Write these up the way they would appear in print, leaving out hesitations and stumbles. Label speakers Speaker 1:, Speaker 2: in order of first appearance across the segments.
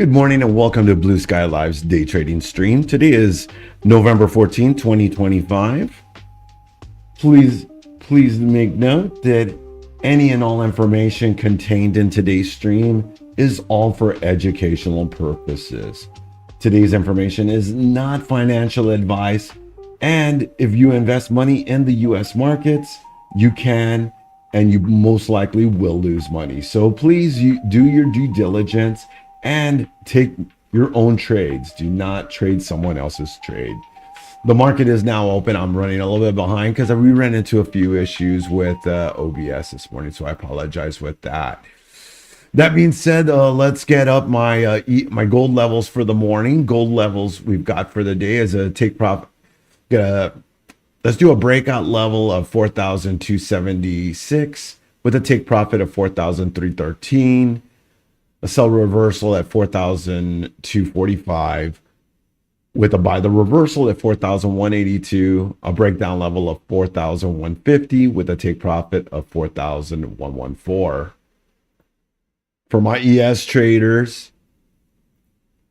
Speaker 1: Good morning and welcome to Blue Sky Live's day trading stream. Today is November 14, 2025. Please make note that any and all information contained in today's stream is all for educational purposes. Today's information is not financial advice, and if you invest money in the US markets, you can and you most likely will lose money. So please do your due diligence and take your own trades. Do not trade someone else's trade. The market is now open. I'm running a little bit behind because we ran into a few issues with OBS this morning, so I apologize with that. That being said, let's get up my my gold levels for the morning. Gold levels we've got for the day is a take profit. Let's do a breakout level of 4,276 with a take profit of 4,313. A sell reversal at 4,245 with a buy the reversal at 4,182. A breakdown level of 4,150 with a take profit of 4,114. For my ES traders,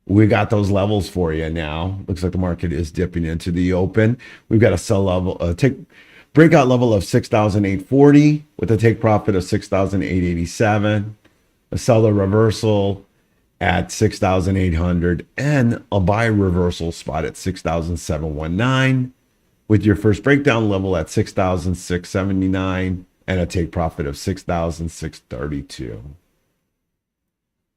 Speaker 1: we got those levels for you now. Looks like the market is dipping into the open. We've got a sell level, breakout level of 6,840 with a take profit of 6,887. A seller reversal at 6,800 and a buy reversal spot at 6,719 with your first breakdown level at 6,679 and a take profit of 6,632.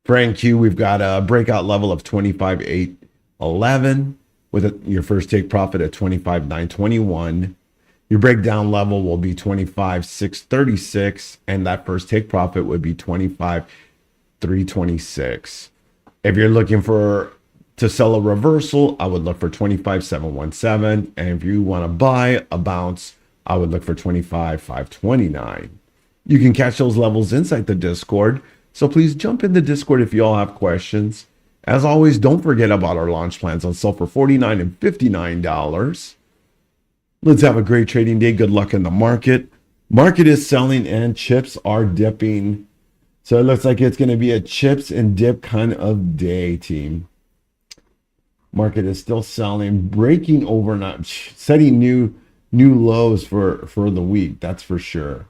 Speaker 1: For NQ, we've got a breakout level of 25,811 with your first take profit at 25,921. Your breakdown level will be 25,636 and that first take profit would be 25,326. If you're looking to sell a reversal, I would look for 25,717, and if you want to buy a bounce, I would look for 25,529. You can catch those levels inside the Discord, so please jump in the Discord if you all have questions. As always, don't forget about our launch plans on sale for $49 and $59. Let's have a great trading day. Good luck in the market. Market is selling and chips are dipping. So it looks like it's going to be a chips and dip kind of day, team. Market is still selling, breaking overnight, setting new lows for the week. That's for sure.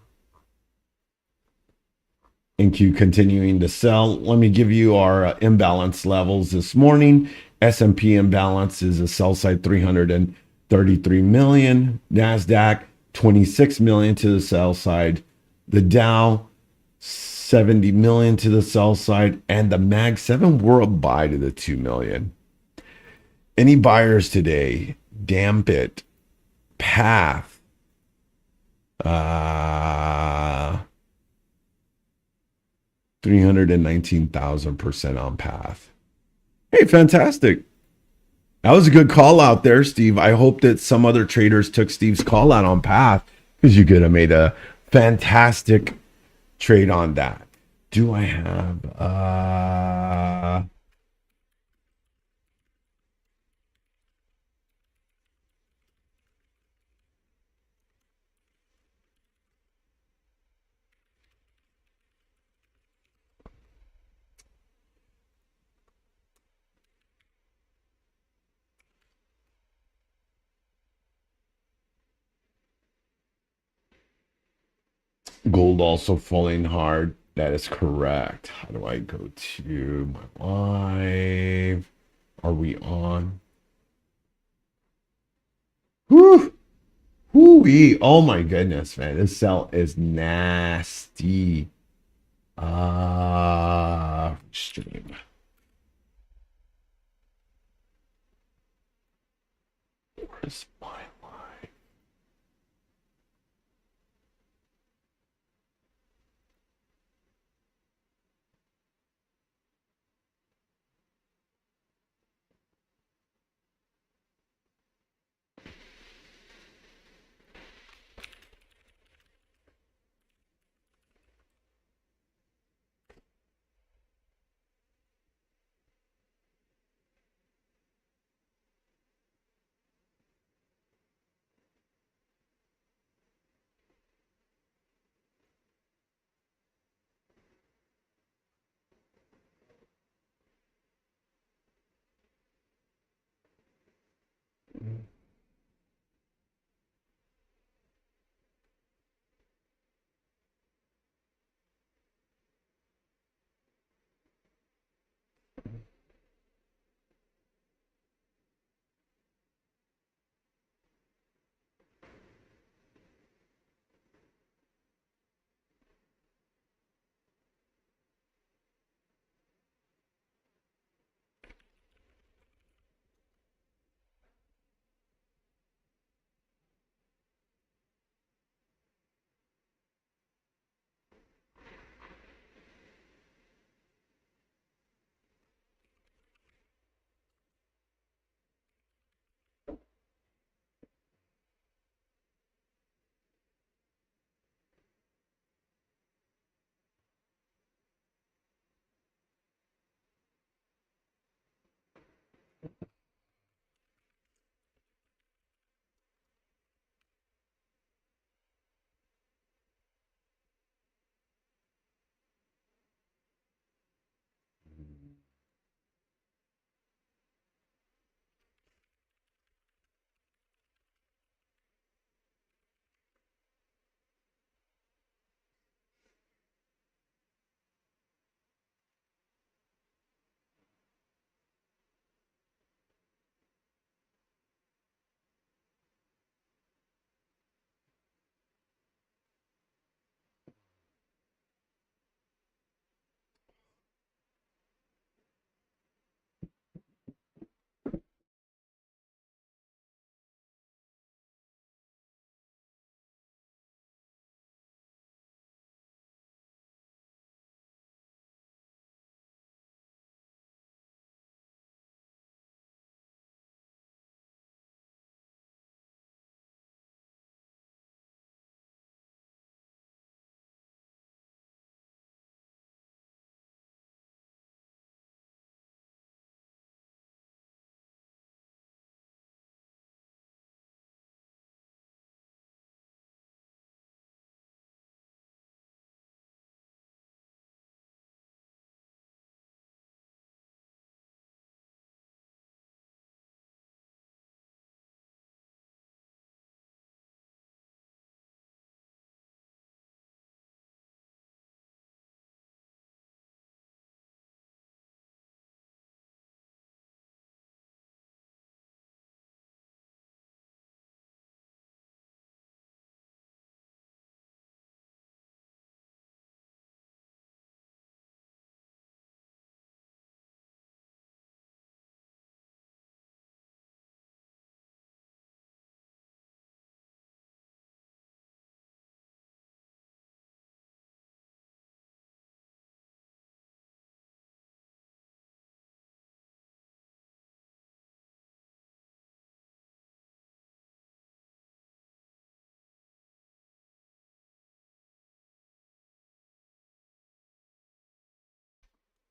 Speaker 1: NQ continuing to sell. Let me give you our imbalance levels this morning. S&P imbalance is a sell side 333 million. NASDAQ 26 million to the sell side. The Dow 70 million to the sell side, and the Mag 7 were a buy to the 2 million. Any buyers today? Damp it. Path. 319,000% on Path. Hey, fantastic. That was a good call out there, Steve. I hope that some other traders took Steve's call out on Path because you could have made a fantastic trade on that. Do I have gold also falling hard? That is correct. How do I go to my live? Are we on? Whew. Whoo-wee. Oh my goodness, man. This sell is nasty. Stream. Where's my live?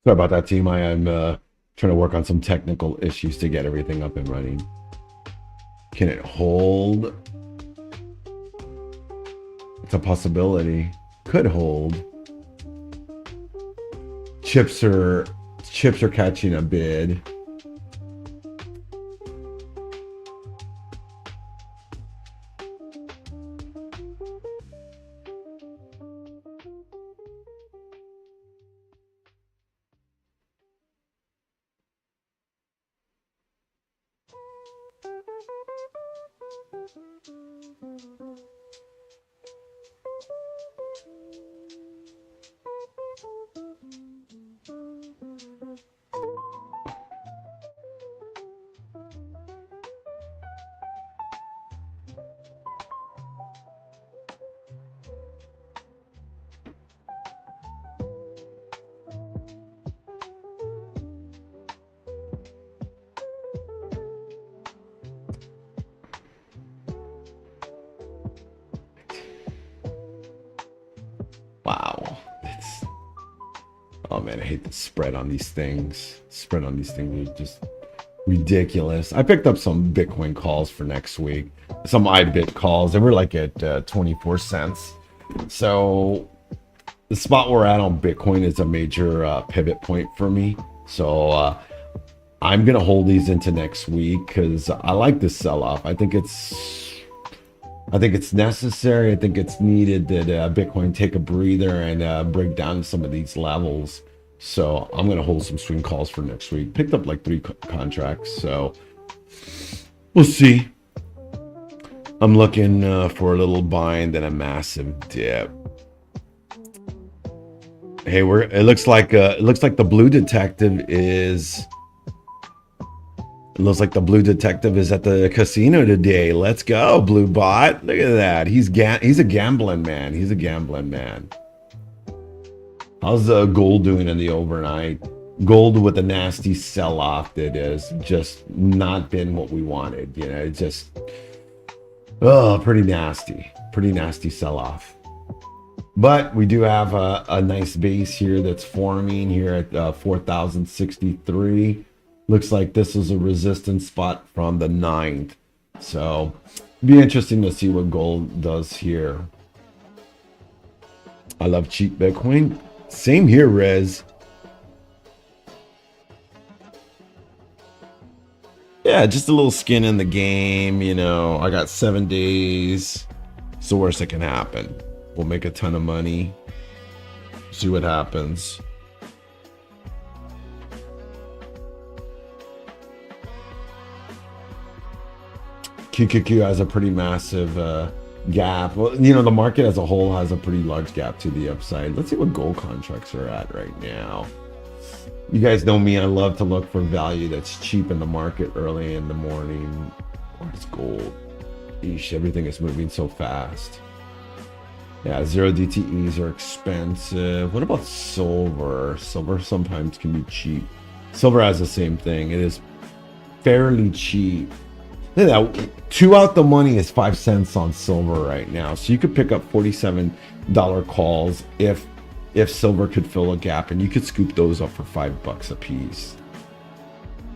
Speaker 1: Sorry about that, team. I am trying to work on some technical issues to get everything up and running. Can it hold? It's a possibility. Could hold. Chips are catching a bid. Wow. Oh man, I hate the spread on these things. Spread on these things is just ridiculous. I picked up some Bitcoin calls for next week. Some iBit calls. They were like at 24 cents. So the spot we're at on Bitcoin is a major pivot point for me. So I'm going to hold these into next week because I like this sell-off. I think it's necessary. I think it's needed that Bitcoin take a breather and break down some of these levels. So I'm going to hold some swing calls for next week. Picked up like 3 contracts. So we'll see. I'm looking for a little buy and then a massive dip. Hey, it looks like the blue detective is. It looks like the blue detective is at the casino today. Let's go, blue bot. Look at that. He's a gambling man. He's a gambling man. How's gold doing in the overnight? Gold with a nasty sell-off that has just not been what we wanted. You know, it's just pretty nasty sell-off. But we do have a nice base here that's forming here at 4,063. Looks like this is a resistance spot from the 9th. So it'd be interesting to see what gold does here. I love cheap Bitcoin. Same here, Rez. Yeah, just a little skin in the game. You know, I got 7 days. It's the worst that can happen. We'll make a ton of money. See what happens. QQQ has a pretty massive gap. Well, you know, the market as a whole has a pretty large gap to the upside. Let's see what gold contracts are at right now. You guys know me. I love to look for value that's cheap in the market early in the morning. Where's gold? Eesh, everything is moving so fast. Yeah, 0 DTEs are expensive. What about silver? Silver sometimes can be cheap. Silver has the same thing. It is fairly cheap. Look at that. 2 out the money is 5 cents on silver right now. So you could pick up $47 calls if silver could fill a gap, and you could scoop those up for $5 a piece.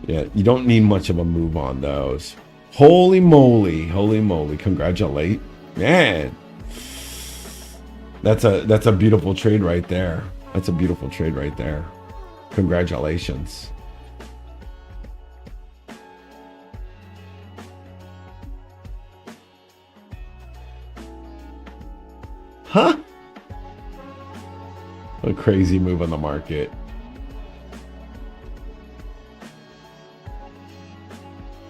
Speaker 1: Yeah, you don't need much of a move on those. Holy moly, congratulate. Man. That's a beautiful trade right there. That's a beautiful trade right there. Congratulations. Huh? A crazy move on the market.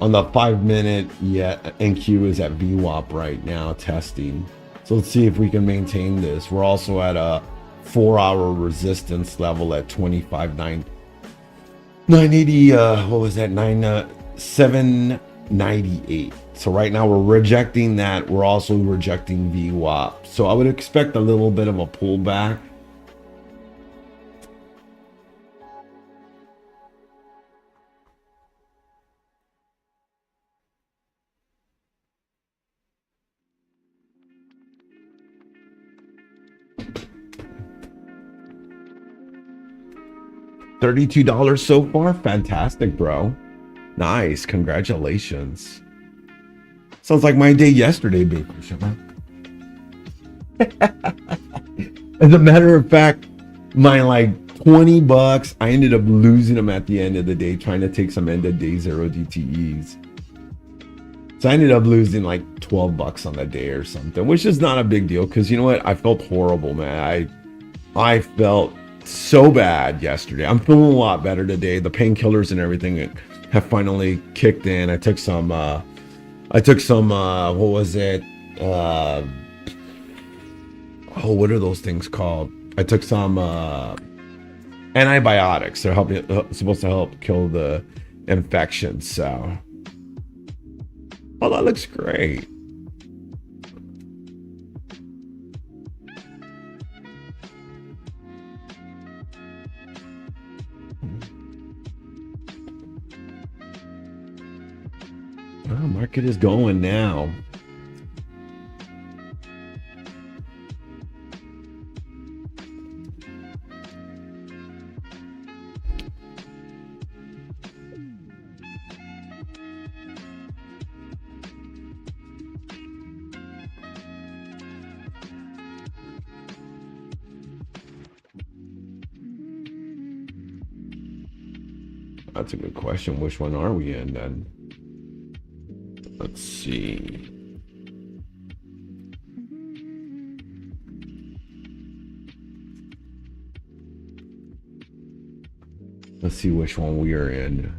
Speaker 1: On the 5-minute, yeah, NQ is at VWAP right now testing. So let's see if we can maintain this. We're also at a 4-hour resistance level at 980. What was that? 798. So right now we're rejecting that. We're also rejecting VWAP. So I would expect a little bit of a pullback. $32 so far. Fantastic, bro. Nice. Congratulations. Sounds like my day yesterday, baby. As a matter of fact, my like $20, I ended up losing them at the end of the day trying to take some end of day zero DTEs. So I ended up losing like $12 on that day or something, which is not a big deal because you know what? I felt horrible, man. I felt so bad yesterday. I'm feeling a lot better today. The painkillers and everything have finally kicked in. I took some what was it? What are those things called? I took some antibiotics. They're supposed to help kill the infection. So, oh, that looks great. Oh, market is going now. That's a good question. Which one are we in then? Let's see. Let's see which one we are in.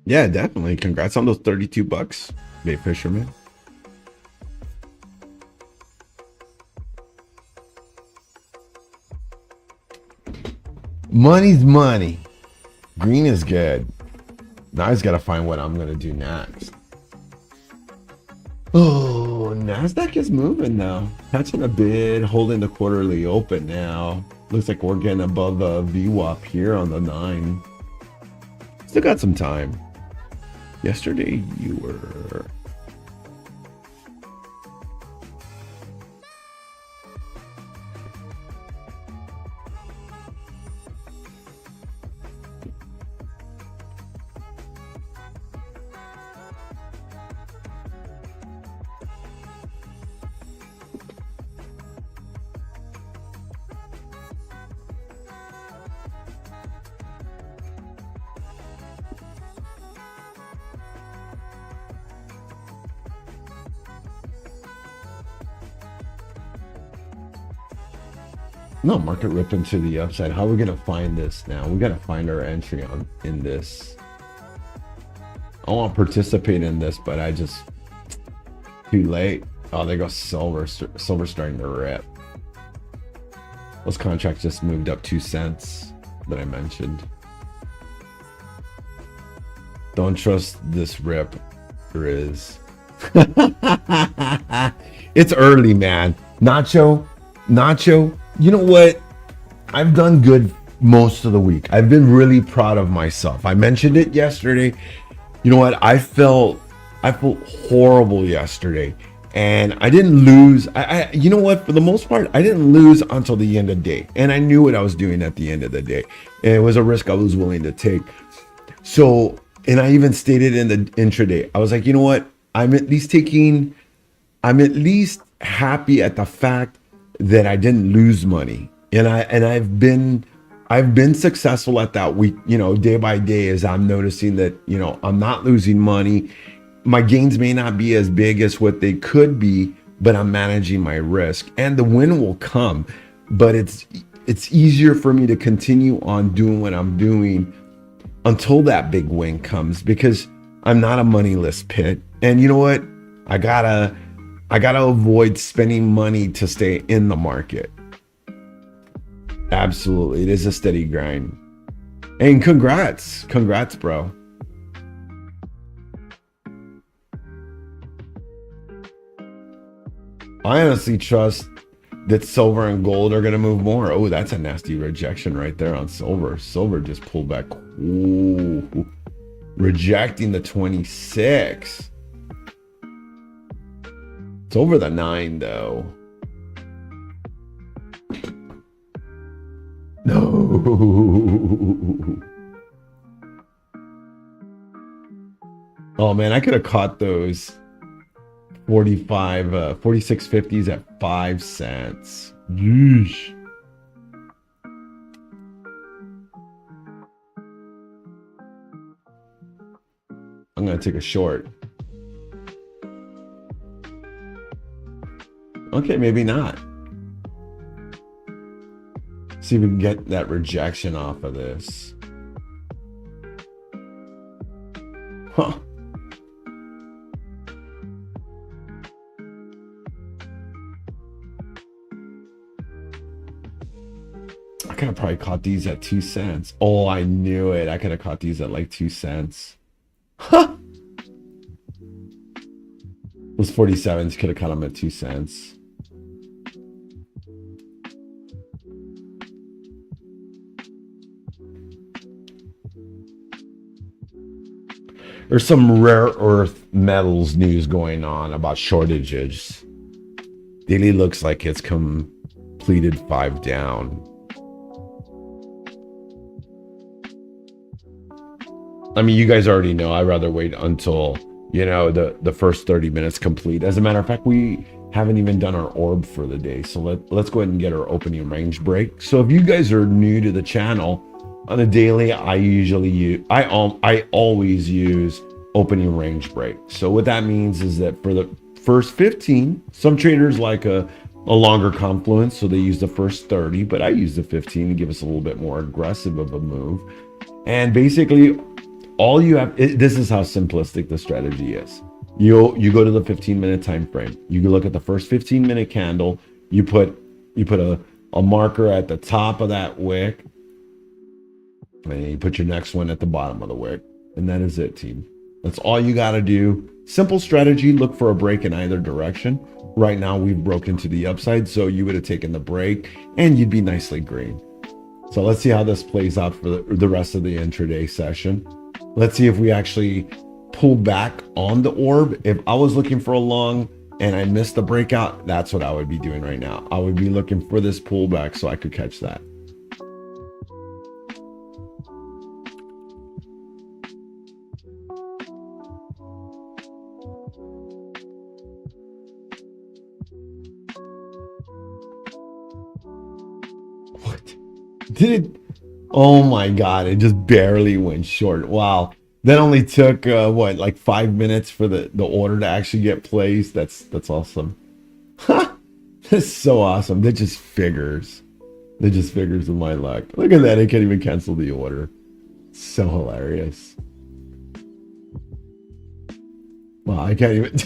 Speaker 1: Yeah, definitely. Congrats on those $32, bait fisherman. Money's money. Green is good. Now I just gotta find what I'm gonna do next. Oh, NASDAQ is moving now. Catching a bid, holding the quarterly open now. Looks like we're getting above the VWAP here on the 9. Still got some time. Yesterday you were... No, market ripping to the upside. How are we gonna find this now? We gotta find our entry in this. I want to participate in this, but I just too late. Oh, there goes silver. Silver starting to rip. Those contracts just moved up 2 cents that I mentioned. Don't trust this rip. There is. It's early, man. Nacho. You know what? I've done good most of the week. I've been really proud of myself. I mentioned it yesterday. You know what? I felt horrible yesterday, and I didn't lose. You know what? For the most part, I didn't lose until the end of the day, and I knew what I was doing at the end of the day, and it was a risk I was willing to take. So, and I even stated in the intraday, I was like, you know what? I'm at least happy at the fact that I didn't lose money. And I've been successful at that week, day by day, as I'm noticing that, I'm not losing money. My gains may not be as big as what they could be, but I'm managing my risk, and the win will come. But it's easier for me to continue on doing what I'm doing until that big win comes, because I'm not a moneyless pit. And you know what? I gotta avoid spending money to stay in the market. Absolutely. It is a steady grind. And congrats. Congrats, bro. I honestly trust that silver and gold are going to move more. Oh, that's a nasty rejection right there on silver. Silver just pulled back. Ooh, rejecting the 26. It's over the 9 though. No. Oh man, I could have caught those 46.50s at 5 cents. Yeesh. I'm gonna take a short. Okay, maybe not. See if we can get that rejection off of this. Huh. I could have probably caught these at 2 cents. Oh, I knew it. I could have caught these at like 2 cents. Huh. Those 47s could have caught them at 2 cents. There's some rare earth metals news going on about shortages. Daily looks like it's completed 5 down. I mean, you guys already know I'd rather wait until, the first 30 minutes complete. As a matter of fact, we haven't even done our orb for the day. So let's go ahead and get our opening range break. So if you guys are new to the channel, on a daily, I always use opening range break. So what that means is that for the first 15, some traders like a longer confluence, so they use the first 30, but I use the 15 to give us a little bit more aggressive of a move. And basically, all you have, this is how simplistic the strategy is. You go to the 15-minute time frame. You can look at the first 15-minute candle. You put a marker at the top of that wick, and you put your next one at the bottom of the wick, and that is it, team. That's all you got to do. Simple strategy. Look for a break in either direction. Right now, we've broken to the upside, so you would have taken the break, and you'd be nicely green. So let's see how this plays out for the rest of the intraday session. Let's see if we actually pull back on the orb. If I was looking for a long and I missed the breakout, that's what I would be doing right now. I would be looking for this pullback so I could catch that. What? Did it? Oh my God, it just barely went short. Wow. That only took like 5 minutes for the order to actually get placed. That's awesome. That's so awesome. That just figures. That just figures with my luck. Look at that. I can't even cancel the order. So hilarious. Wow, I can't even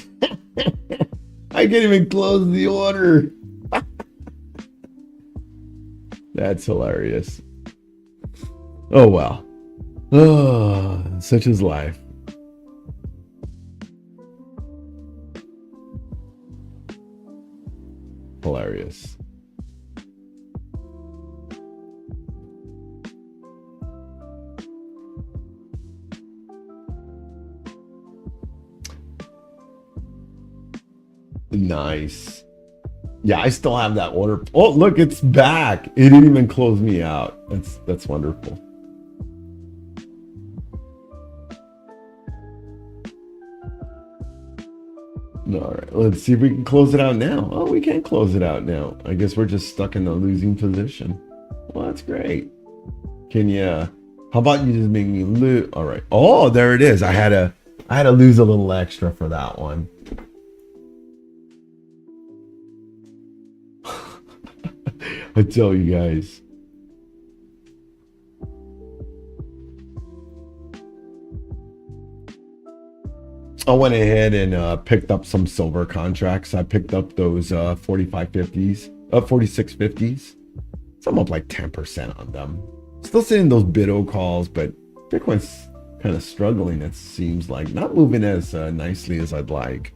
Speaker 1: I can't even close the order. That's hilarious. Oh well. Oh, such is life. Hilarious. Nice. Yeah, I still have that order. Oh, look, it's back. It didn't even close me out. That's wonderful. All right, let's see if we can close it out now. Oh, we can't close it out now. I guess we're just stuck in a losing position. Well, that's great. Can you, how about you just make me lose? All right. Oh, there it is. I had to lose a little extra for that one. I tell you guys. I went ahead and picked up some silver contracts. I picked up those 4550s, 4650s. So I'm up like 10% on them. Still seeing those BitO calls, but Bitcoin's kind of struggling, it seems like. Not moving as nicely as I'd like.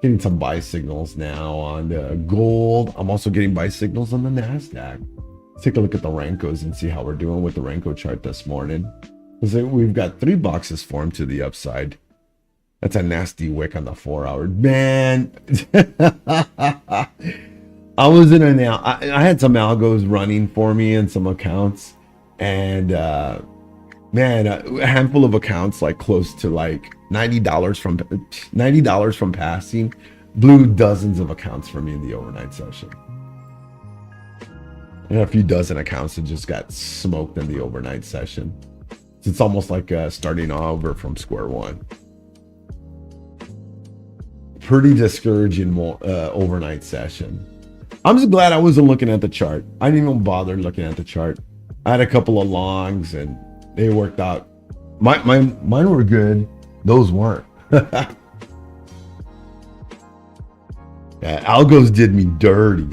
Speaker 1: Getting some buy signals now on gold. I'm also getting buy signals on the NASDAQ. Let's take a look at the Rankos and see how we're doing with the Ranko chart this morning. We've got 3 boxes formed to the upside. That's a nasty wick on the 4-hour. Man, I was in I had some algos running for me and some accounts. And man, a handful of accounts like close to like $90 from passing blew dozens of accounts for me in the overnight session. And a few dozen accounts that just got smoked in the overnight session. So it's almost like starting over from square one. Pretty discouraging overnight session. I'm just glad I wasn't looking at the chart. I didn't even bother looking at the chart. I had a couple of longs and they worked out. Mine were good. Those weren't. Yeah, algos did me dirty.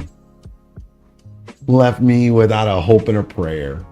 Speaker 1: Left me without a hope and a prayer.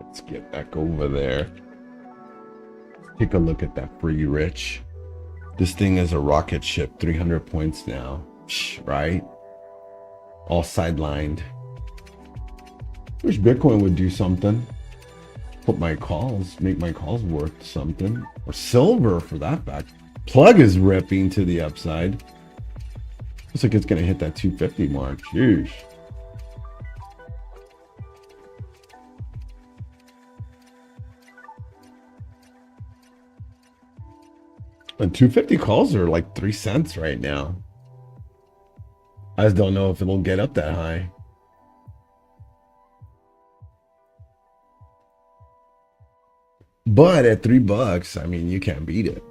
Speaker 1: Let's get back over there. Take a look at that free rich. This thing is a rocket ship, 300 points now, right? All sidelined. Wish Bitcoin would do something. Put my calls, make my calls worth something. Or silver for that fact. Plug is ripping to the upside. Looks like it's gonna hit that 250 mark. Jeez. And 250 calls are like 3 cents right now. I just don't know if it'll get up that high. But at $3, I mean, you can't beat it.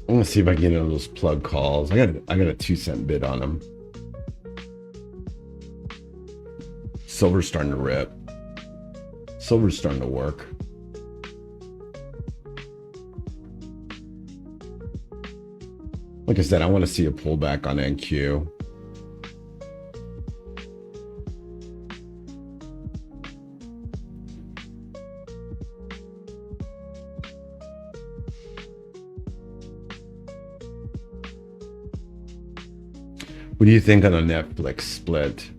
Speaker 1: I'm gonna see if I can get into those plug calls. I got a 2 cent bid on them. Silver's starting to rip. Silver's starting to work. Like I said, I want to see a pullback on NQ. What do you think on a Netflix split?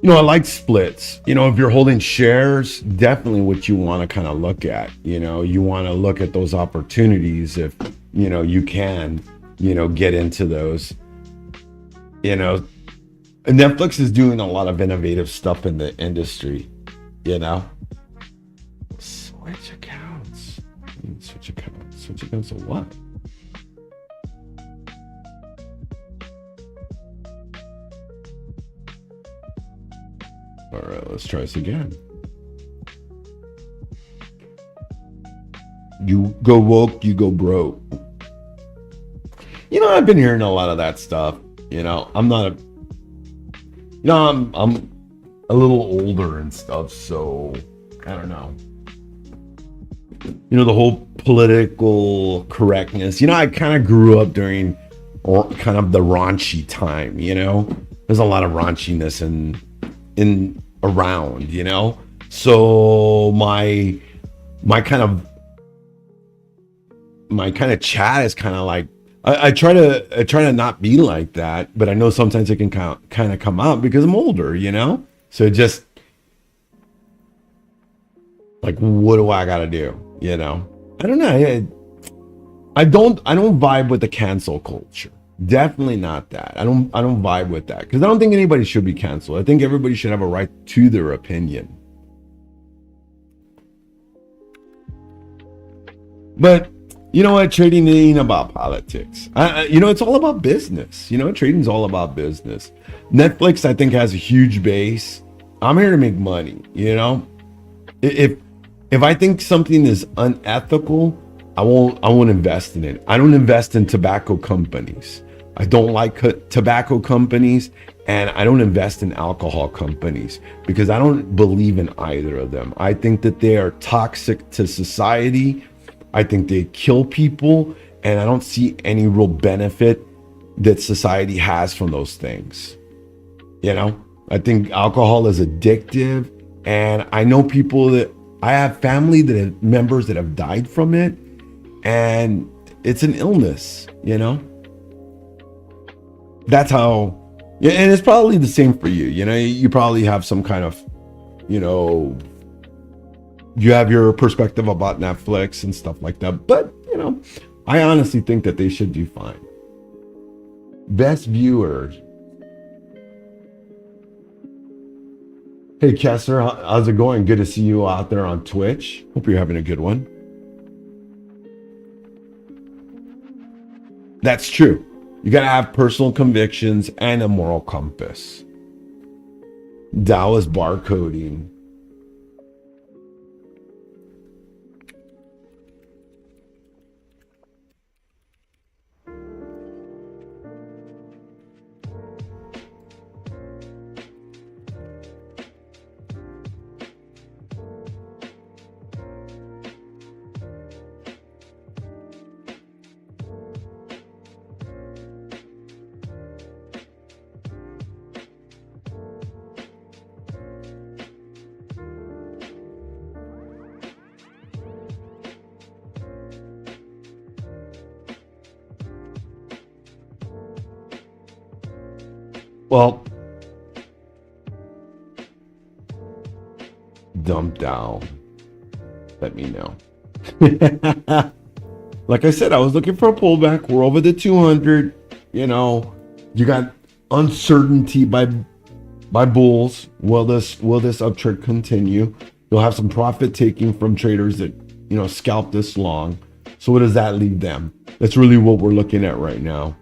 Speaker 1: You know, I like splits. You know, if you're holding shares, definitely what you want to kind of look at. You know, you want to look at those opportunities if, you know, you can, you know, get into those. You know, Netflix is doing a lot of innovative stuff in the industry, you know. Switch accounts. Switch accounts. Switch accounts of what? All right, let's try this again. You go woke, you go broke. You know, I've been hearing a lot of that stuff. You know, I'm a little older and stuff, so I don't know. You know, the whole political correctness. You know, I kind of grew up during kind of the raunchy time, you know. There's a lot of raunchiness in around, you know. So my kind of chat is kind of like I try to not be like that, but I know sometimes it can kind of come out because I'm older, you know. So just like, what do I gotta do, you know? I don't know. I don't vibe with the cancel culture. Definitely not that. I don't vibe with that because I don't think anybody should be canceled. I think everybody should have a right to their opinion. But you know what? Trading ain't about politics. You know, it's all about business. You know, trading's all about business. Netflix, I think, has a huge base. I'm here to make money. You know, if I think something is unethical, I won't invest in it. I don't invest in tobacco companies. I don't like tobacco companies, and I don't invest in alcohol companies because I don't believe in either of them. I think that they are toxic to society. I think they kill people, and I don't see any real benefit that society has from those things. You know, I think alcohol is addictive, and I know people that I have family that have members that have died from it, and it's an illness, you know. That's how, yeah, and it's probably the same for you. You know, you probably have some kind of, you know, you have your perspective about Netflix and stuff like that. But, you know, I honestly think that they should do fine. Best viewers. Hey, Kessler, how's it going? Good to see you out there on Twitch. Hope you're having a good one. That's true. You got to have personal convictions and a moral compass. Dow is barcoding. Well, dump down. Let me know. Like I said, I was looking for a pullback. We're over the 200. You know, you got uncertainty by bulls. Will this uptrend continue? You'll have some profit taking from traders that, you know, scalp this long. So what does that leave them? That's really what we're looking at right now.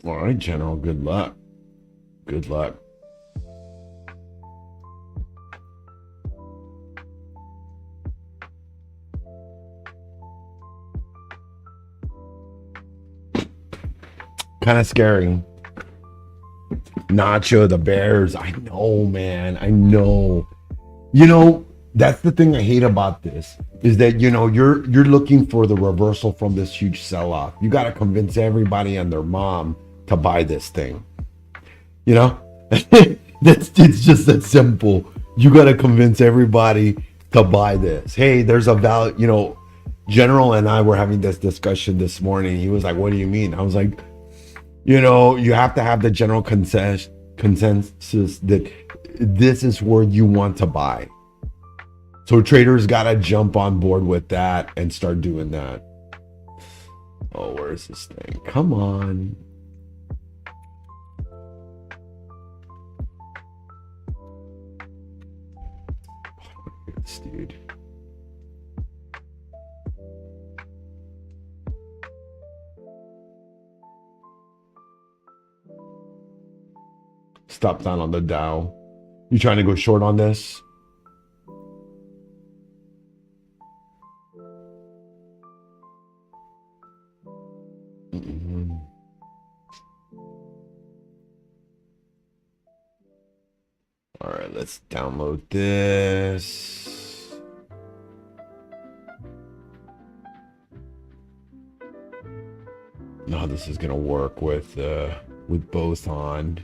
Speaker 1: All right, General, good luck. Good luck. Kind of scary. Nacho, the Bears. I know, man. I know. You know, that's the thing I hate about this is that, you know, you're looking for the reversal from this huge sell-off. You got to convince everybody and their mom to buy this thing. You know, it's just that simple. You got to convince everybody to buy this. Hey, there's a value. You know, General and I were having this discussion this morning. He was like, "What do you mean?" I was like, "You know, you have to have the general consensus that this is where you want to buy." So traders got to jump on board with that and start doing that. Oh, where's this thing? Come on. Dude. Stop down on the Dow. You trying to go short on this? Mm-hmm. All right, let's download this. No, this is gonna work with both on.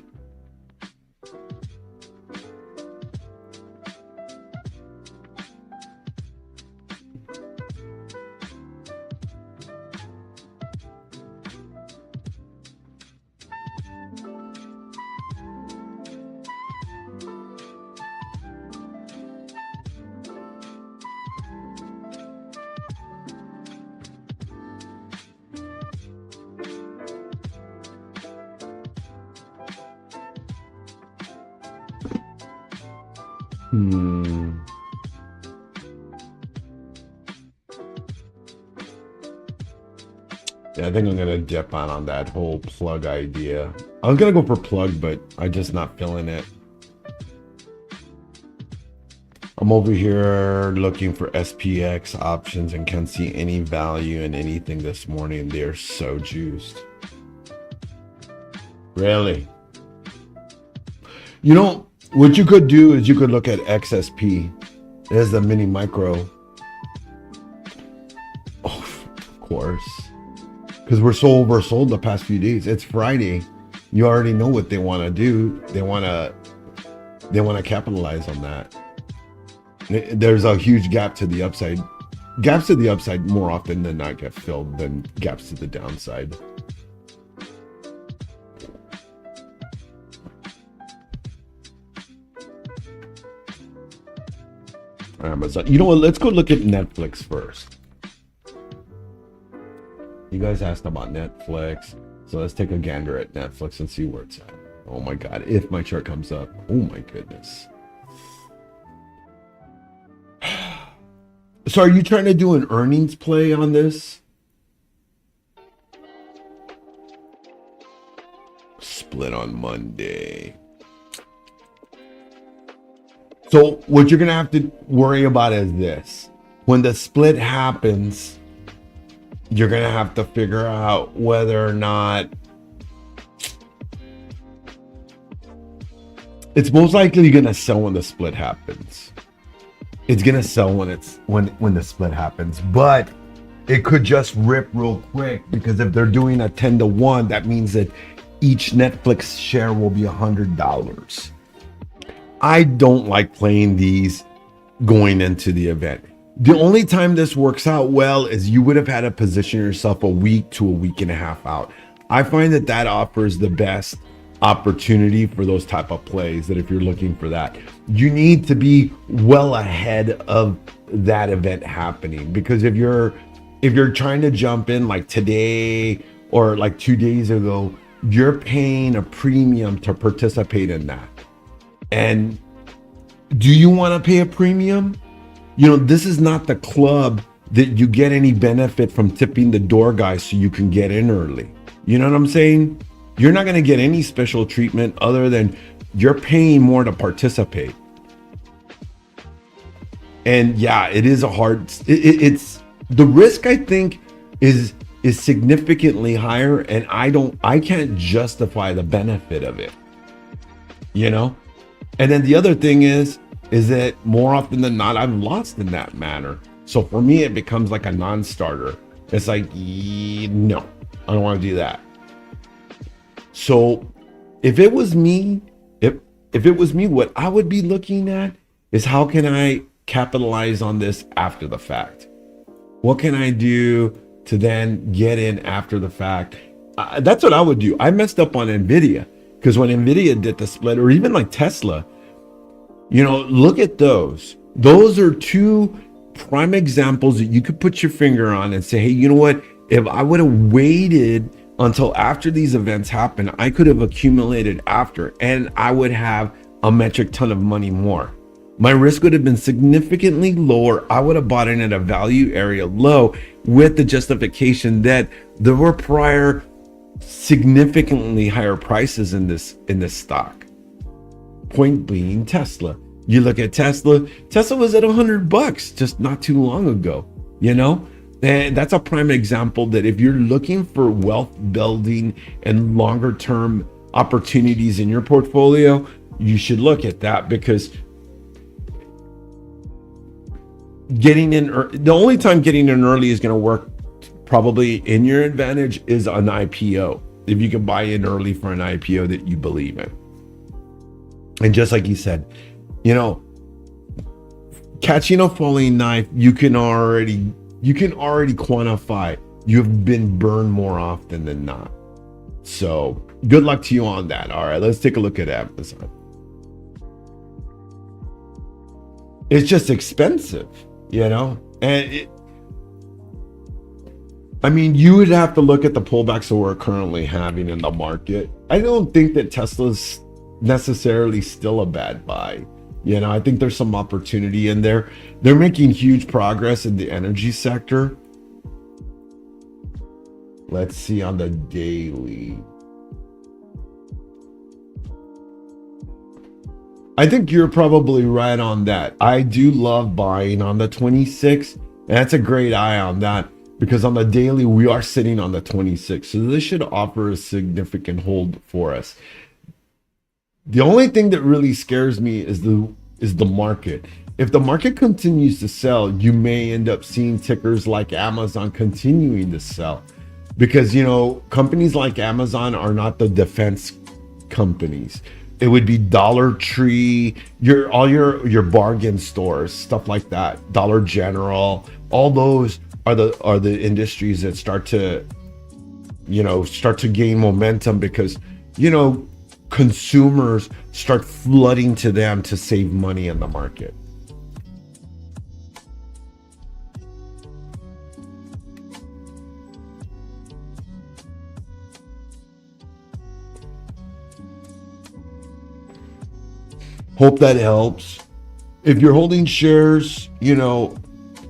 Speaker 1: Yeah, I think I'm gonna dip on that whole plug idea. I was gonna go for plug, but I'm just not feeling it. I'm over here looking for SPX options and can't see any value in anything this morning. They're so juiced. Really? You know, what you could do is you could look at XSP. There's the mini micro. Oh, of course. Because we're so oversold the past few days. It's Friday. You already know what they want to do. They want to capitalize on that. There's a huge gap to the upside. Gaps to the upside more often than not get filled than gaps to the downside. Amazon. You know what? Let's go look at Netflix first. You guys asked about Netflix. So let's take a gander at Netflix and see where it's at. Oh my God. If my chart comes up. Oh my goodness. So are you trying to do an earnings play on this? Split on Monday. So what you're going to have to worry about is this. When the split happens, you're going to have to figure out whether or not it's most likely going to sell when the split happens. It's going to sell when the split happens, but it could just rip real quick, because if they're doing a 10-to-1, that means that each Netflix share will be $100. I don't like playing these going into the event. The only time this works out well is you would have had to position yourself a week to a week and a half out. I find that that offers the best opportunity for those type of plays, that if you're looking for that, you need to be well ahead of that event happening. Because if you're trying to jump in like today or like 2 days ago, you're paying a premium to participate in that. And do you want to pay a premium? You know, this is not the club that you get any benefit from tipping the door guy so you can get in early. You know what I'm saying? You're not going to get any special treatment other than you're paying more to participate. And yeah, it is a hard, it's the risk, I think, is significantly higher, and I can't justify the benefit of it, you know? And then the other thing is that more often than not, I've lost in that manner. So for me, it becomes like a non-starter. It's like, no, I don't want to do that. So if it was me, if it was me, what I would be looking at is how can I capitalize on this after the fact? What can I do to then get in after the fact? That's what I would do. I messed up on NVIDIA, because when NVIDIA did the split, or even like Tesla, you know, look at those. Those are two prime examples that you could put your finger on and say, hey, you know what? If I would have waited until after these events happen, I could have accumulated after, and I would have a metric ton of money more. My risk would have been significantly lower. I would have bought in at a value area low, with the justification that there were prior significantly higher prices in this stock. Point being Tesla. You look at Tesla was at $100 just not too long ago, you know? And that's a prime example that if you're looking for wealth building and longer term opportunities in your portfolio, you should look at that, because getting in, the only time getting in early is going to work probably in your advantage is an IPO. If you can buy in early for an IPO that you believe in. And just like you said, you know, catching a falling knife, you can already quantify you've been burned more often than not. So good luck to you on that. All right, let's take a look at Amazon. It's just expensive, you know, and I mean, you would have to look at the pullbacks that we're currently having in the market. I don't think that Tesla's necessarily still a bad buy. You know, I think there's some opportunity in there. They're making huge progress in the energy sector. Let's see on the daily. I think you're probably right on that. I do love buying on the 26, and that's a great eye on that, because on the daily we are sitting on the 26. So this should offer a significant hold for us. The only thing that really scares me is the market. If the market continues to sell, you may end up seeing tickers like Amazon continuing to sell, because, you know, companies like Amazon are not the defense companies. It would be Dollar Tree, all your bargain stores, stuff like that, Dollar General, all those are the industries that start to, start to gain momentum because, consumers start flooding to them to save money in the market. Hope that helps. If you're holding shares, it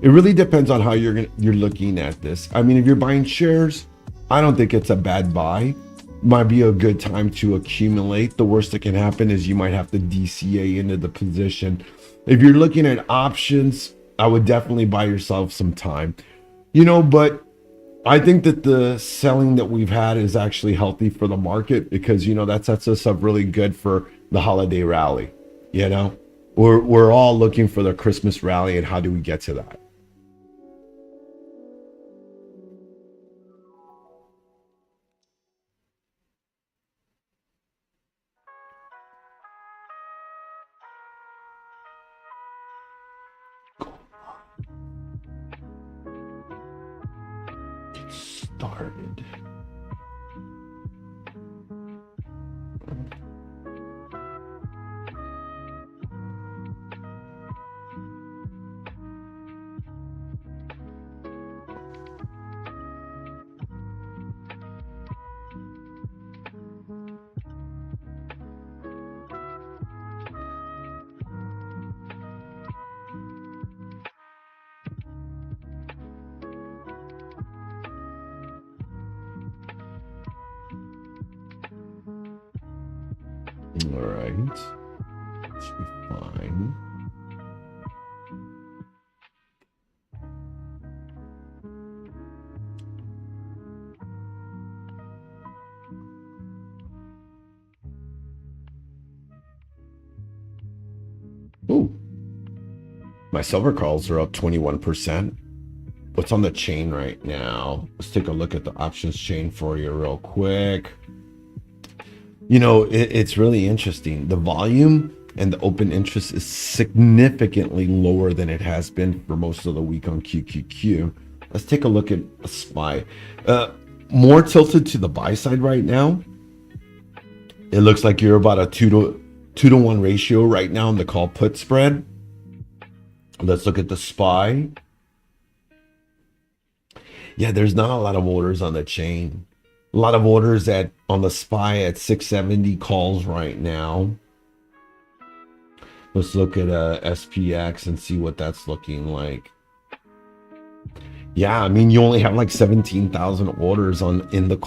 Speaker 1: really depends on how you're looking at this. I mean, if you're buying shares, I don't think it's a bad buy. Might be a good time to accumulate. The worst that can happen is you might have to DCA into the position. If you're looking at options, I would definitely buy yourself some time. But I think that the selling that we've had is actually healthy for the market because, that sets us up really good for the holiday rally. We're all looking for the Christmas rally, and how do we get to that? Get started. All right. Should be fine. Ooh. My silver calls are up 21%. What's on the chain right now? Let's take a look at the options chain for you real quick. It's really interesting. The volume and the open interest is significantly lower than it has been for most of the week on QQQ. Let's take a look at a SPY. More tilted to the buy side right now. It looks like you're about a 2-to-1 ratio right now in the call put spread. Let's look at the SPY. Yeah, there's not a lot of orders on the chain. A lot of orders on the SPY at 670 calls right now. Let's look at SPX and see what that's looking like. Yeah, I mean, you only have like 17,000 orders in the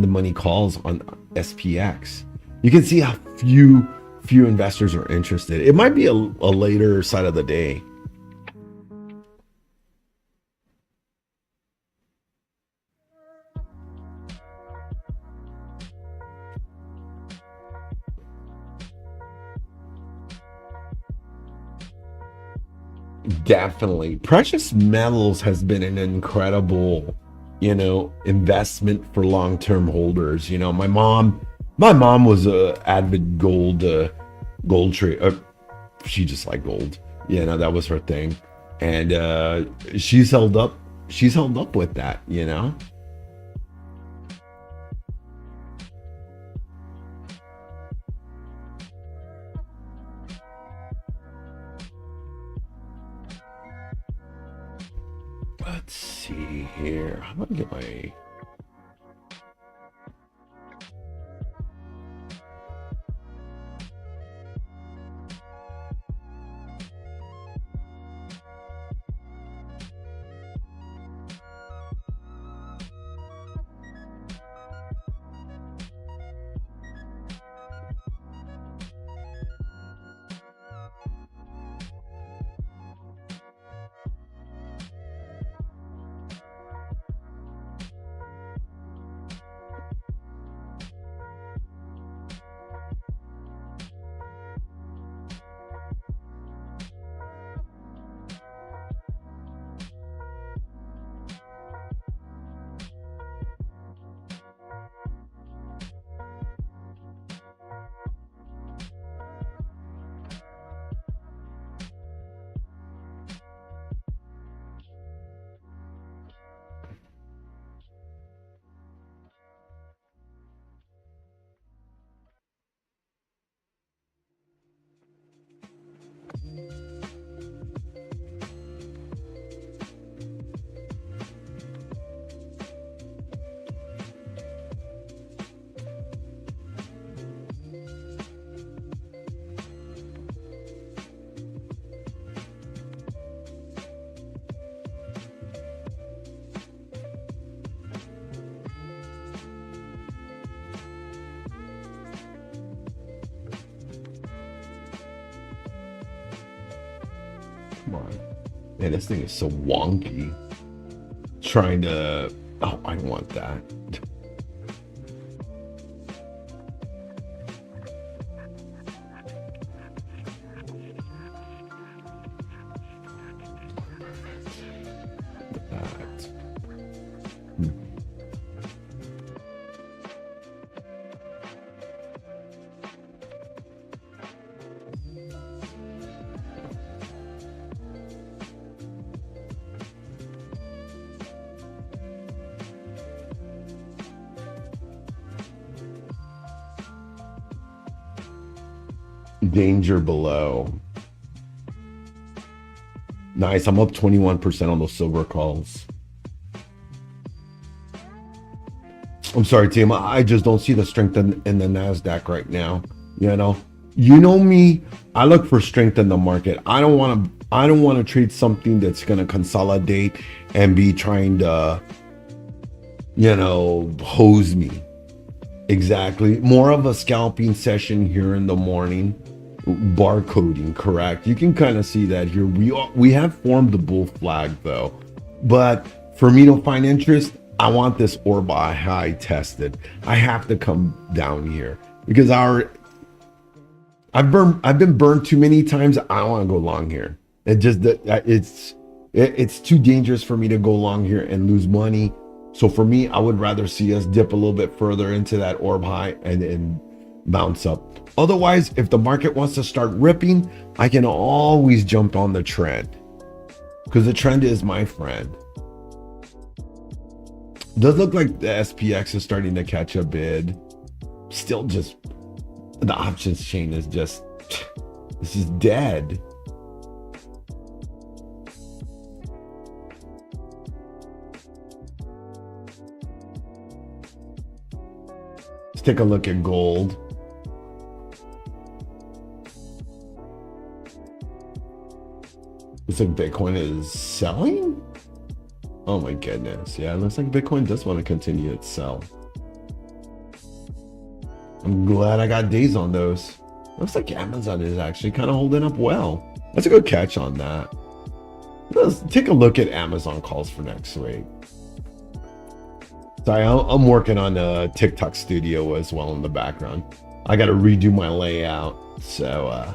Speaker 1: money calls on SPX. You can see how few investors are interested. It might be a later side of the day. Definitely. Precious metals has been an incredible, investment for long-term holders. My mom was a avid gold trade. She just liked gold. That was her thing. And she's held up with that. Let's see here. I'm gonna get my Come on. Man, this thing is so wonky. Trying to... Oh, I want that. Danger below. Nice. I'm up 21% on those silver calls. I'm sorry, team. I just don't see the strength in the NASDAQ right now. You know me. I look for strength in the market. I don't want to trade something that's going to consolidate and be trying to, hose me. Exactly. More of a scalping session here in the morning. Barcoding, correct. You can kind of see that here. We have formed the bull flag though, but for me to find interest, I want this orb high tested. I have to come down here because I've been burned too many times. I don't want to go long here. It's too dangerous for me to go long here and lose money. So for me, I would rather see us dip a little bit further into that orb high and bounce up. Otherwise, if the market wants to start ripping, I can always jump on the trend because the trend is my friend. Does look like the SPX is starting to catch a bid. Still just, the options chain is just, this is dead. Let's take a look at gold. Looks like Bitcoin is selling? Oh my goodness. Yeah, it looks like Bitcoin does want to continue its sell. I'm glad I got days on those. Looks like Amazon is actually kind of holding up well. That's a good catch on that. Let's take a look at Amazon calls for next week. Sorry, I'm working on a TikTok studio as well in the background. I got to redo my layout. So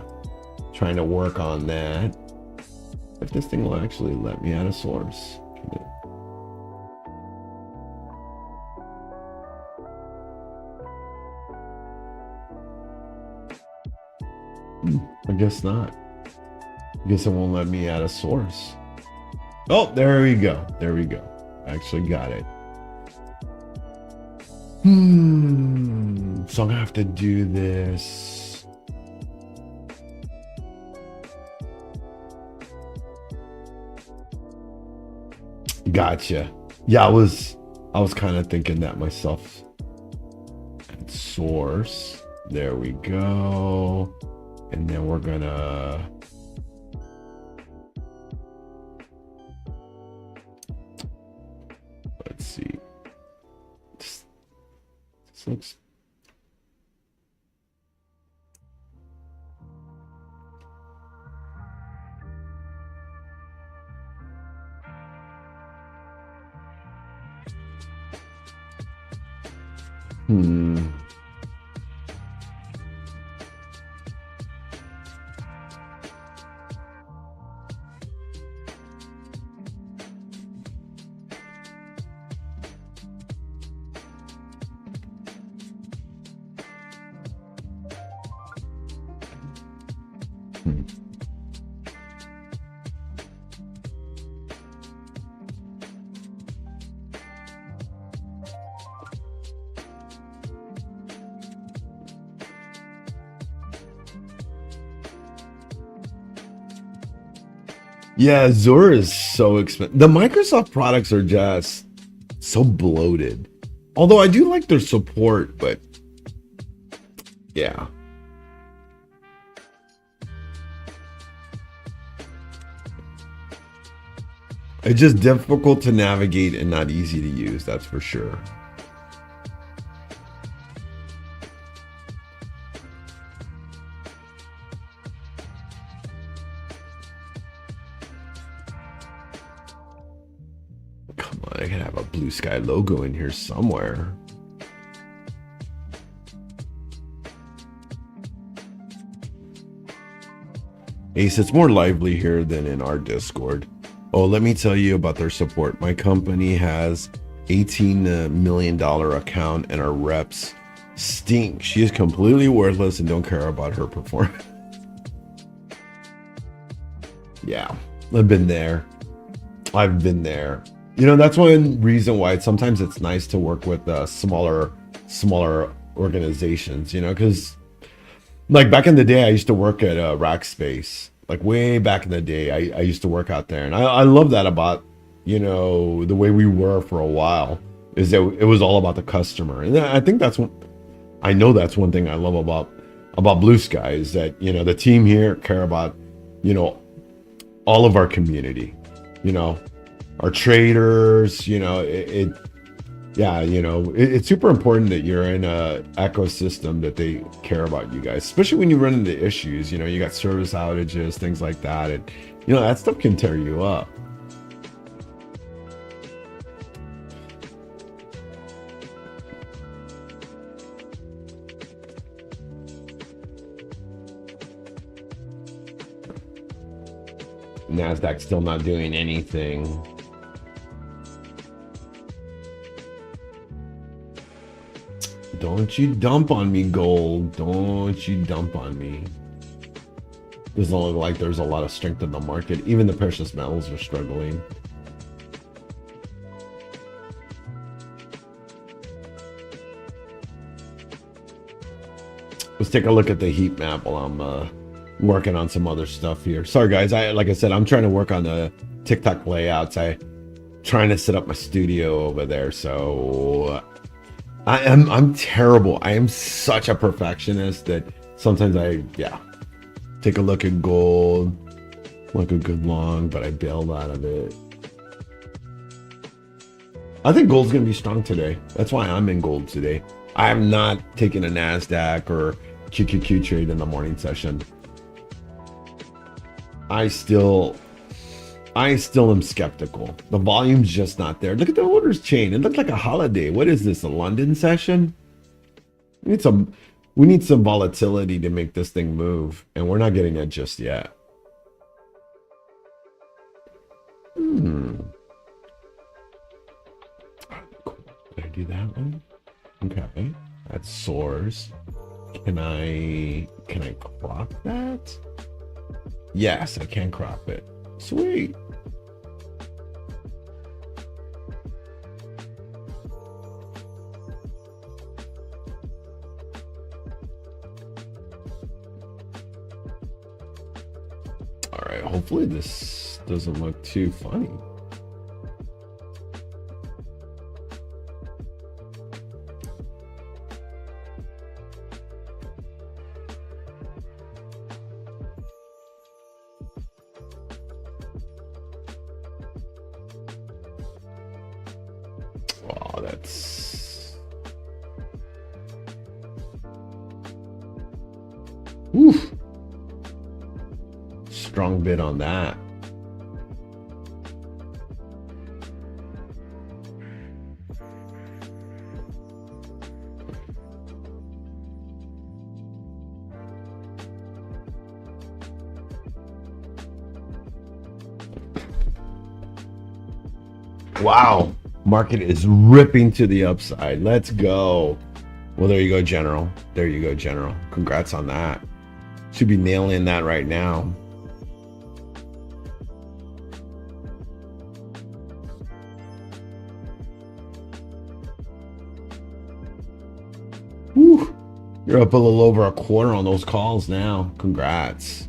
Speaker 1: trying to work on that. If this thing will actually let me add a source. I guess not. I guess it won't let me add a source. Oh, there we go. There we go. Actually got it. So I'm gonna have to do this. Gotcha. Yeah, I was kind of thinking that myself. And source. There we go. And then we're gonna let's see. This looks yeah, Azure is so expensive. The Microsoft products are just so bloated. Although I do like their support, but yeah. It's just difficult to navigate and not easy to use, that's for sure. gotta have a Blue Sky logo in here somewhere. Ace, it's more lively here than in our Discord. Oh, let me tell you about their support. My company has $18 million account and our reps stink. She is completely worthless and don't care about her performance. Yeah, I've been there. You know, that's one reason why sometimes it's nice to work with smaller organizations, you know, because like back in the day, I used to work at Rackspace. Like way back in the day, I used to work out there, and I love that about, you know, the way we were for a while, is that it was all about the customer. And I think that's one thing I love about Blue Sky, is that, you know, the team here care about, you know, all of our community, you know, our traders, you know, yeah, you know, it's super important that you're in a ecosystem that they care about you guys, especially when you run into issues. You know, you got service outages, things like that, and you know that stuff can tear you up. NASDAQ still not doing anything. Don't you dump on me, gold. Don't you dump on me. Doesn't look like there's a lot of strength in the market. Even the precious metals are struggling. Let's take a look at the heat map while I'm working on some other stuff here. Sorry guys, like I said, I'm trying to work on the TikTok layouts. I'm trying to set up my studio over there, so I'm terrible. I am such a perfectionist that sometimes take a look at gold, like a good long, but I bailed out of it. I think gold's gonna be strong today. That's why I'm in gold today. I am not taking a NASDAQ or QQQ trade in the morning session. I still am skeptical. The volume's just not there. Look at the orders chain. It looked like a holiday. What is this, a London session? We need some volatility to make this thing move, and we're not getting it just yet. Did I do that one? Okay, that soars. Can I crop that? Yes, I can crop it. Sweet. All right, hopefully this doesn't look too funny. Wow, that's... Oof. Strong bid on that. Wow, market is ripping to the upside. Let's go. Well, there you go, General. There you go, General. Congrats on that. Should be nailing that right now. Whew. You're up a little over a quarter on those calls now. Congrats.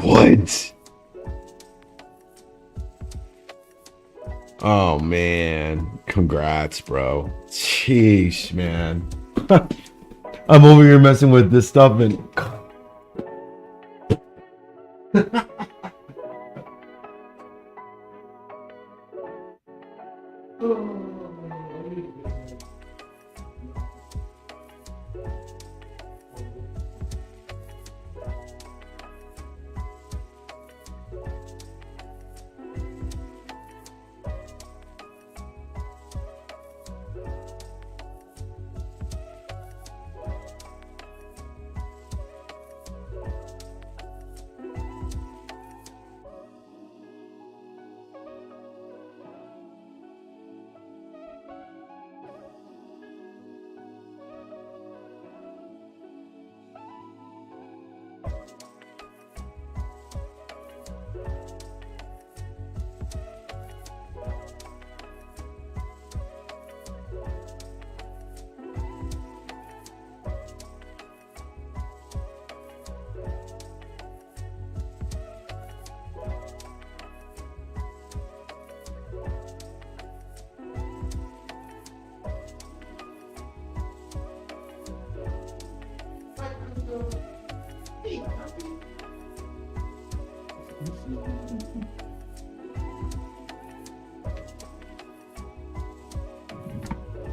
Speaker 1: What? Oh man, congrats, bro. Sheesh, man. I'm over here messing with this stuff and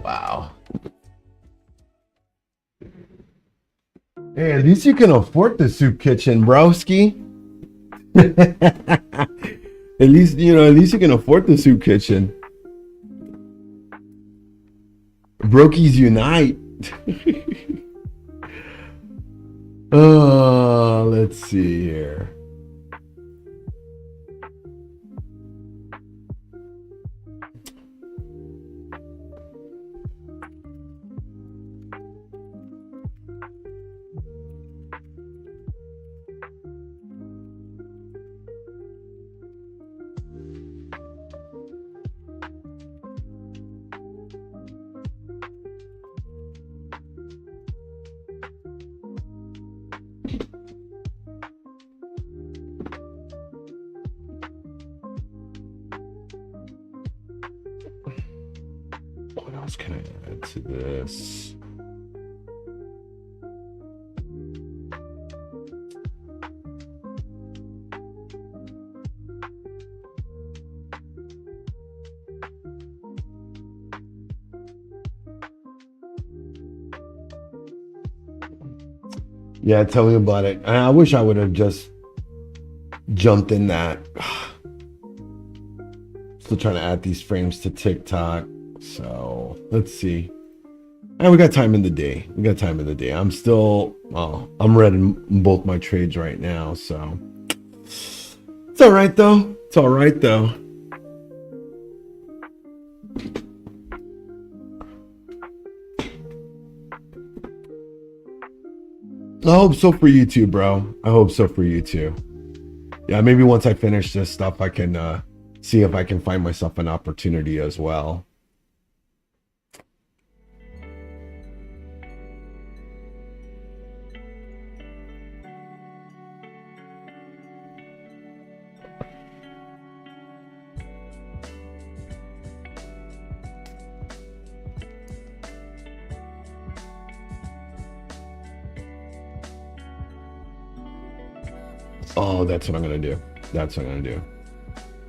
Speaker 1: wow. Hey, at least you can afford the soup kitchen, broski. At least, you know, at least you can afford the soup kitchen. Brokies unite. Let's see here. What else can I add to this? Yeah, tell me about it. I wish I would have just jumped in that. Still trying to add these frames to TikTok. So let's see. And we got time in the day. We got time in the day. I'm still, I'm reading both my trades right now. So it's all right though. It's all right though. I hope so for you too, bro. I hope so for you too. Yeah, maybe once I finish this stuff, I can see if I can find myself an opportunity as well. Oh, that's what I'm gonna do. That's what I'm gonna do.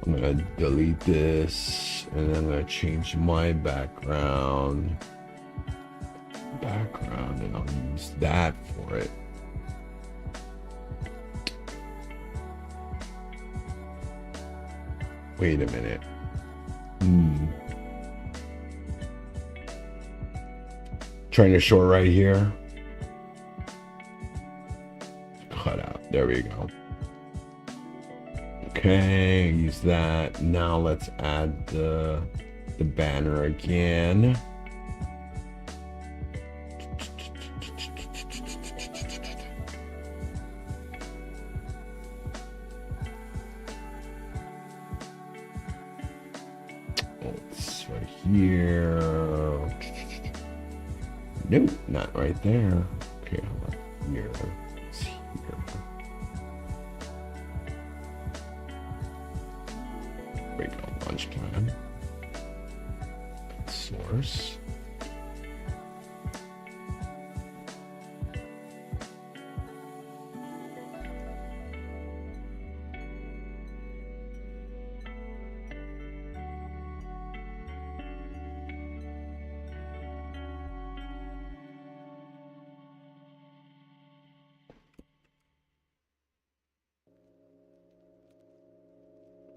Speaker 1: I'm gonna delete this and then I'm gonna change my background. And I'll use that for it. Wait a minute. Trying to short right here. Cut out. There we go. Okay, use that. Now let's add the banner again. It's right here. Nope, not right there. Okay, how about here? It's here. we go. Launch plan. Source.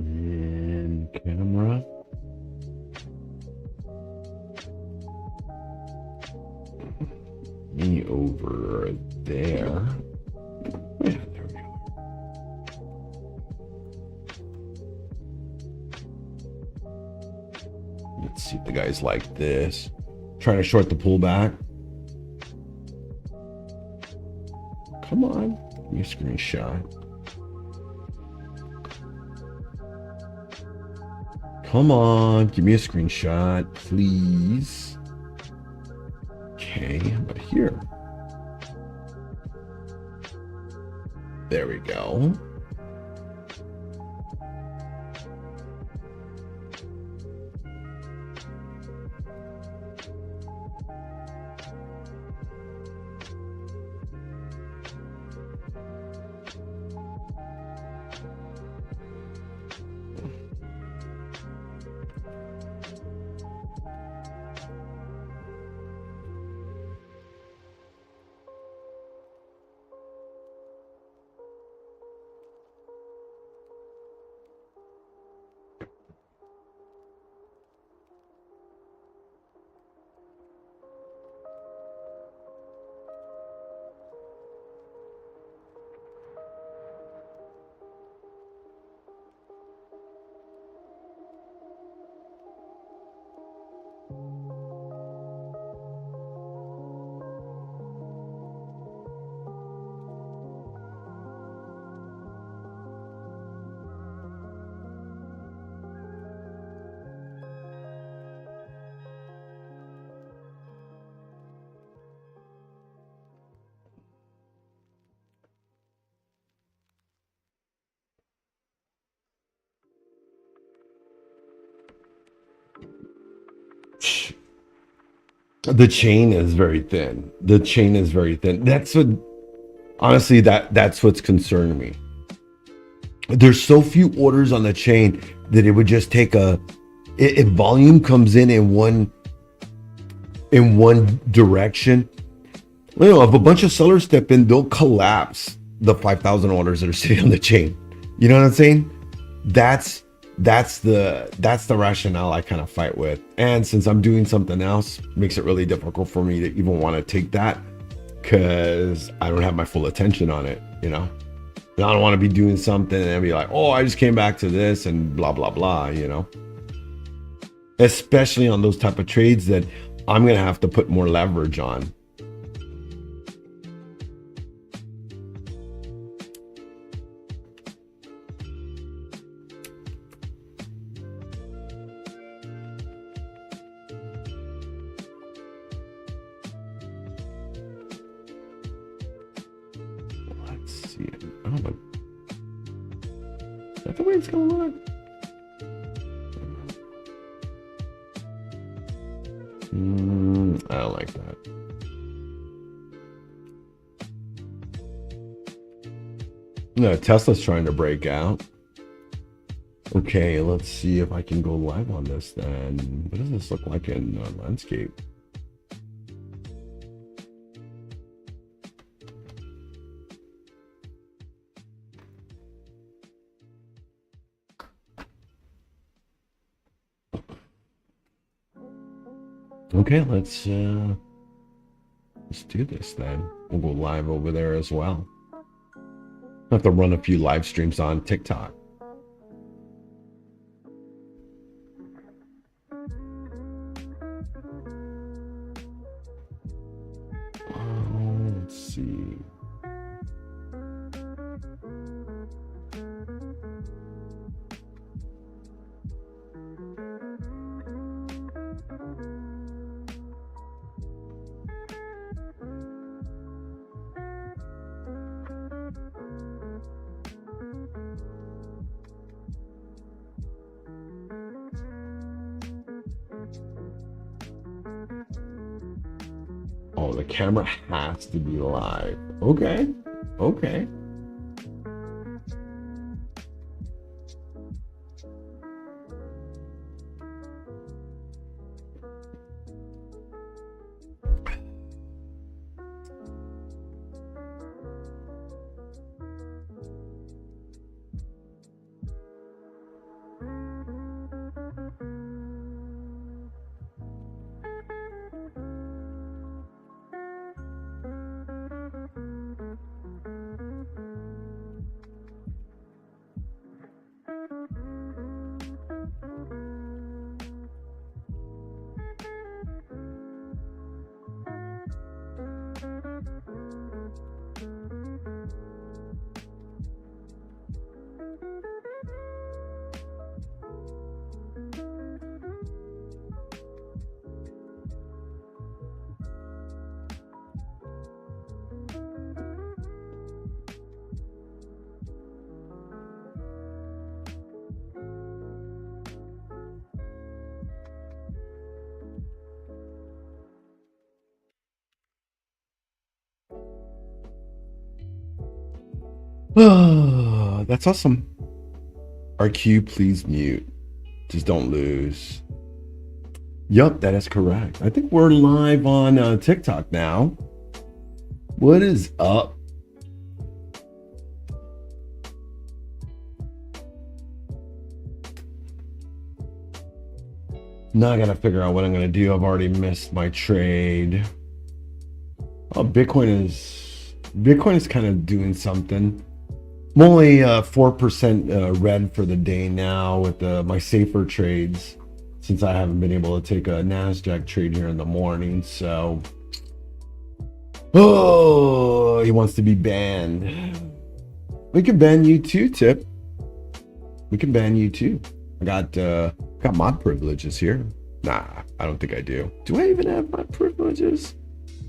Speaker 1: And camera. Me over there. Yeah, there we go. Let's see if the guys like this. Trying to short the pullback. Come on. Give me a screenshot. Come on. Give me a screenshot, please. Okay, but here. There we go. The chain is very thin. The chain is very thin. That's what, honestly, that's what's concerning me. There's so few orders on the chain that it would just take if volume comes in one direction, you know, if a bunch of sellers step in, they'll collapse the 5,000 orders that are sitting on the chain. You know what I'm saying? That's the rationale I kind of fight with. And since I'm doing something else, makes it really difficult for me to even want to take that, because I don't have my full attention on it, you know. And I don't want to be doing something and be like, oh, I just came back to this and blah blah blah, you know. Especially on those type of trades that I'm gonna have to put more leverage on. That's the way it's gonna look. I don't like that. No, Tesla's trying to break out. Okay, let's see if I can go live on this then. What does this look like in landscape? Okay, let's do this then. We'll go live over there as well. I have to run a few live streams on TikTok. Let's see. Oh, the camera has to be live. Okay. Okay. That's awesome. RQ, please mute. Just don't lose. Yup, that is correct. I think we're live on TikTok now. What is up? Now I gotta figure out what I'm gonna do. I've already missed my trade. Oh, Bitcoin is kind of doing something. I'm only 4% red for the day now with my safer trades, since I haven't been able to take a NASDAQ trade here in the morning. So, oh, he wants to be banned. We can ban you too, Tip. We can ban you too. I got mod privileges here. Nah, I don't think I do. Do I even have mod privileges?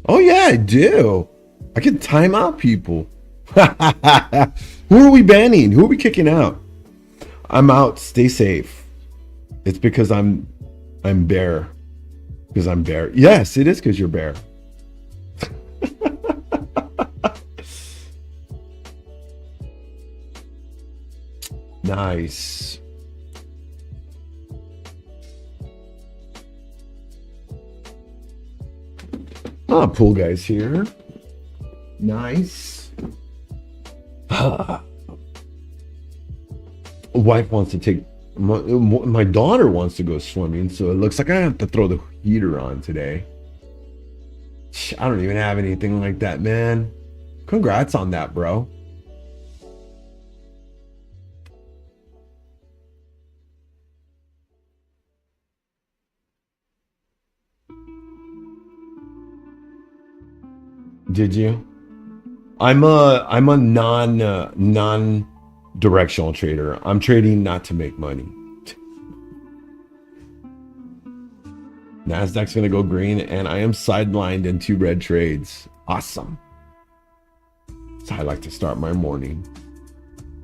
Speaker 1: Oh yeah, I do. I can time out people. Who are we banning? Who are we kicking out? I'm out. Stay safe. It's because I'm bear. Because I'm bear. Yes, it is because you're bear. Nice. Ah, pool guys here. Nice. Wife wants to take my daughter wants to go swimming, so it looks like I have to throw the heater on today. I don't even have anything like that, man. Congrats on that, bro. Did you? I'm a non-directional trader. I'm trading not to make money. Nasdaq's gonna go green, and I am sidelined in 2 red trades. Awesome. That's how I like to start my morning.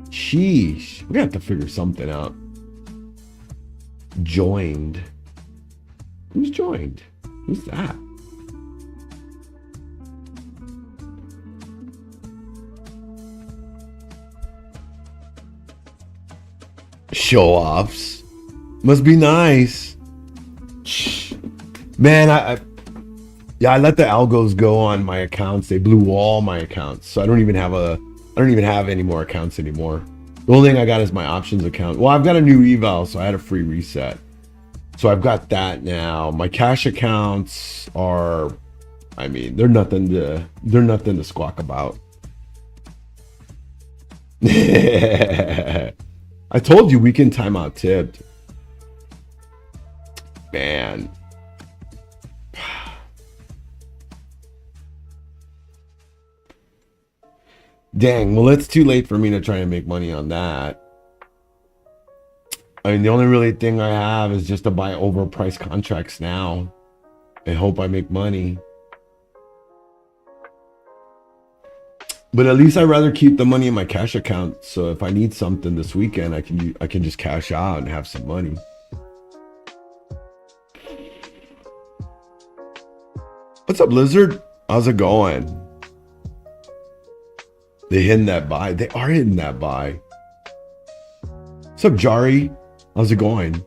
Speaker 1: Sheesh, we're gonna have to figure something out. Joined. Who's joined? Who's that? Show-offs. Must be nice. Man, I let the algos go on my accounts. They blew all my accounts. So I don't even have any more accounts anymore. The only thing I got is my options account. Well, I've got a new eval, so I had a free reset. So I've got that now. My cash accounts are, I mean, they're nothing to squawk about. I told you weekend timeout tipped. Man. Dang, well, it's too late for me to try and make money on that. I mean, the only really thing I have is just to buy overpriced contracts now and hope I make money. But at least I'd rather keep the money in my cash account. So if I need something this weekend, I can just cash out and have some money. What's up, Lizard? How's it going? They hitting that buy. They are hitting that buy. What's up, Jari? How's it going?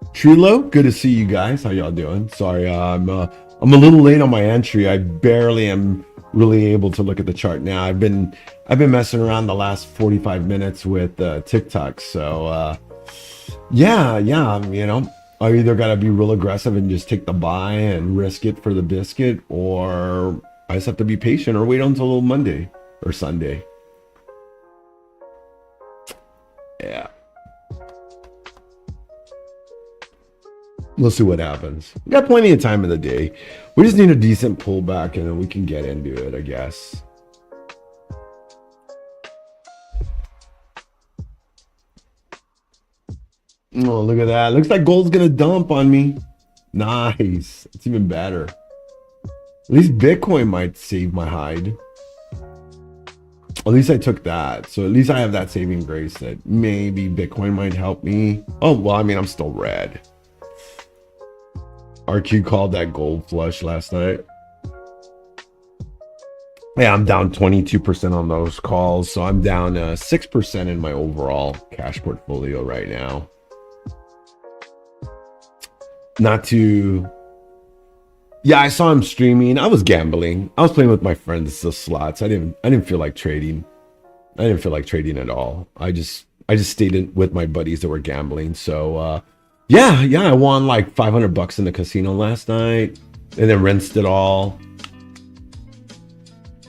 Speaker 1: Trilo, good to see you guys. How y'all doing? Sorry, I'm a little late on my entry. I barely am really able to look at the chart now. I've been messing around the last 45 minutes with TikTok. So yeah, you know, I either gotta be real aggressive and just take the buy and risk it for the biscuit, or I just have to be patient or wait until Monday or Sunday. Yeah. We'll see what happens. We got plenty of time in the day. We just need a decent pullback and then we can get into it, I guess. Oh, look at that. Looks like gold's gonna dump on me. Nice. It's even better. At least Bitcoin might save my hide. At least I took that. So at least I have that saving grace that maybe Bitcoin might help me. Oh, well, I mean, I'm still red. RQ called that gold flush last night. Yeah, I'm down 22% on those calls. So I'm down 6% in my overall cash portfolio right now. Not too... Yeah, I saw him streaming. I was gambling. I was playing with my friends the slots. I didn't feel like trading. I didn't feel like trading at all. I just stayed with my buddies that were gambling. So yeah, I won like $500 in the casino last night and then rinsed it all.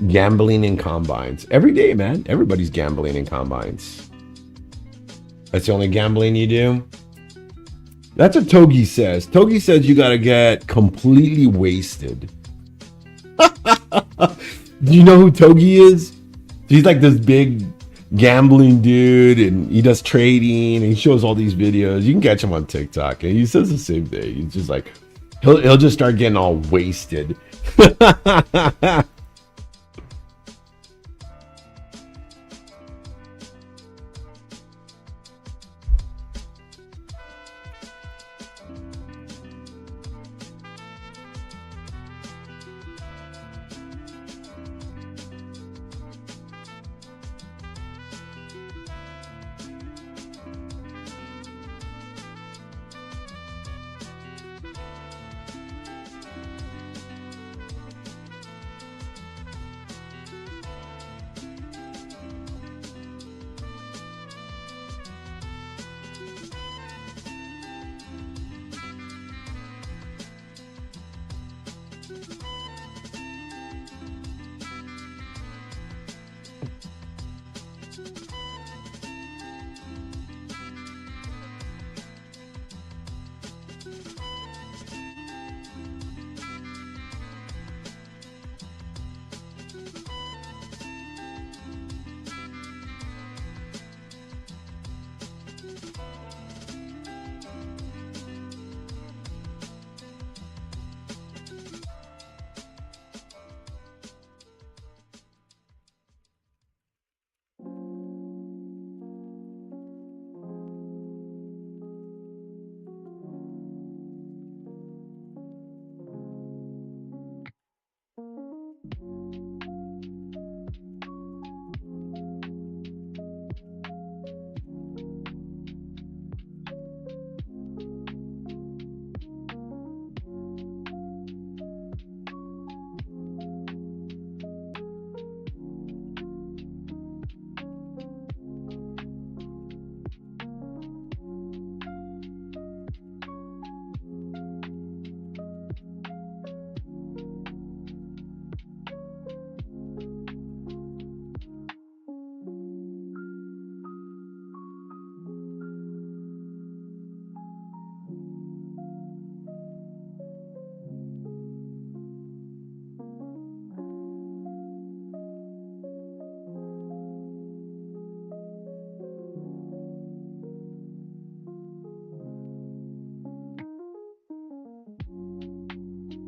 Speaker 1: Gambling in combines. Every day, man. Everybody's gambling in combines. That's the only gambling you do? That's what Togi says. Togi says you gotta get completely wasted. Do you know who Togi is? He's like this big gambling dude, and he does trading, and he shows all these videos. You can catch him on TikTok, and he says the same thing. He's just like, he'll just start getting all wasted.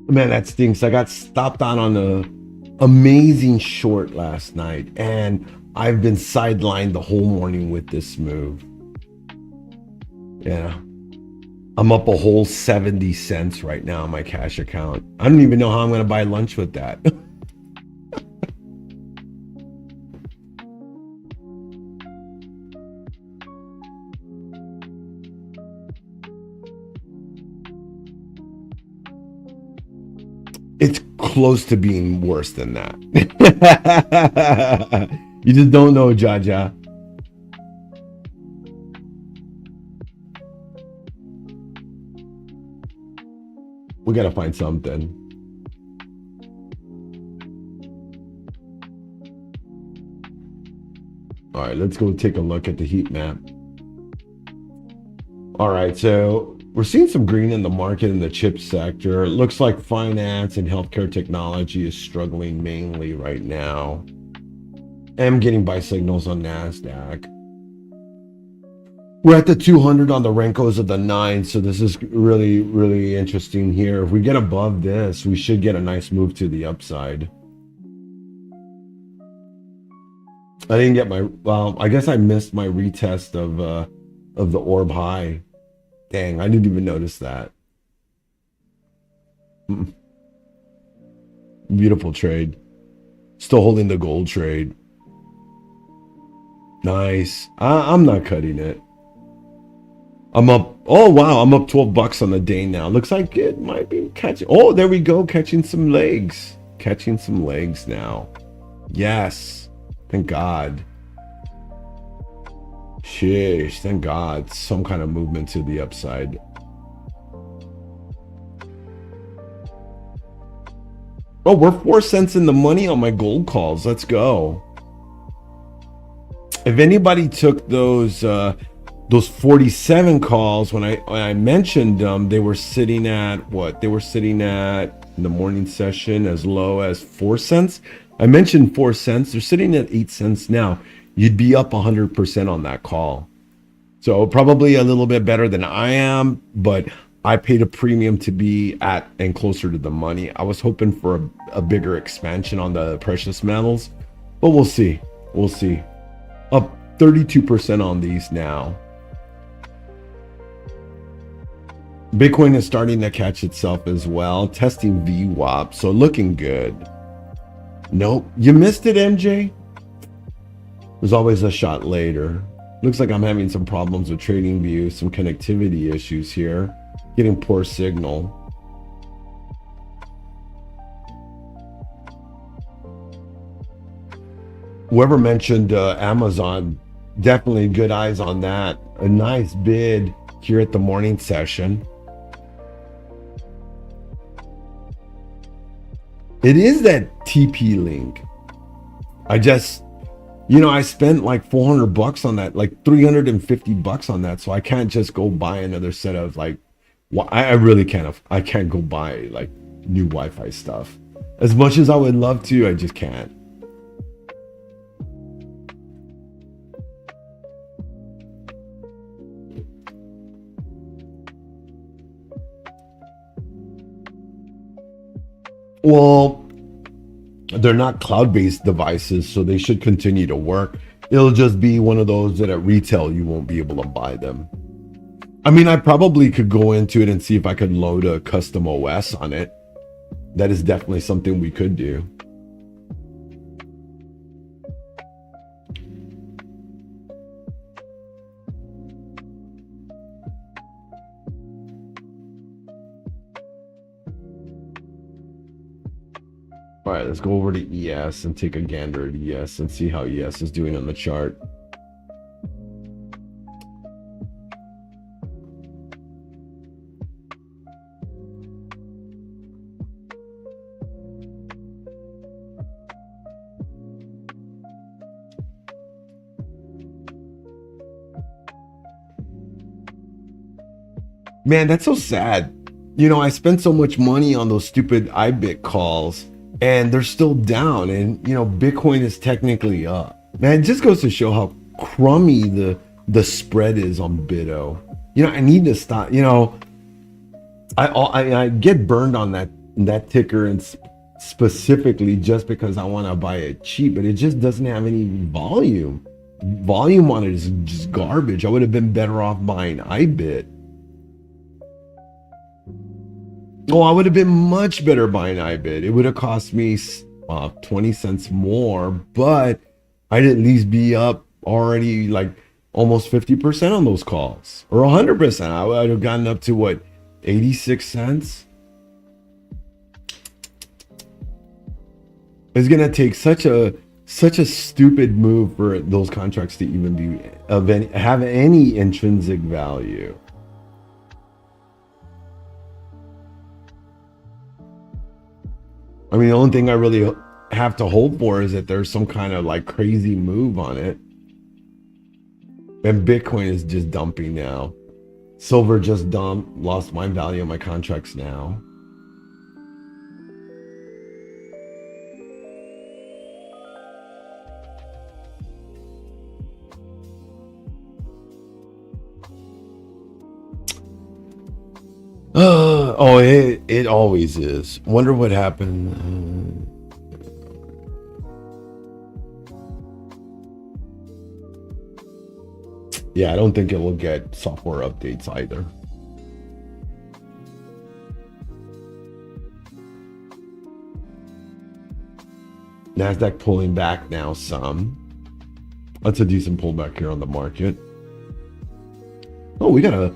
Speaker 1: Man, that stinks. I got stopped on a amazing short last night, and I've been sidelined the whole morning with this move. Yeah. I'm up a whole 70 cents right now on my cash account. I don't even know how I'm going to buy lunch with that. close to being worse than that. You just don't know, Jaja. We gotta find something. All right, let's go take a look at the heat map. All right, so we're seeing some green in the market in the chip sector. It looks like finance and healthcare technology is struggling mainly right now. I'm getting buy signals on NASDAQ. We're at the 200 on the Renkos of the 9, so this is really, really interesting here. If we get above this, we should get a nice move to the upside. I didn't get my, well, I guess I missed my retest of the orb high. Dang, I didn't even notice that. Beautiful trade. Still holding the gold trade. Nice. I'm not cutting it. I'm up. Oh, wow. I'm up 12 bucks on the day now. Looks like it might be catching. Oh, there we go. Catching some legs. Catching some legs now. Yes. Thank God. Sheesh. Thank God. Some kind of movement to the upside. Oh, we're 4 cents in the money on my gold calls. Let's go. If anybody took those 47 calls when I mentioned them, they were sitting at what? They were sitting at in the morning session as low as 4 cents. I mentioned 4 cents. They're sitting at 8 cents now. You'd be up 100% on that call. So probably a little bit better than I am, but I paid a premium to be at and closer to the money. I was hoping for a bigger expansion on the precious metals, but we'll see. We'll see. Up 32% on these now. Bitcoin is starting to catch itself as well, testing VWAP, so looking good. Nope, you missed it, MJ. There's always a shot later. Looks like I'm having some problems with TradingView, some connectivity issues here. Getting poor signal. Whoever mentioned Amazon, definitely good eyes on that. A nice bid here at the morning session. It is that TP link. I just, you know, I spent like 400 bucks on that, like 350 bucks on that. So I can't just go buy another set of like, I really can't. I can't go buy like new Wi-Fi stuff. As much as I would love to, I just can't. Well, they're not cloud-based devices, so they should continue to work. It'll just be one of those that at retail you won't be able to buy them. I mean, I probably could go into it and see if I could load a custom OS on it. That is definitely something we could do. All right, let's go over to ES and take a gander at ES and see how ES is doing on the chart. Man, that's so sad. You know, I spent so much money on those stupid IBIT calls and they're still down, and you know Bitcoin is technically up. Man, it just goes to show how crummy the spread is on BitO. You know, I need to stop. You know, I get burned on that ticker, and specifically just because I want to buy it cheap, but it just doesn't have any volume. Volume on it is just garbage. I would have been better off buying IBIT. Oh, I would have been much better buying IBIT. It would have cost me 20 cents more, but I'd at least be up already like almost 50% on those calls, or 100%. I would have gotten up to what, 86 cents? It's gonna take such a stupid move for those contracts to even be of any, have any intrinsic value. I mean, the only thing I really have to hope for is that there's some kind of like crazy move on it. And Bitcoin is just dumping now. Silver just dumped, lost my value on my contracts now. Oh, it always is. Wonder what happened. Yeah, I don't think it will get software updates either. NASDAQ pulling back now some. That's a decent pullback here on the market. Oh, we got a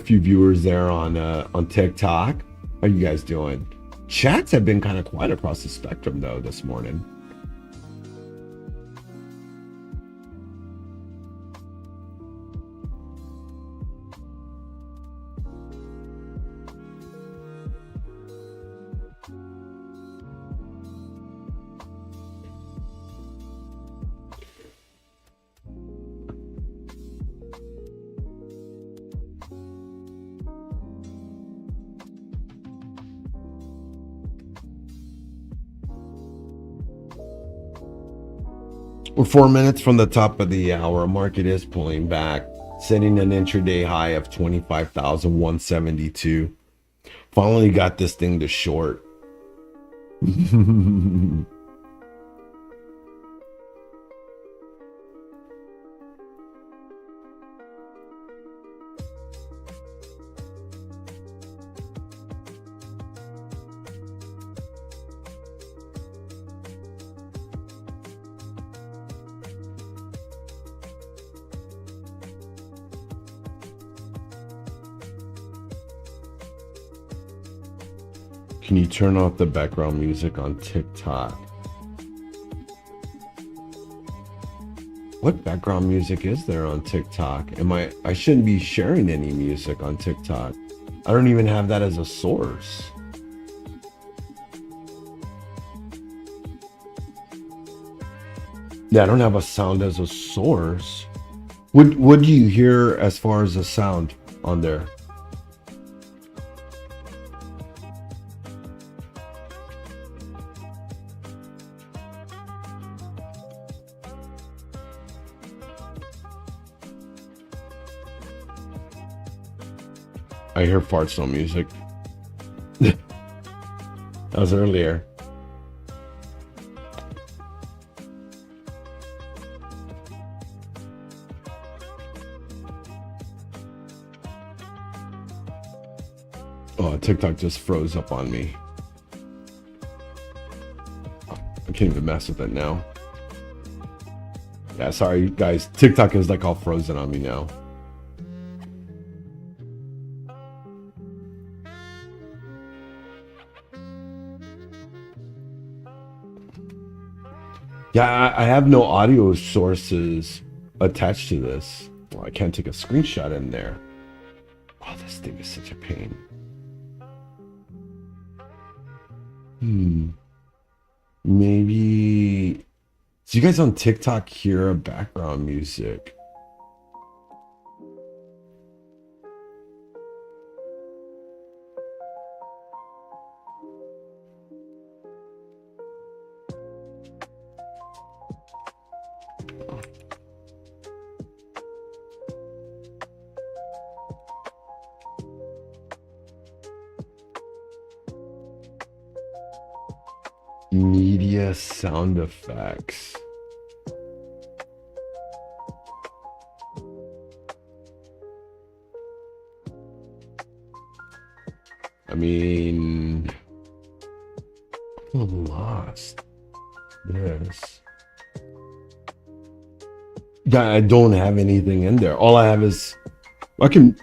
Speaker 1: few viewers there on TikTok. How you guys doing? Chats have been kind of quiet across the spectrum though this morning. We're 4 minutes from the top of the hour. Market is pulling back, setting an intraday high of 25,172. Finally got this thing to short. Can you turn off the background music on TikTok? What background music is there on TikTok? I shouldn't be sharing any music on TikTok. I don't even have that as a source. Yeah, I don't have a sound as a source. What do you hear as far as the sound on there? I hear farts, no music. That was earlier. Oh, TikTok just froze up on me. I can't even mess with it now. Yeah, sorry guys. TikTok is like all frozen on me now. Yeah, I have no audio sources attached to this. Well, I can't take a screenshot in there. Oh, this thing is such a pain. Maybe. Do you guys on TikTok hear a background music? Media sound effects. I mean, I'm lost. Yes. Yeah, I don't have anything in there. All I have is I can.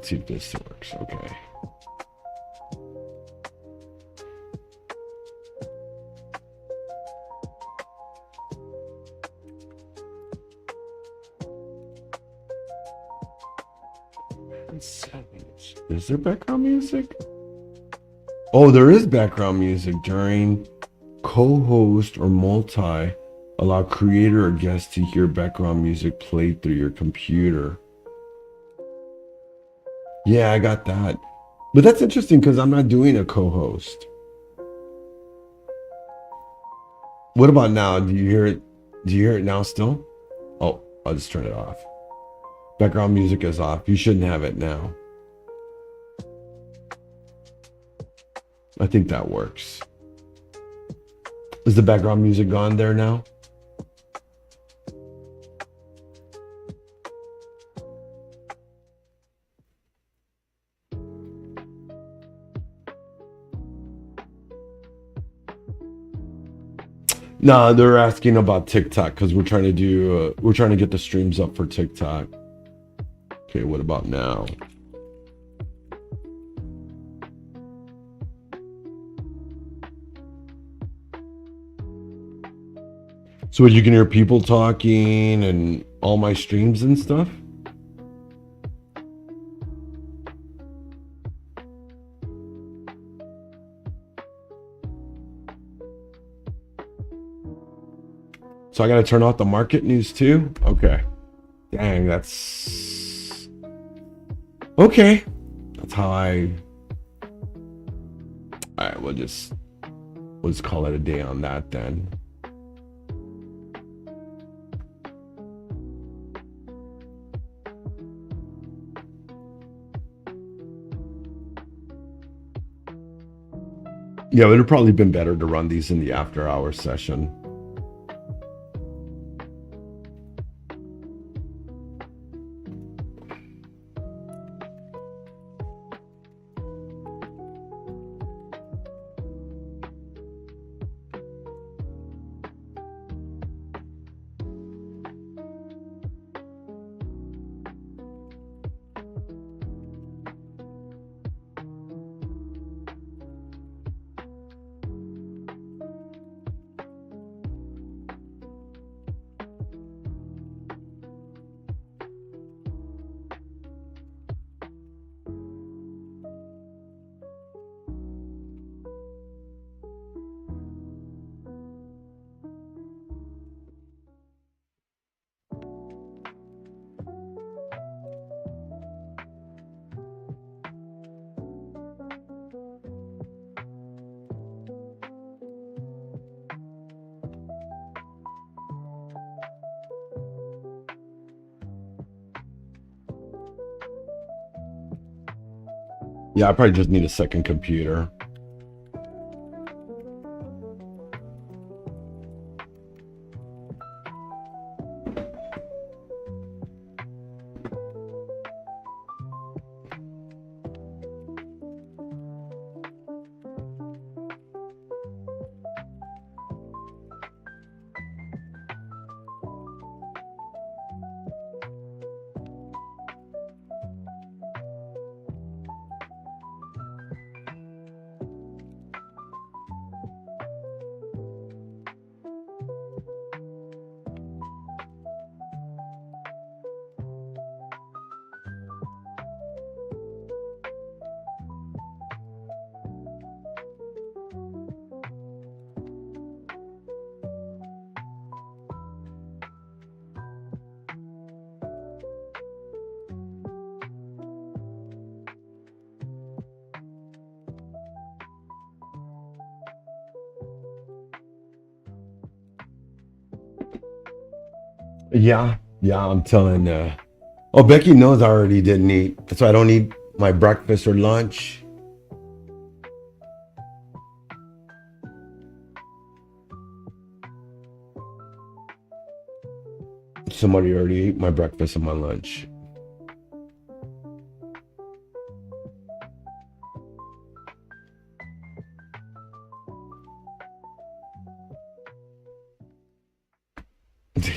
Speaker 1: Let's see if this works. Okay. Is there background music? Oh, there is background music during co-host or multi. Allow creator or guest to hear background music played through your computer. Yeah, I got that. But that's interesting because I'm not doing a co-host. What about now? Do you hear it? Do you hear it now still? Oh, I'll just turn it off. Background music is off. You shouldn't have it now. I think that works. Is the background music gone there now? No, they're asking about TikTok because we're trying to get the streams up for TikTok. Okay, what about now? So you can hear people talking and all my streams and stuff? So I got to turn off the market news too? Okay. Dang, that's... Okay. That's how I... All right, we'll just call it a day on that then. Yeah, it would have probably been better to run these in the after hours session. Yeah, I probably just need a second computer. Yeah, I'm telling. Oh, Becky knows I already didn't eat, so I don't eat my breakfast or lunch. Somebody already ate my breakfast and my lunch.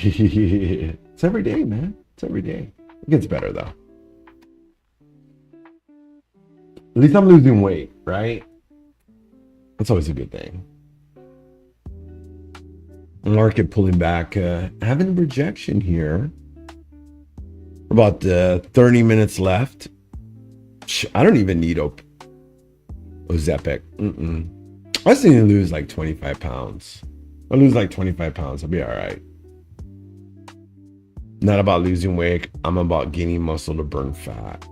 Speaker 1: It's every day, man. It's every day. It gets better though. At least I'm losing weight, right? That's always a good thing. Market pulling back, having a rejection here. About 30 minutes left. I don't even need Ozempic. I just need to lose like 25 pounds. I'll lose like 25 pounds. I'll be all right. Not about losing weight. I'm about gaining muscle to burn fat.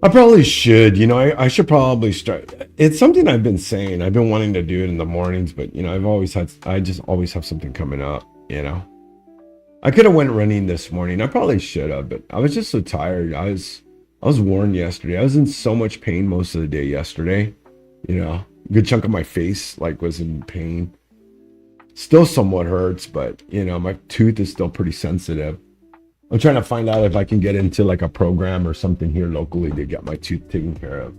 Speaker 1: I probably should. I should probably start. It's something I've been saying. I've been wanting to do it in the mornings, but I just always have something coming up. I could have went running this morning. I probably should have, but I was just so tired. I was worn yesterday. I was in so much pain most of the day yesterday. A good chunk of my face was in pain. Still somewhat hurts, but my tooth is still pretty sensitive. I'm trying to find out if I can get into a program or something here locally to get my tooth taken care of.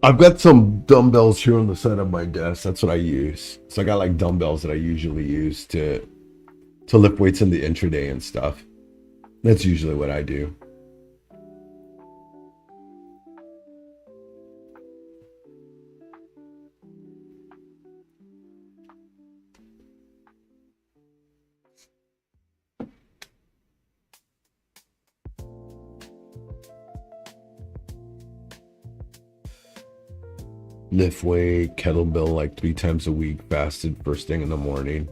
Speaker 1: I've got some dumbbells here on the side of my desk. That's what I use. So I got dumbbells that I usually use to lift weights in the intraday and stuff. That's usually what I do. Lift weight, kettlebell 3 times a week, fasted first thing in the morning.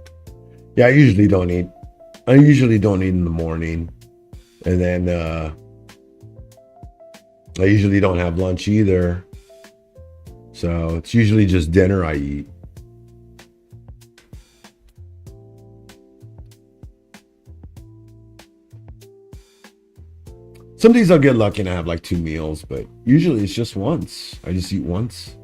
Speaker 1: Yeah, I usually don't eat. I usually don't eat in the morning. And then I usually don't have lunch either. So it's usually just dinner I eat. Some days I'll get lucky and I have 2 meals, but usually it's just once. I just eat once.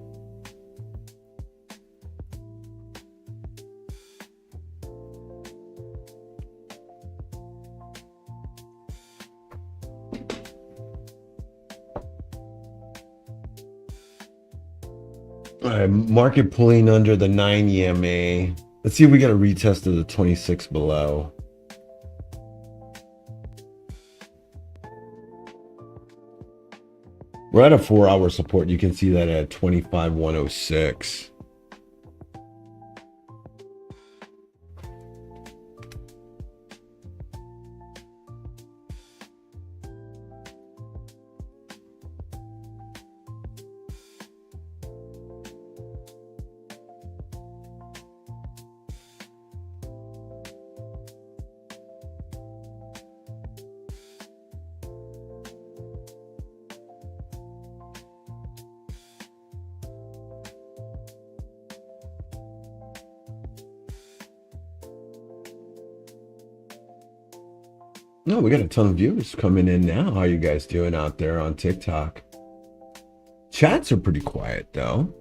Speaker 1: Market pulling under the 9 EMA. Let's see if we get a retest of the 26 below. We're at a 4-hour support. You can see that at 25,106. No, we got a ton of viewers coming in now. How you guys doing out there on TikTok? Chats are pretty quiet though.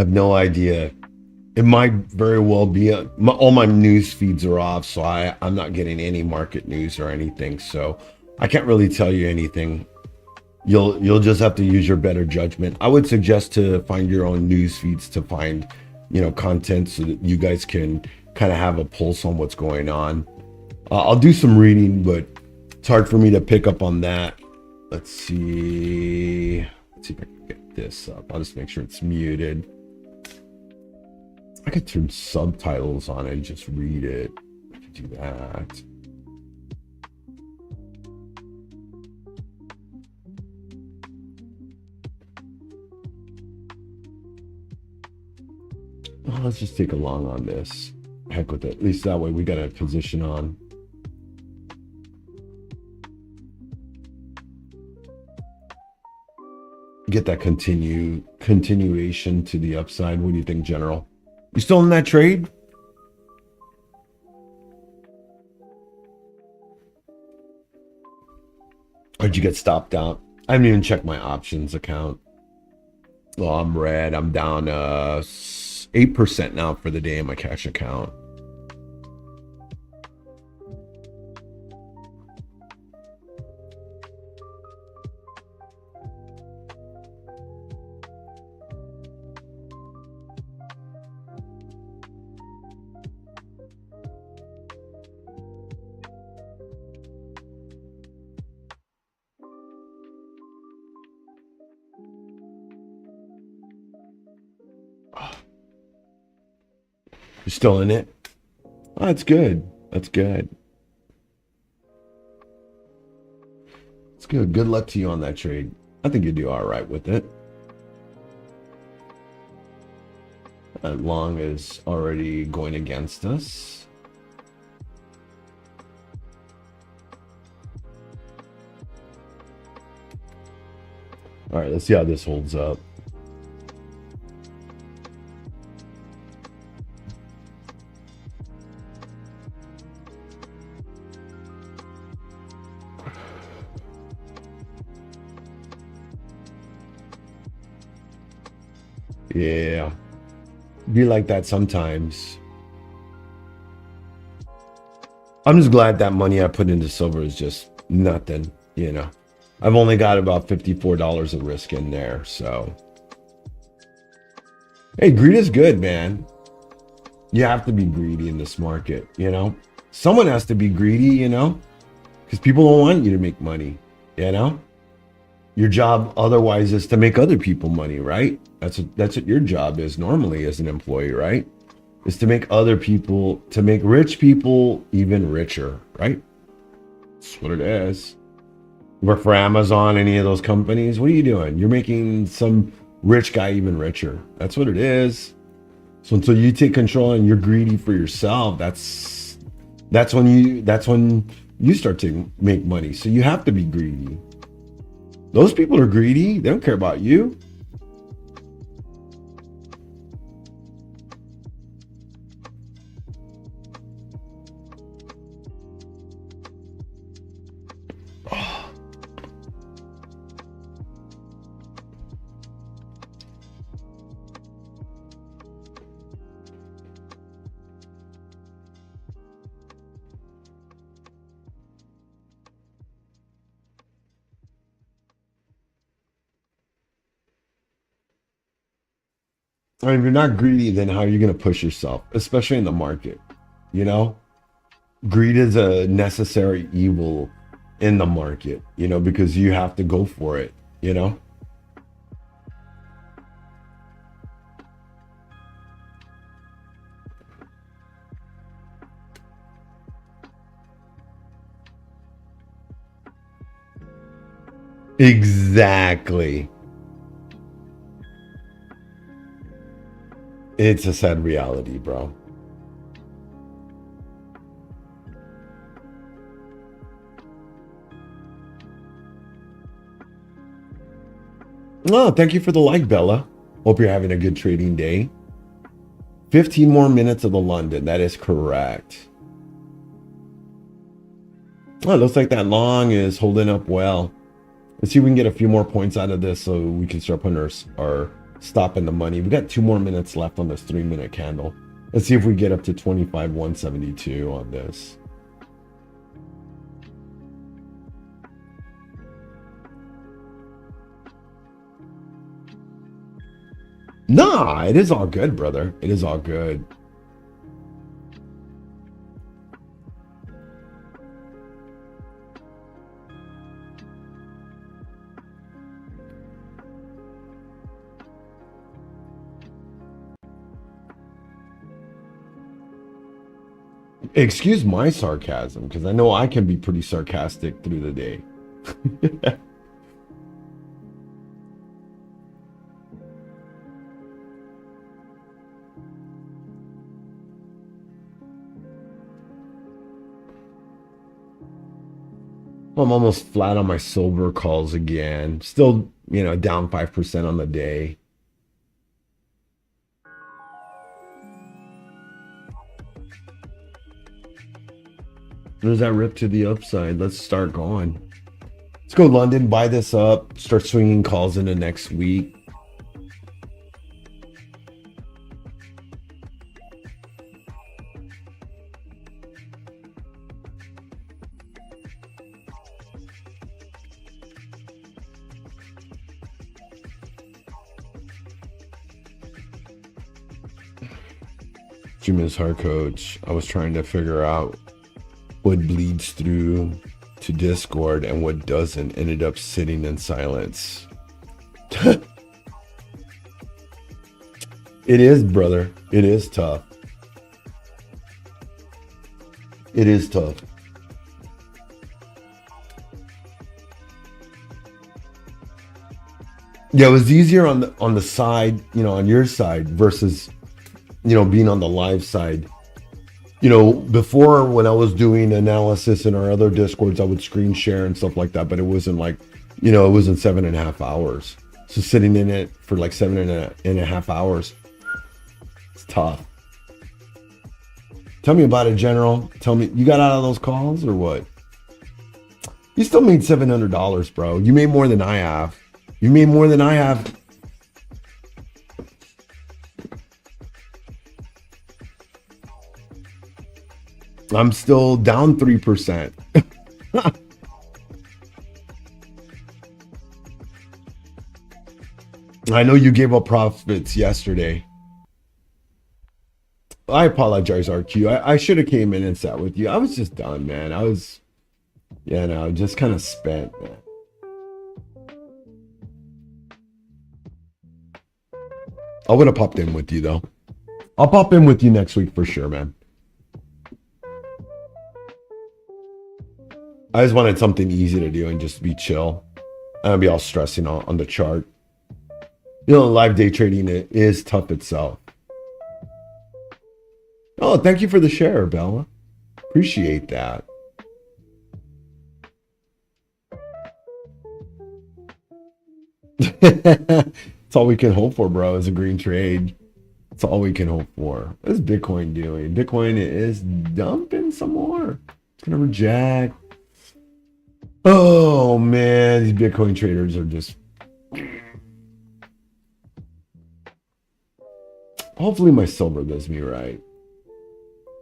Speaker 1: have no idea. It might very well be all my news feeds are off, so I'm not getting any market news or anything. So I can't really tell you anything. You'll just have to use your better judgment. I would suggest to find your own news feeds to find, content so that you guys can kind of have a pulse on what's going on. I'll do some reading, but it's hard for me to pick up on that. Let's see. Let's see if I can get this up. I'll just make sure it's muted. I could turn subtitles on and just read it. I could do that. Well, let's just take a long on this. Heck with it. At least that way we got a position on. Get that continuation to the upside. What do you think, General? You still in that trade? Or did you get stopped out? I haven't even checked my options account. Oh, I'm red. I'm down 8% now for the day in my cash account. You're still in it? Oh, that's good. That's good. It's good. Good luck to you on that trade. I think you do all right with it. That long is already going against us. All right, let's see how this holds up. Yeah, be like that sometimes. I'm just glad that money I put into silver is just nothing, I've only got about $54 of risk in there, so. Hey, greed is good, man. You have to be greedy in this market, Someone has to be greedy, because people don't want you to make money, Your job otherwise is to make other people money, right? That's what your job is normally as an employee, right? Is to make to make rich people even richer, right? That's what it is. Work for Amazon, any of those companies, what are you doing? You're making some rich guy even richer. That's what it is. So until you take control and you're greedy for yourself, that's when you start to make money. So you have to be greedy. Those people are greedy. They don't care about you. I mean, if you're not greedy, then how are you going to push yourself, especially in the market? Greed is a necessary evil in the market, because you have to go for it, Exactly. It's a sad reality, bro. Oh, thank you for the like, Bella. Hope you're having a good trading day. 15 more minutes of the London. That is correct. Oh, it looks like that long is holding up well. Let's see if we can get a few more points out of this so we can start putting our stopping the money. We got 2 more minutes left on this 3-minute candle. Let's see if we get up to 25,172 on this. Nah, it is all good, brother. It is all good. Excuse my sarcasm, because I know I can be pretty sarcastic through the day. I'm almost flat on my silver calls again. Still, you know, down 5% on the day. There's that rip to the upside. Let's start going. Let's go London, buy this up, start swinging calls into next week. Jimin's heart coach. I was trying to figure out what bleeds through to Discord and what doesn't. Ended up sitting in silence. It is, brother. It is tough. It is tough. Yeah, it was easier on the side, you know, on your side versus, you know, being on the live side. You know, before when I was doing analysis in our other Discords, I would screen share and stuff like that, but it wasn't like, you know, it wasn't 7.5 hours. So sitting in it for like 7.5 hours, it's tough. Tell me about it, General. Tell me, you got out of those calls or what? You still made $700, bro. You made more than I have. You made more than I have. I'm still down 3%. I know you gave up profits yesterday. I apologize, RQ. I should have came in and sat with you. I was just done, man. I was, yeah, no, just kind of spent, man. I would have popped in with you, though. I'll pop in with you next week for sure, man. I just wanted something easy to do and just be chill. I don't be all stressing on the chart. You know, live day trading is tough itself. Oh, thank you for the share, Bella. Appreciate that. It's all we can hope for, bro, is a green trade. It's all we can hope for. What is Bitcoin doing? Bitcoin is dumping some more. It's going to reject. Oh, man. These Bitcoin traders are just... Hopefully my silver does me right.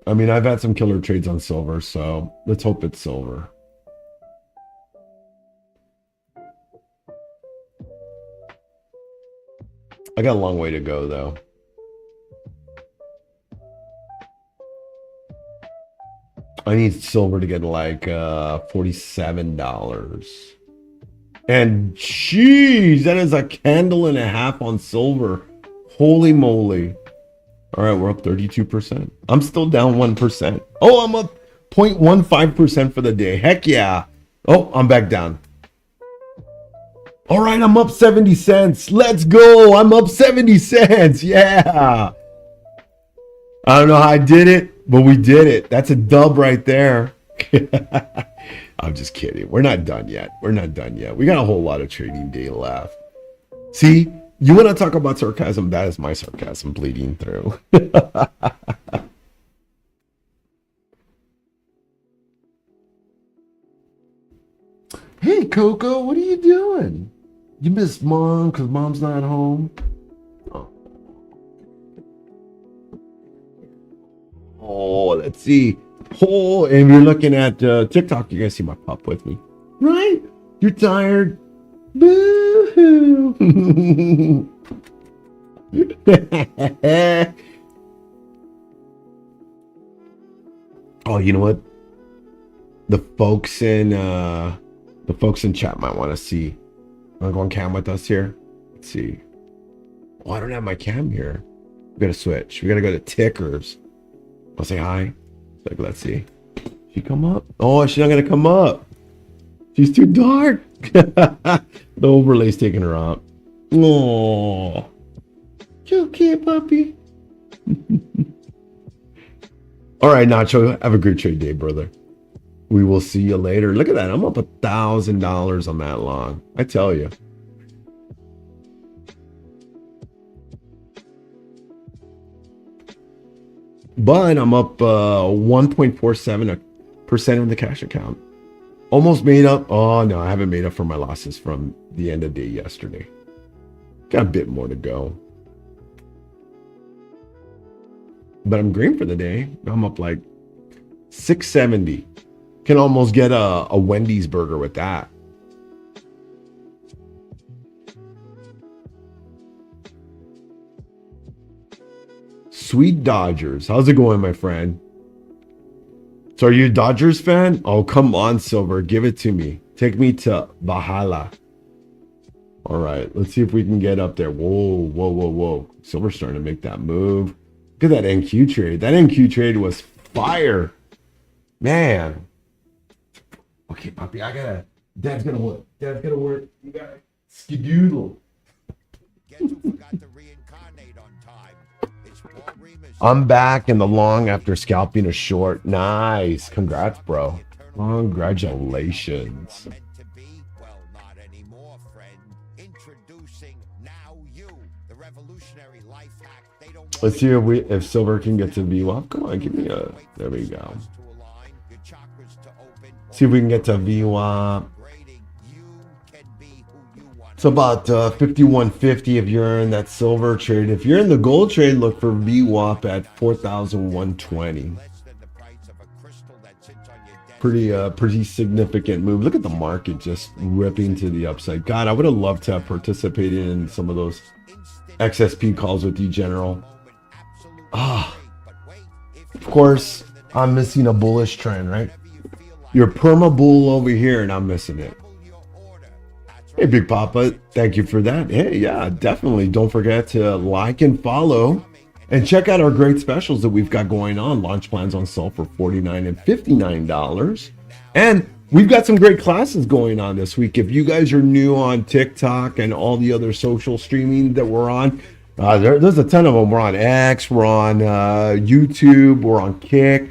Speaker 1: I mean, I've had some killer trades on silver, so let's hope it's silver. I got a long way to go, though. I need silver to get like $47. And jeez, that is a candle and a half on silver. Holy moly. All right, we're up 32%. I'm still down 1%. Oh, I'm up 0.15% for the day. Heck yeah. Oh, I'm back down. All right, I'm up 70 cents. Let's go. I'm up 70 cents. Yeah. I don't know how I did it, but we did it. That's a dub right there. I'm just kidding. We're not done yet. We're not done yet. We got a whole lot of trading day left. See, you want to talk about sarcasm? That is my sarcasm bleeding through. Hey, Coco, what are you doing? You miss mom because mom's not home? Oh, let's see. Oh, and if you're looking at TikTok, you're gonna see my pup with me. Right? You're tired. Boo-hoo. Oh, you know what? The folks in chat might want to see. Want to go on cam with us here? Let's see. Oh, I don't have my cam here. We gotta switch. We gotta go to tickers. I'll say hi. Like, let's see. She come up? Oh, she's not gonna come up. She's too dark. The overlay's taking her up. Oh, you okay, puppy? All right, Nacho. Have a great trade day, brother. We will see you later. Look at that. I'm up $1,000 on that long. I tell you. But I'm up 1.47% in the cash account. Almost made up. Oh, no, I haven't made up for my losses from the end of day yesterday. Got a bit more to go. But I'm green for the day. I'm up like 670. Can almost get a Wendy's burger with that. Sweet Dodgers. How's it going, my friend? So are you a Dodgers fan? Oh, come on, Silver. Give it to me. Take me to Valhalla. All right. Let's see if we can get up there. Whoa, whoa, whoa, whoa. Silver's starting to make that move. Look at that NQ trade. That NQ trade was fire. Man. Okay, Poppy, Dad's gonna work. Dad's gonna work. You got it. Skidoodle. I'm back in the long after scalping a short. Nice. Congrats, bro. Congratulations. Let's see if Silver can get to VWAP. Come on, give me a. There we go. See if we can get to VWAP. It's about 5150 if you're in that silver trade. If you're in the gold trade, look for VWAP at 4,120. Pretty significant move. Look at the market just ripping to the upside. God, I would have loved to have participated in some of those XSP calls with you, General. Of course, I'm missing a bullish trend, right? You're perma bull over here, and I'm missing it. Hey, Big Papa, thank you for that. Hey, yeah, definitely. Don't forget to like and follow and check out our great specials that we've got going on. Launch plans on sale for $49 and $59. And we've got some great classes going on this week. If you guys are new on TikTok and all the other social streaming that we're on, there's a ton of them. We're on X, we're on YouTube, we're on Kick.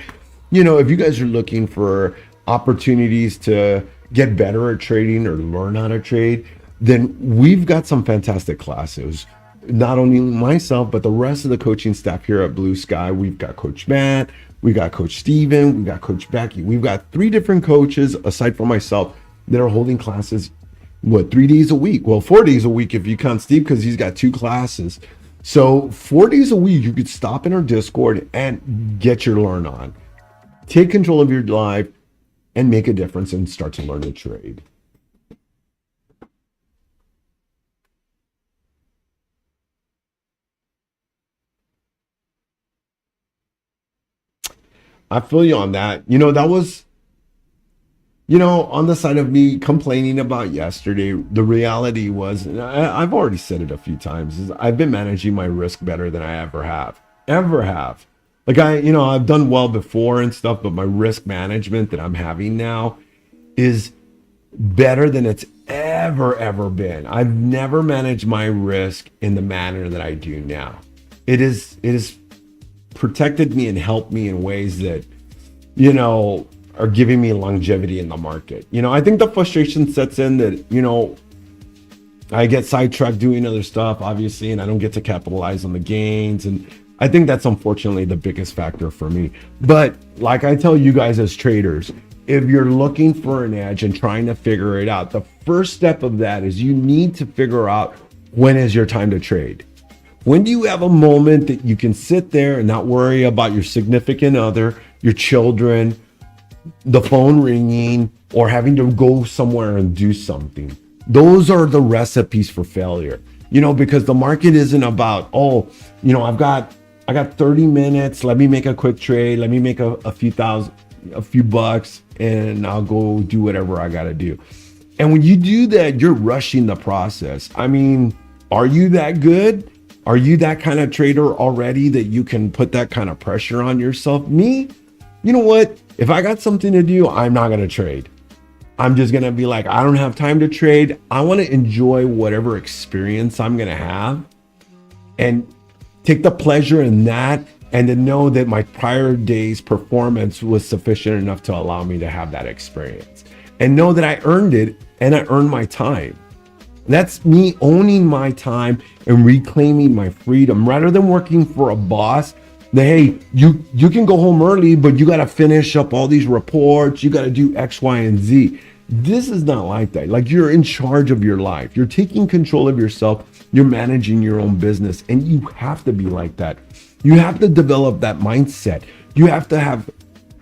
Speaker 1: You know, if you guys are looking for opportunities to get better at trading or learn how to trade, then we've got some fantastic classes. Not only myself, but the rest of the coaching staff here at Blue Sky. We've got Coach Matt, we got Coach Steven, we got Coach Becky. We've got 3 different coaches aside from myself that are holding classes, 3 days a week? Well, 4 days a week if you count Steve, because he's got 2 classes. So 4 days a week, you could stop in our Discord and get your learn on. Take control of your life and make a difference and start to learn to trade. I feel you on that. You know, that was, on the side of me complaining about yesterday, the reality was, and I've already said it a few times, is I've been managing my risk better than I ever have. Like I've done well before and stuff, but my risk management that I'm having now is better than it's ever been. I've never managed my risk in the manner that I do now. It is protected me and helped me in ways that, are giving me longevity in the market. I think the frustration sets in that, I get sidetracked doing other stuff, obviously, and I don't get to capitalize on the gains. And I think that's unfortunately the biggest factor for me. But like I tell you guys as traders, if you're looking for an edge and trying to figure it out, the first step of that is you need to figure out when is your time to trade. When do you have a moment that you can sit there and not worry about your significant other, your children, the phone ringing, or having to go somewhere and do something? Those are the recipes for failure, because the market isn't about, I got 30 minutes. Let me make a quick trade. Let me make a few bucks, and I'll go do whatever I got to do. And when you do that, you're rushing the process. I mean, are you that good? Are you that kind of trader already that you can put that kind of pressure on yourself? Me, you know what? If I got something to do, I'm not going to trade. I'm just going to be like, I don't have time to trade. I want to enjoy whatever experience I'm going to have and take the pleasure in that, and to know that my prior day's performance was sufficient enough to allow me to have that experience, and know that I earned it and I earned my time. That's me owning my time and reclaiming my freedom, rather than working for a boss that, hey, you can go home early, but you got to finish up all these reports. You got to do X, Y, and Z. This is not like that. Like, you're in charge of your life. You're taking control of yourself. You're managing your own business, and you have to be like that. You have to develop that mindset. You have to have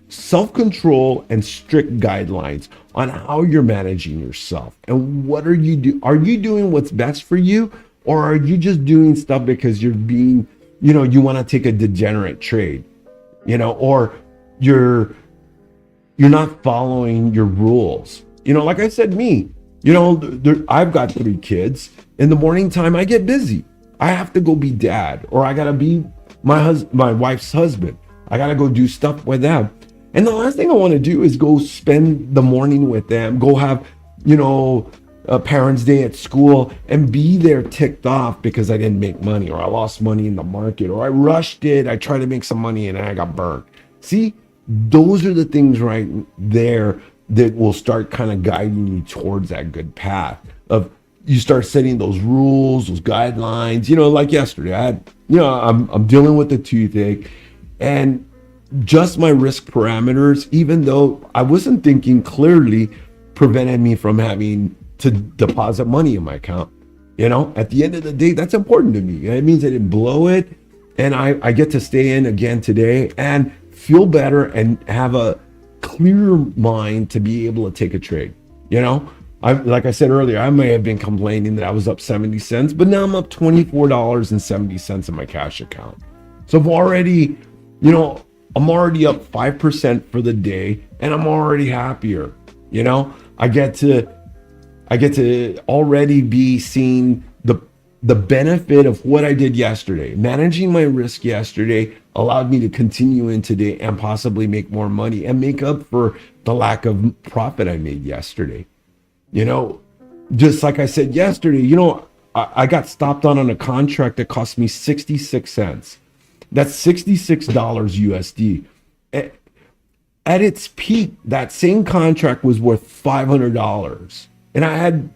Speaker 1: self-control and strict guidelines on how you're managing yourself. And what are you doing? Are you doing what's best for you, or are you just doing stuff because you're being, you want to take a degenerate trade, or you're not following your rules? Like I said, me, I've got 3 kids. In the morning time, I get busy. I have to go be dad, or I gotta be my wife's husband. I gotta go do stuff with them. And the last thing I want to do is go spend the morning with them, go have, a parents' day at school, and be there ticked off because I didn't make money, or I lost money in the market, or I rushed it. I tried to make some money and I got burned. See, those are the things right there that will start kind of guiding you towards that good path of, you start setting those rules, those guidelines. Like yesterday, I'm dealing with the toothache, and just my risk parameters, even though I wasn't thinking clearly, prevented me from having to deposit money in my account. At the end of the day, that's important to me. It means I didn't blow it, and I get to stay in again today and feel better and have a clear mind to be able to take a trade. Like I said earlier, I may have been complaining that I was up 70 cents, but now I'm up $24.70 in my cash account. So I'm already up 5% for the day, and I'm already happier. I get to already be seeing the benefit of what I did yesterday. Managing my risk yesterday allowed me to continue in today and possibly make more money and make up for the lack of profit I made yesterday. Just like I said yesterday, I got stopped on a contract that cost me 66 cents. That's $66 USD. At its peak, that same contract was worth $500. And I had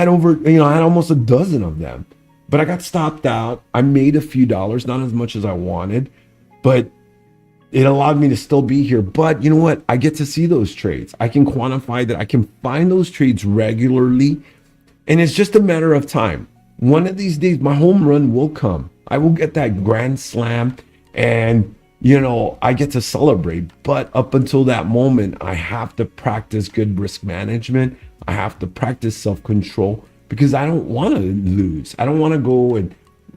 Speaker 1: over, I had almost a dozen of them. But I got stopped out. I made a few dollars, not as much as I wanted, but it allowed me to still be here. But you know what? I get to see those trades. I can quantify that. I can find those trades regularly. And it's just a matter of time. One of these days, my home run will come. I will get that grand slam, and, I get to celebrate. But up until that moment, I have to practice good risk management. I have to practice self-control, because I don't want to lose. I don't want to go and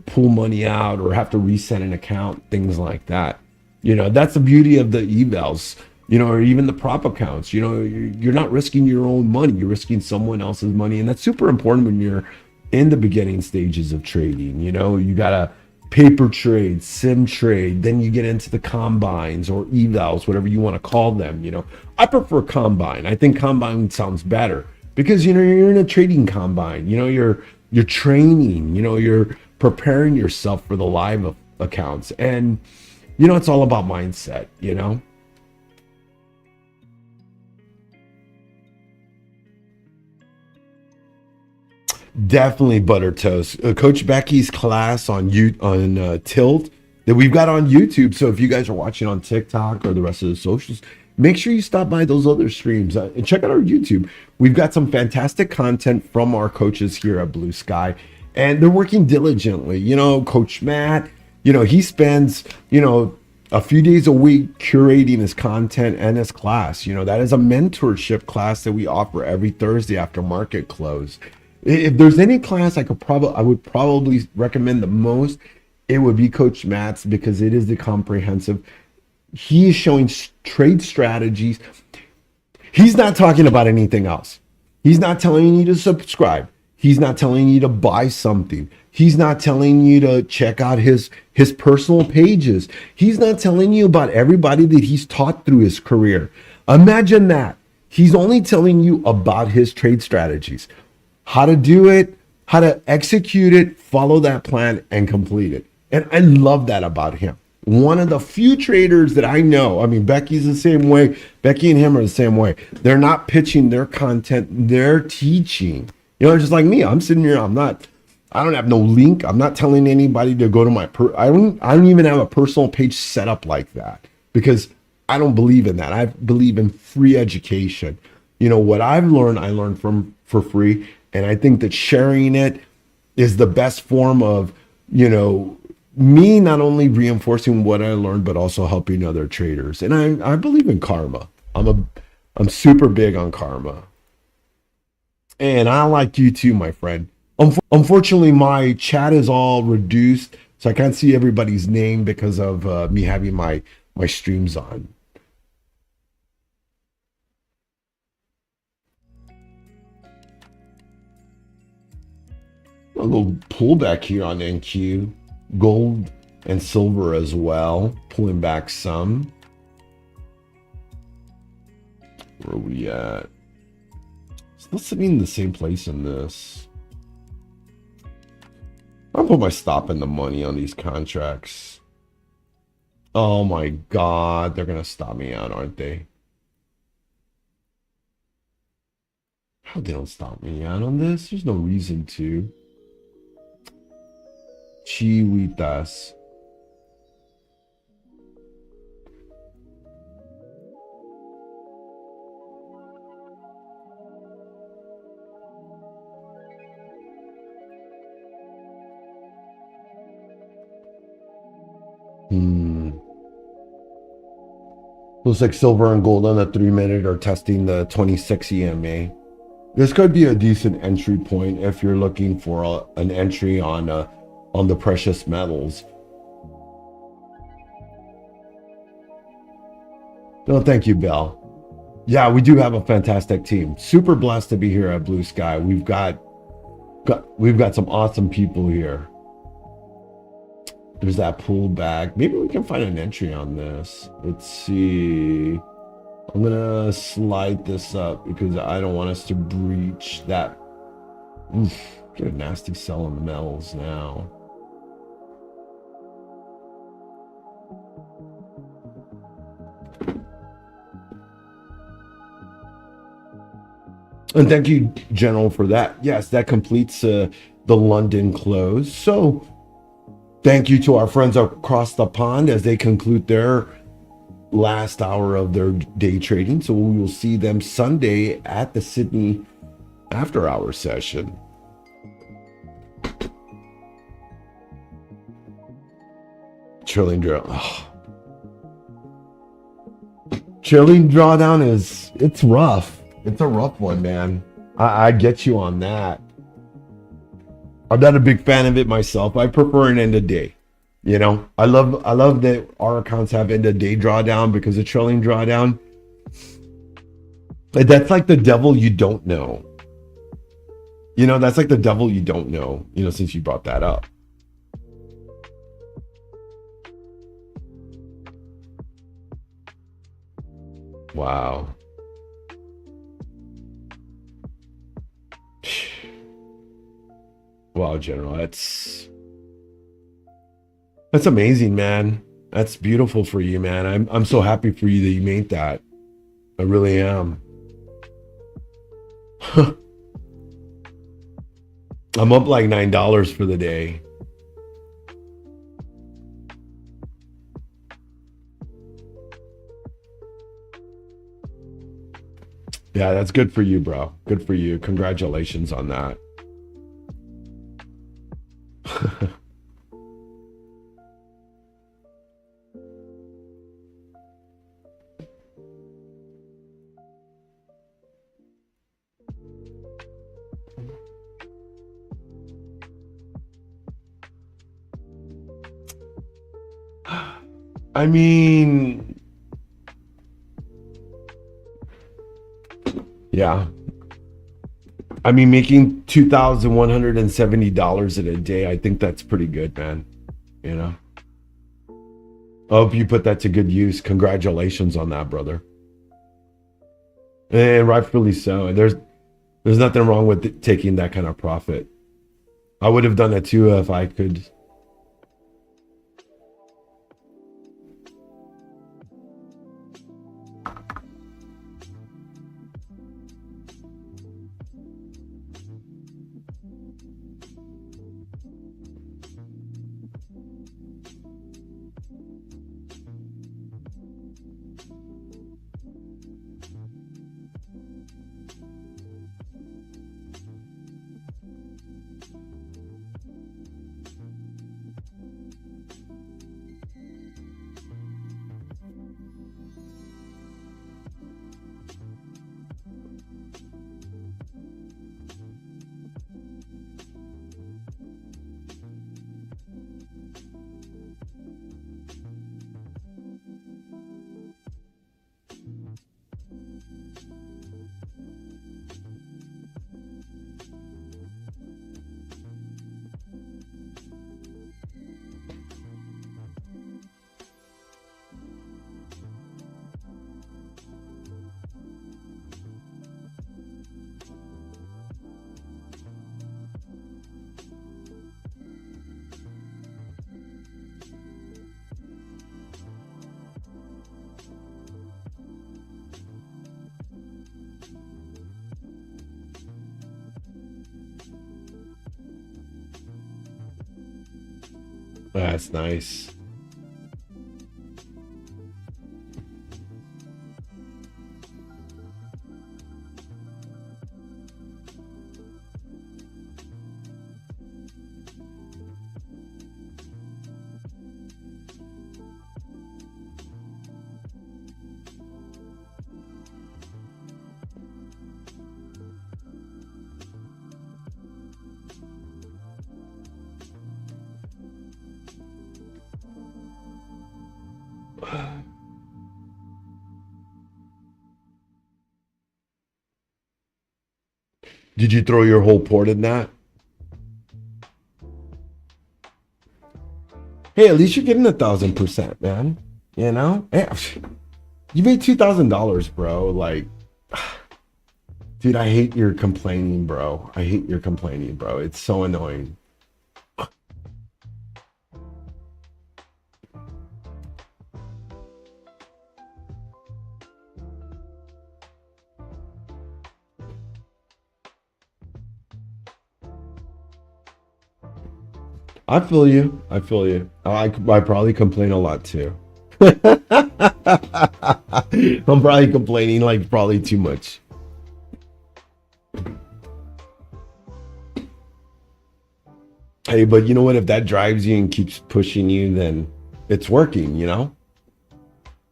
Speaker 1: pull money out or have to reset an account, things like that. That's the beauty of the evals, or even the prop accounts. You're not risking your own money. You're risking someone else's money. And that's super important when you're in the beginning stages of trading. You got to paper trade, sim trade, then you get into the combines or evals, whatever you want to call them. I prefer combine. I think combine sounds better, because you're in a trading combine. You're training. You're preparing yourself for the live accounts, and it's all about mindset. Definitely butter toast. Coach Becky's class on Tilt that we've got on YouTube. So if you guys are watching on TikTok or the rest of the socials, make sure you stop by those other streams and check out our YouTube. We've got some fantastic content from our coaches here at Blue Sky. and they're working diligently. Coach Matt, he spends, a few days a week curating his content and his class. That is a mentorship class that we offer every Thursday after market close. If there's any class I would probably recommend the most, it would be Coach Matt's, because it is the comprehensive. He is showing trade strategies. He's not talking about anything else. He's not telling you to subscribe. He's not telling you to buy something. He's not telling you to check out his personal pages. He's not telling you about everybody that he's taught through his career. Imagine that. He's only telling you about his trade strategies, how to do it, how to execute it, follow that plan, and complete it. And I love that about him. One of the few traders that I know, I mean, Becky's the same way. Becky and him are the same way. They're not pitching their content, they're teaching. Just like me, I'm sitting here, I don't have no link. I'm not telling anybody to go to I don't even have a personal page set up like that, because I don't believe in that. I believe in free education. What I've learned, I learned for free. And I think that sharing it is the best form of, me not only reinforcing what I learned, but also helping other traders. And I believe in karma. I'm super big on karma. And I like you too, my friend. Unfortunately, my chat is all reduced, so I can't see everybody's name because of me having my streams on. A little pullback here on NQ. Gold and silver as well, pulling back some. Where are we at? Still sitting in the same place in this. I'll put my stop in the money on these contracts. Oh my God, they're gonna stop me out, aren't they? How they don't stop me out on this? There's no reason to. Chihuitas. Looks like silver and gold on the 3-minute are testing the 26 EMA. This could be a decent entry point if you're looking for an entry on the precious metals. No, thank you, Bell. Yeah, we do have a fantastic team. Super blessed to be here at Blue Sky. We've got some awesome people here. There's that pullback. Maybe we can find an entry on this. Let's see. I'm gonna slide this up because I don't want us to breach that. Oof, get a nasty sell on the metals now. And thank you, General, for that. Yes, that completes the London close. So thank you to our friends across the pond as they conclude their last hour of their day trading. So we will see them Sunday at the Sydney after hour session. Trailing draw. Oh. Trailing drawdown it's rough. It's a rough one, man. I get you on that. I'm not a big fan of it myself. I prefer an end of day. I love that our accounts have end of day drawdown, because a trailing drawdown, that's like the devil you don't know. That's like the devil you don't know, since you brought that up. Wow. Wow, General, that's amazing, man. That's beautiful for you, man. I'm so happy for you that you made that. I really am. I'm up like $9 for the day. Yeah, that's good for you, bro. Good for you. Congratulations on that. I mean, yeah. I mean, making $2,170 in a day, I think that's pretty good, man. You know? I hope you put that to good use. Congratulations on that, brother. And rightfully so. And there's nothing wrong with taking that kind of profit. I would have done it too if I could. That's nice. Did you throw your whole port in that? Hey, at least you're getting 1,000%, man. You know? Yeah. You made $2,000, bro. Like, dude, I hate your complaining, bro. I hate your complaining, bro. It's so annoying. I feel you. I feel you. I probably complain a lot too. I'm probably complaining like probably too much. Hey, but you know what? If that drives you and keeps pushing you, then it's working, you know?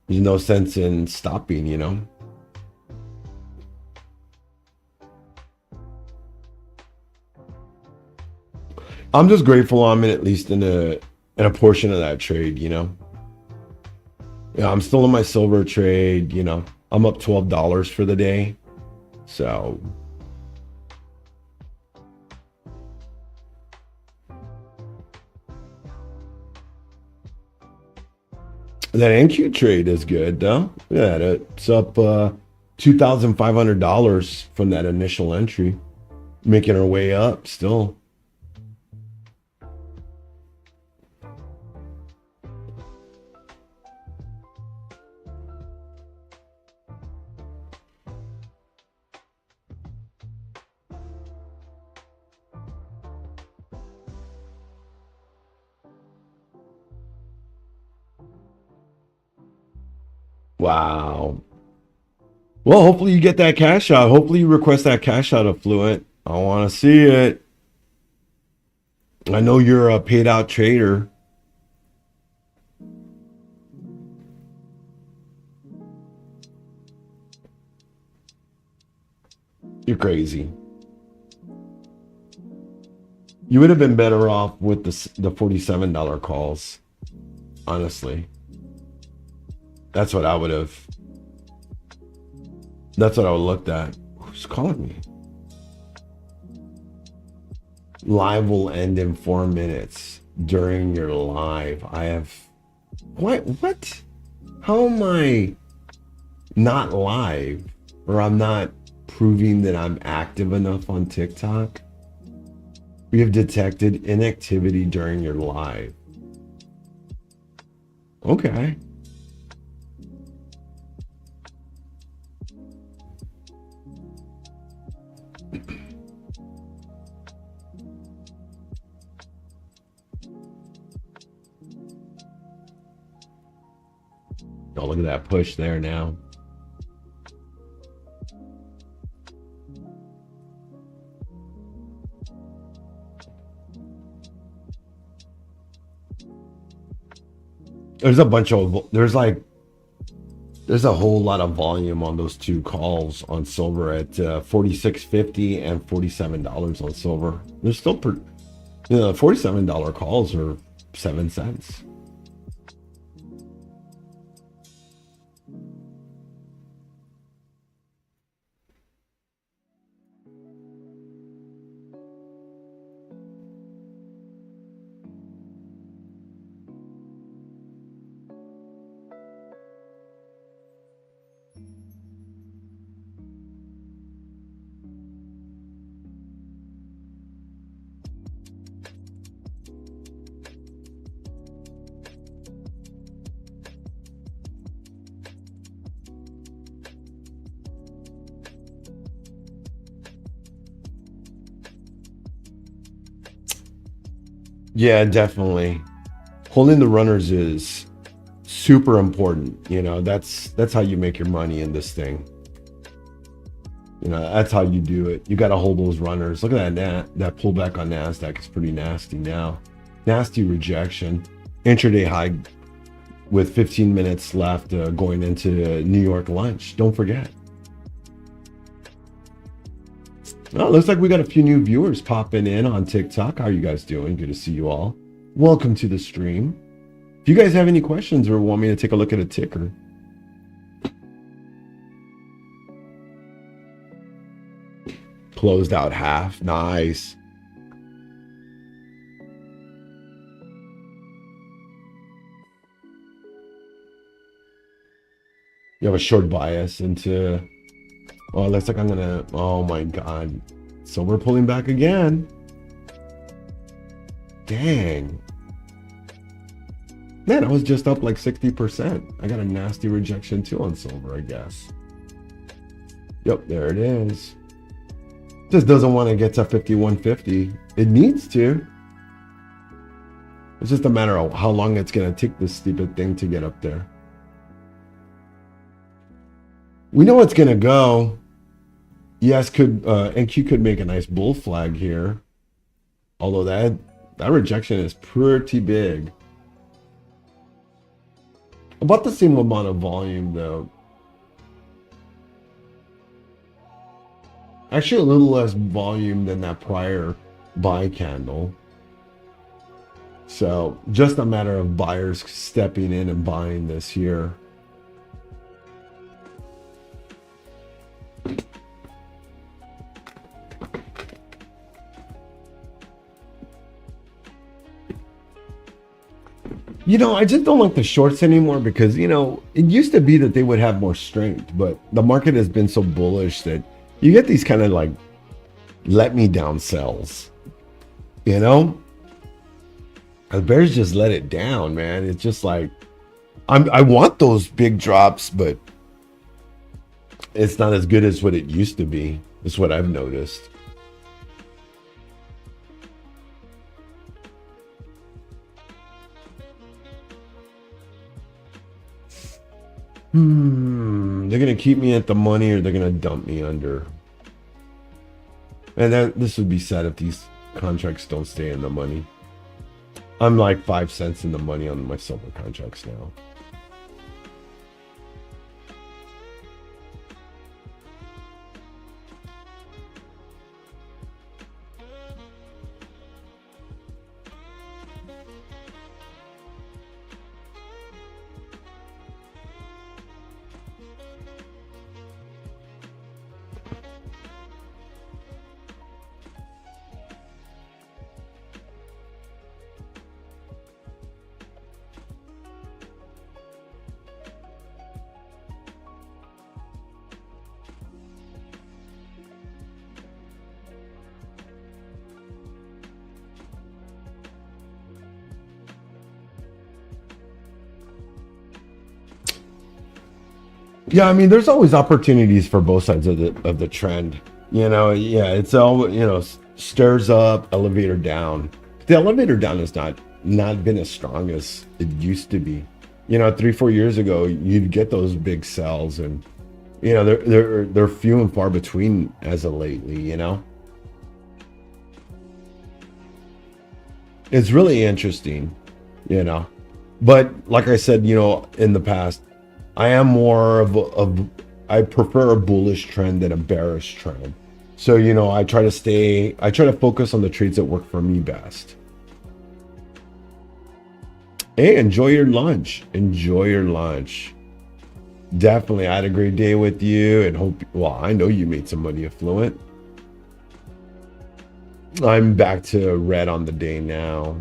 Speaker 1: There's no sense in stopping, you know? I'm just grateful I'm in at least in a portion of that trade, you know? Yeah, I'm still in my silver trade, you know. I'm up $12 for the day. So that NQ trade is good, though. Yeah, it's up $2,500 from that initial entry, making our way up still. Wow. Well, hopefully you get that cash out. Hopefully you request that cash out of Fluent. I want to see it. I know you're a paid out trader. You're crazy. You would have been better off with the $47 calls, honestly. That's what I would have. That's what I would looked at. Who's calling me? Live will end in 4 minutes. During your live, I have. What? How am I not live? Or I'm not proving that I'm active enough on TikTok? We have detected inactivity during your live. Okay. Oh, look at that push there now. There's a bunch of, there's a whole lot of volume on those two calls on silver at $46.50 and $47 on silver. There's still, $47 calls are 7 cents. Yeah, definitely. Holding the runners is super important. That's how you make your money in this thing. That's how you do it. You got to hold those runners. Look at that pullback on NASDAQ is pretty nasty now. Nasty rejection. Intraday high with 15 minutes left going into New York lunch. Don't forget. Well, looks like we got a few new viewers popping in on TikTok. How are you guys doing? Good to see you all. Welcome to the stream. If you guys have any questions or want me to take a look at a ticker, closed out half. Nice. You have a short bias into. Oh, it looks like I'm gonna. Oh my God. So we're pulling back again. Dang. Man, I was just up like 60%. I got a nasty rejection too on silver, I guess. Yep, there it is. Just doesn't want to get to 51.50. It needs to. It's just a matter of how long it's going to take this stupid thing to get up there. We know it's going to go. Yes, NQ could make a nice bull flag here. Although that rejection is pretty big. About the same amount of volume though. Actually a little less volume than that prior buy candle. So just a matter of buyers stepping in and buying this here. I just don't like the shorts anymore because, it used to be that they would have more strength, but the market has been so bullish that you get these kind of like let me down sells, The bears just let it down, man. It's just like, I want those big drops, but it's not as good as what it used to be. That's what I've noticed. They're gonna keep me at the money or they're gonna dump me under. And this would be sad if these contracts don't stay in the money. I'm like 5 cents in the money on my silver contracts now. Yeah, I mean, there's always opportunities for both sides of the trend. Yeah, it's all stairs up, elevator down. The elevator down has not been as strong as it used to be. 3, 4 years ago, you'd get those big sells, and they're few and far between as of lately. It's really interesting. You know, but like I said, in the past, I am more of I prefer a bullish trend than a bearish trend. So, I try to focus on the trades that work for me best. Hey, enjoy your lunch. Enjoy your lunch. Definitely. I had a great day with you and I know you made some money affluent. I'm back to red on the day now,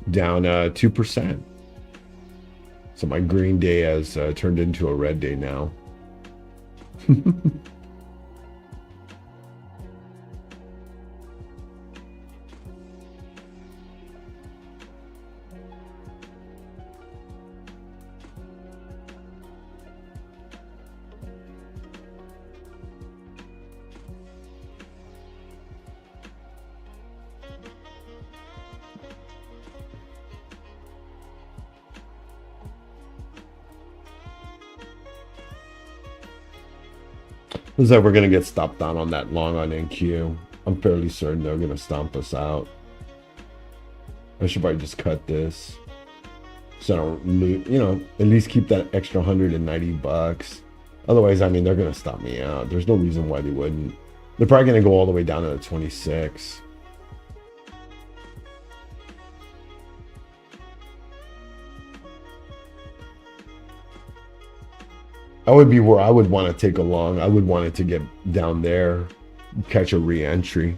Speaker 1: down 2%. So my green day has turned into a red day now. Looks like we're going to get stopped down on that long on NQ. I'm fairly certain they're going to stomp us out. I should probably just cut this. So I don't lose, at least keep that extra 190 bucks. Otherwise, I mean, they're going to stop me out. There's no reason why they wouldn't. They're probably going to go all the way down to the 26. I would be where I would want to take a long. I would want it to get down there, catch a re-entry.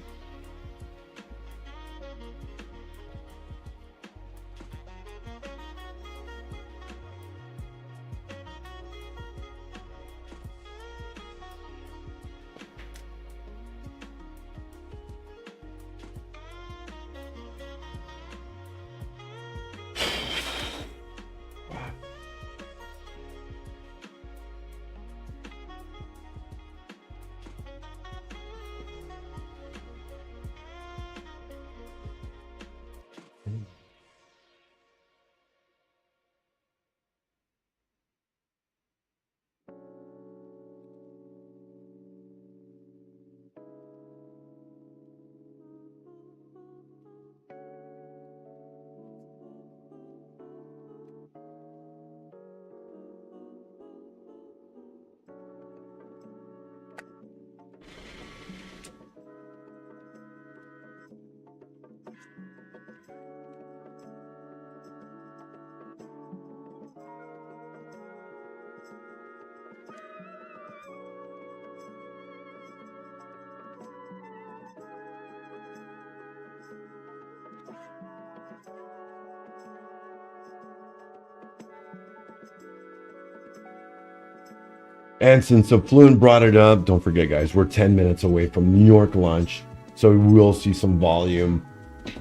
Speaker 1: And since Affluent brought it up, don't forget, guys, we're 10 minutes away from New York lunch. So we will see some volume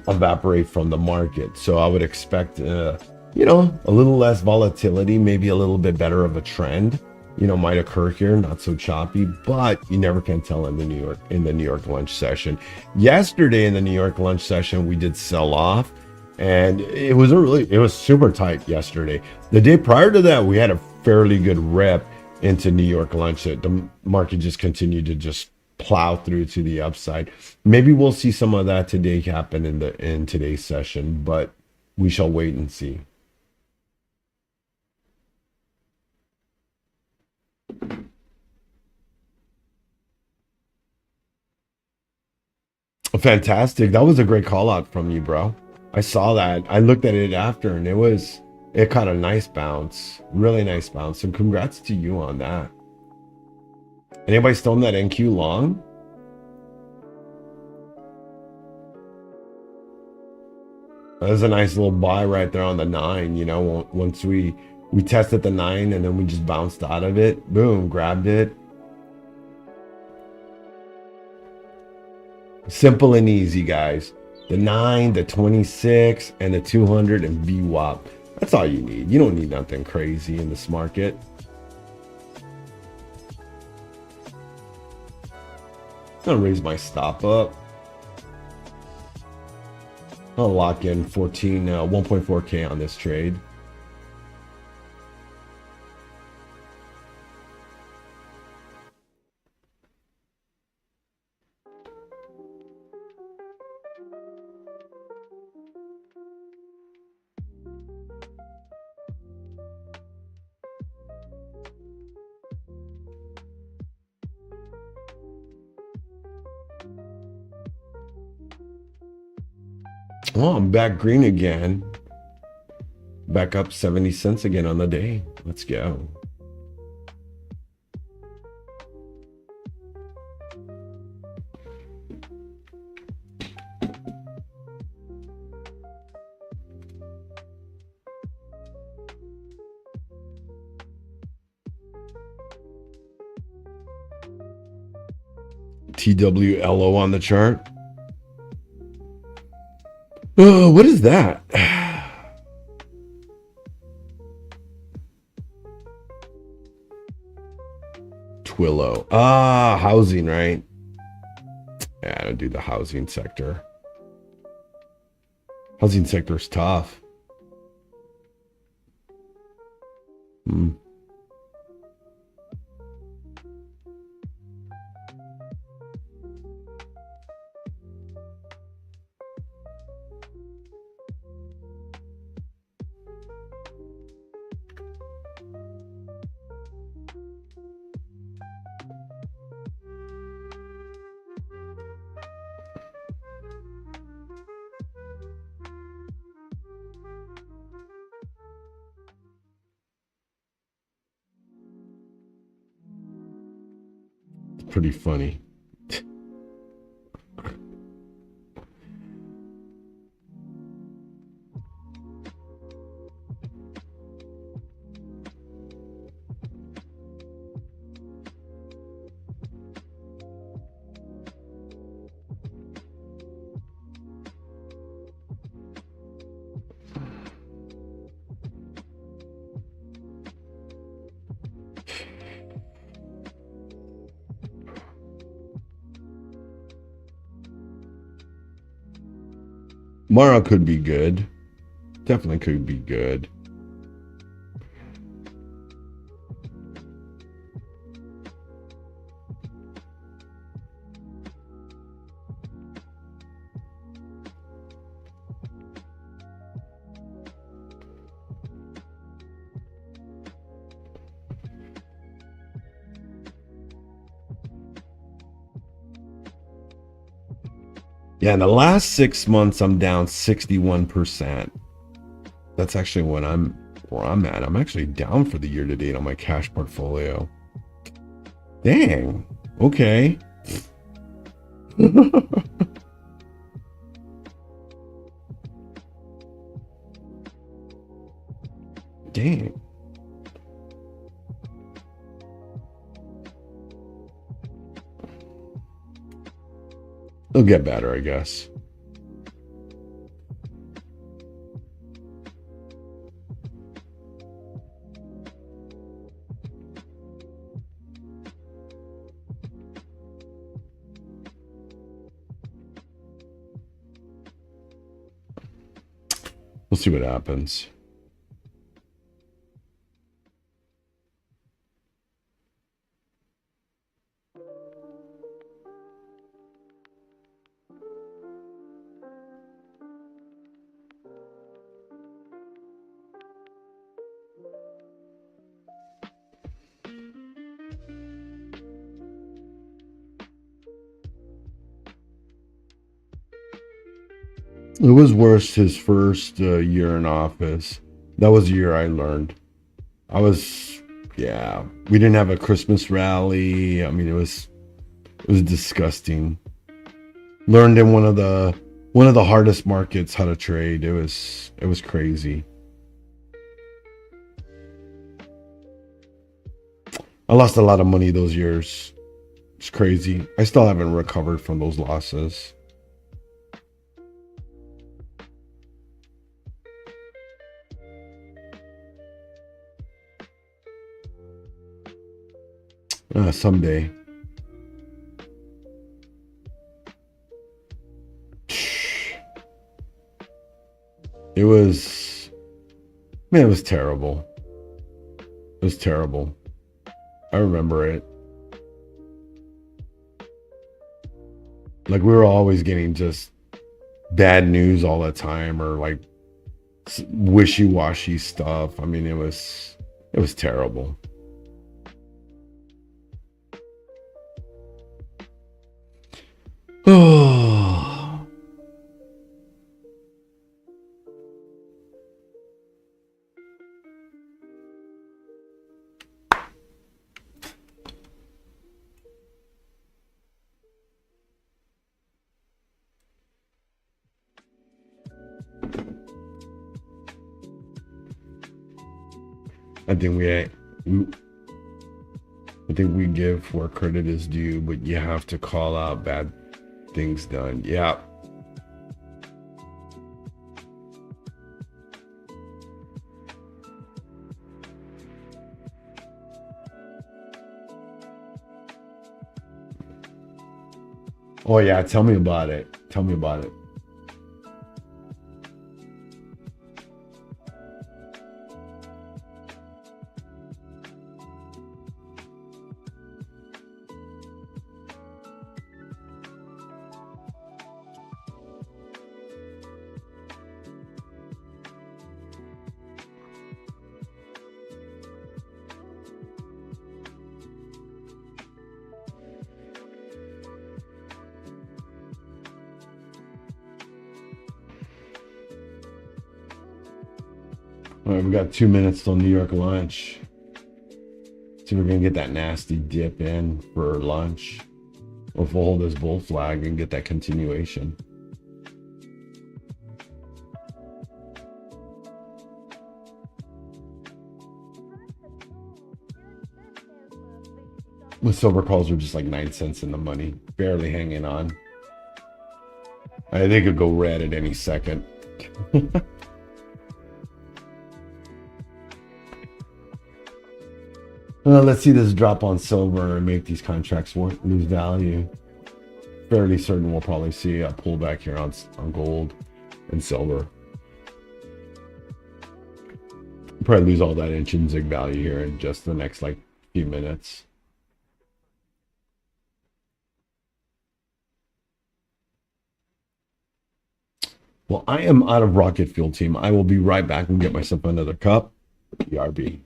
Speaker 1: evaporate from the market. So I would expect, a little less volatility, maybe a little bit better of a trend, might occur here, not so choppy, but you never can tell in the New York lunch session. Yesterday in the New York lunch session, we did sell off, and it was super tight yesterday. The day prior to that, we had a fairly good rip into New York lunch. The market just continued to just plow through to the upside. Maybe we'll see some of that today happen in today's session, but we shall wait and see. Fantastic. That was a great call out from you, bro. I saw that. I looked at it after, and it caught a nice bounce, really nice bounce. And congrats to you on that. Anybody still in that NQ long? That was a nice little buy right there on the 9. Once we tested the 9 and then we just bounced out of it. Boom, grabbed it. Simple and easy, guys. The 9, the 26, and the 200 and VWAP. That's all you need. You don't need nothing crazy in this market. gonna raise my stop up. I'll lock in 1.4K on this trade. Oh, I'm back green again. Back up 70 cents again on the day. Let's go. TWLO on the chart. Oh, what is that? Twillo. Ah, housing, right? Yeah, I don't do the housing sector. Housing sector is tough. Pretty funny. Tomorrow could be good. Definitely could be good. Yeah, in the last 6 months, I'm down 61%. That's actually where I'm at. I'm actually down for the year to date on my cash portfolio. Dang. Okay. Dang. It'll get better, I guess. We'll see what happens. It was worse his first year in office. That was the year I learned. Yeah, we didn't have a Christmas rally. I mean, it was disgusting. Learned in one of the hardest markets how to trade. It was crazy. I lost a lot of money those years. It's crazy. I still haven't recovered from those losses. Someday. It was, man, it was terrible. It was terrible. I remember it. Like we were always getting just bad news all the time, or like wishy-washy stuff. I mean, it was terrible. Oh, I think I think we give where credit is due, but you have to call out bad things done. Yeah. Oh yeah, tell me about it. Tell me about it. All right, we got 2 minutes till New York lunch. So we're gonna get that nasty dip in for lunch. Or if we'll hold this bull flag and get that continuation. With silver calls are just like 9 cents in the money, barely hanging on. They could go red at any second. Let's see this drop on silver and make these contracts lose value. Fairly certain we'll probably see a pullback here on gold and silver. Probably lose all that intrinsic value here in just the next like few minutes. Well, I am out of rocket fuel, team. I will be right back and get myself another cup. BRB.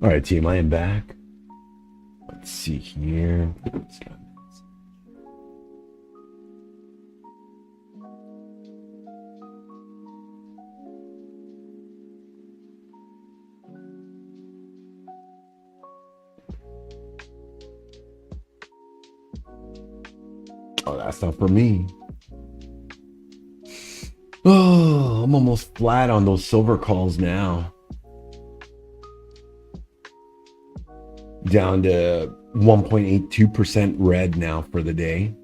Speaker 1: All right, team, I am back. Let's see here. Oh, that's not for me. Oh, I'm almost flat on those silver calls now. Down to 1.82% red now for the day.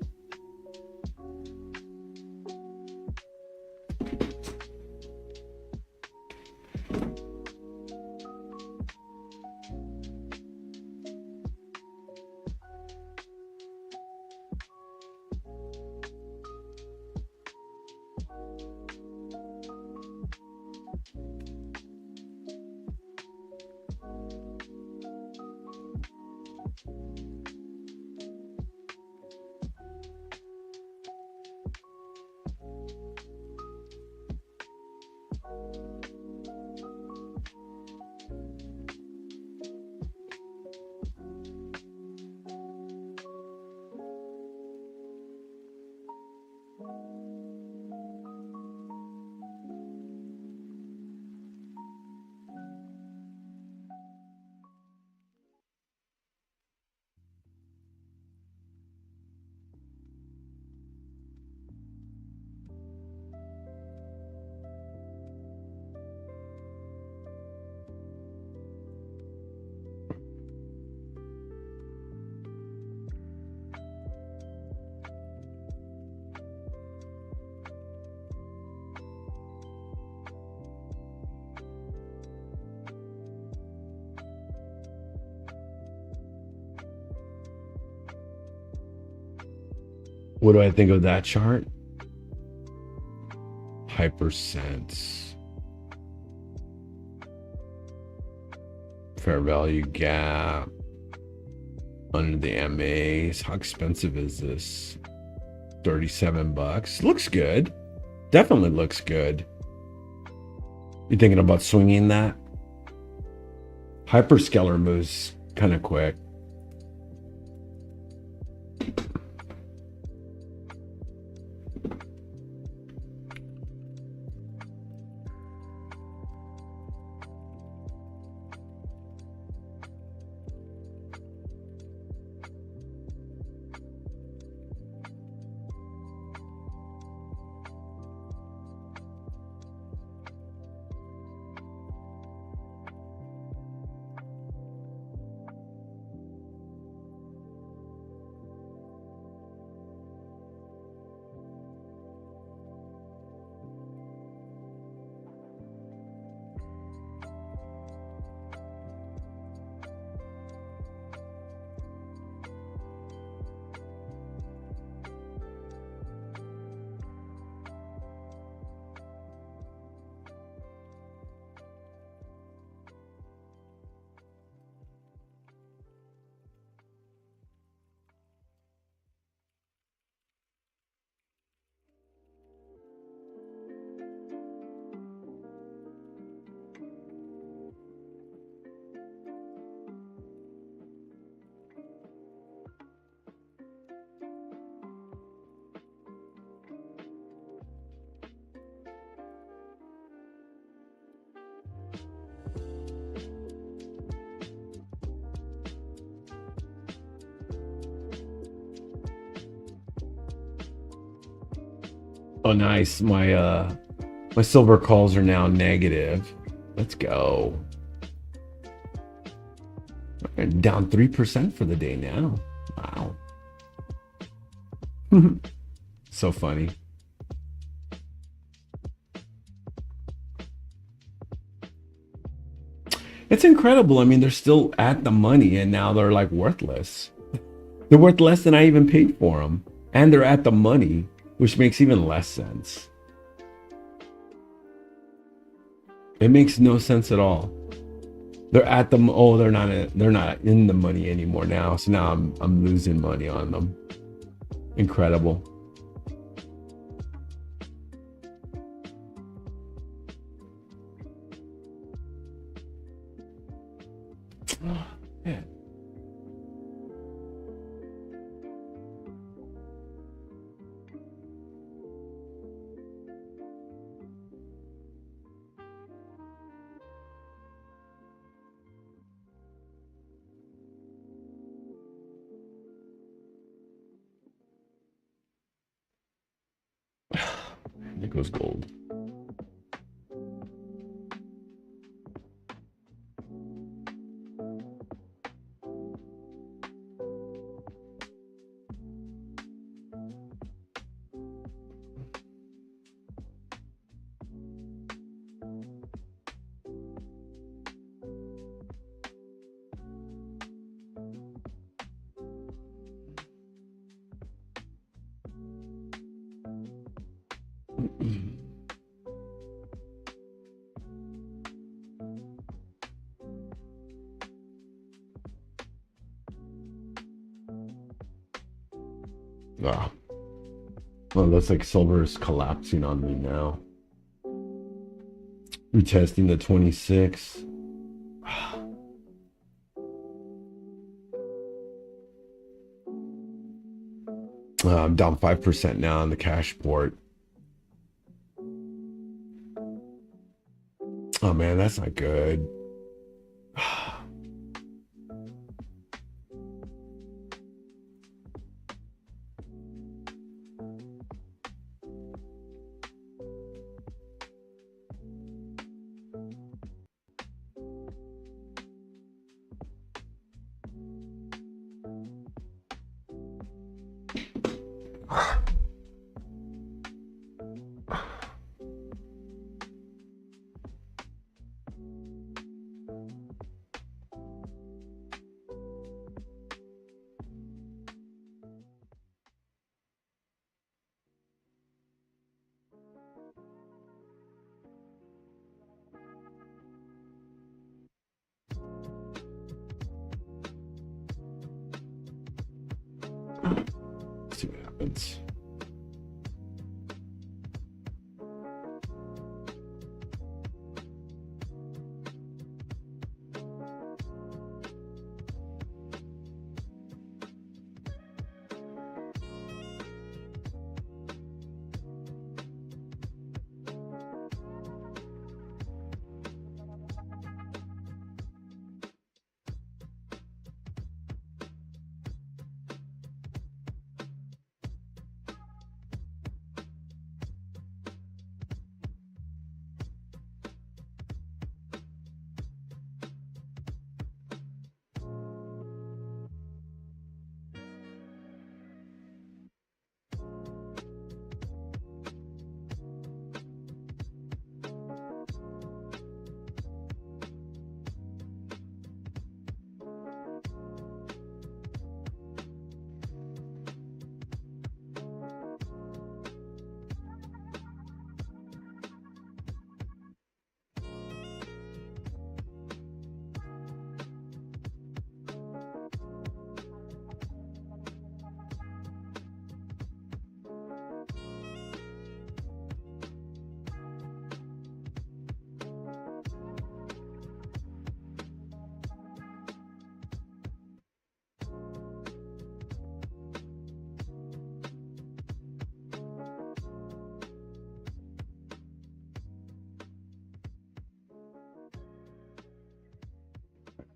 Speaker 1: What do I think of that chart? Hypersense. Fair value gap. Under the MAs. How expensive is this? 37 bucks. Looks good. Definitely looks good. You thinking about swinging that? Hyperscaler moves kind of quick. Oh, nice. My silver calls are now negative. Let's go. We're down 3% for the day now. Wow. So funny. It's incredible. I mean, they're still at the money and now they're like worthless. They're worth less than I even paid for them. And they're at the money, which makes even less sense. It makes no sense at all. They're at the they're not in the money anymore now. So now I'm losing money on them. Incredible. Yeah. It goes gold. Ah. Well, looks like silver is collapsing on me now. Retesting the 26. I'm down 5% now on the cash port. Oh man, that's not good. Let's see what happens.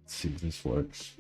Speaker 1: Let's see if this works.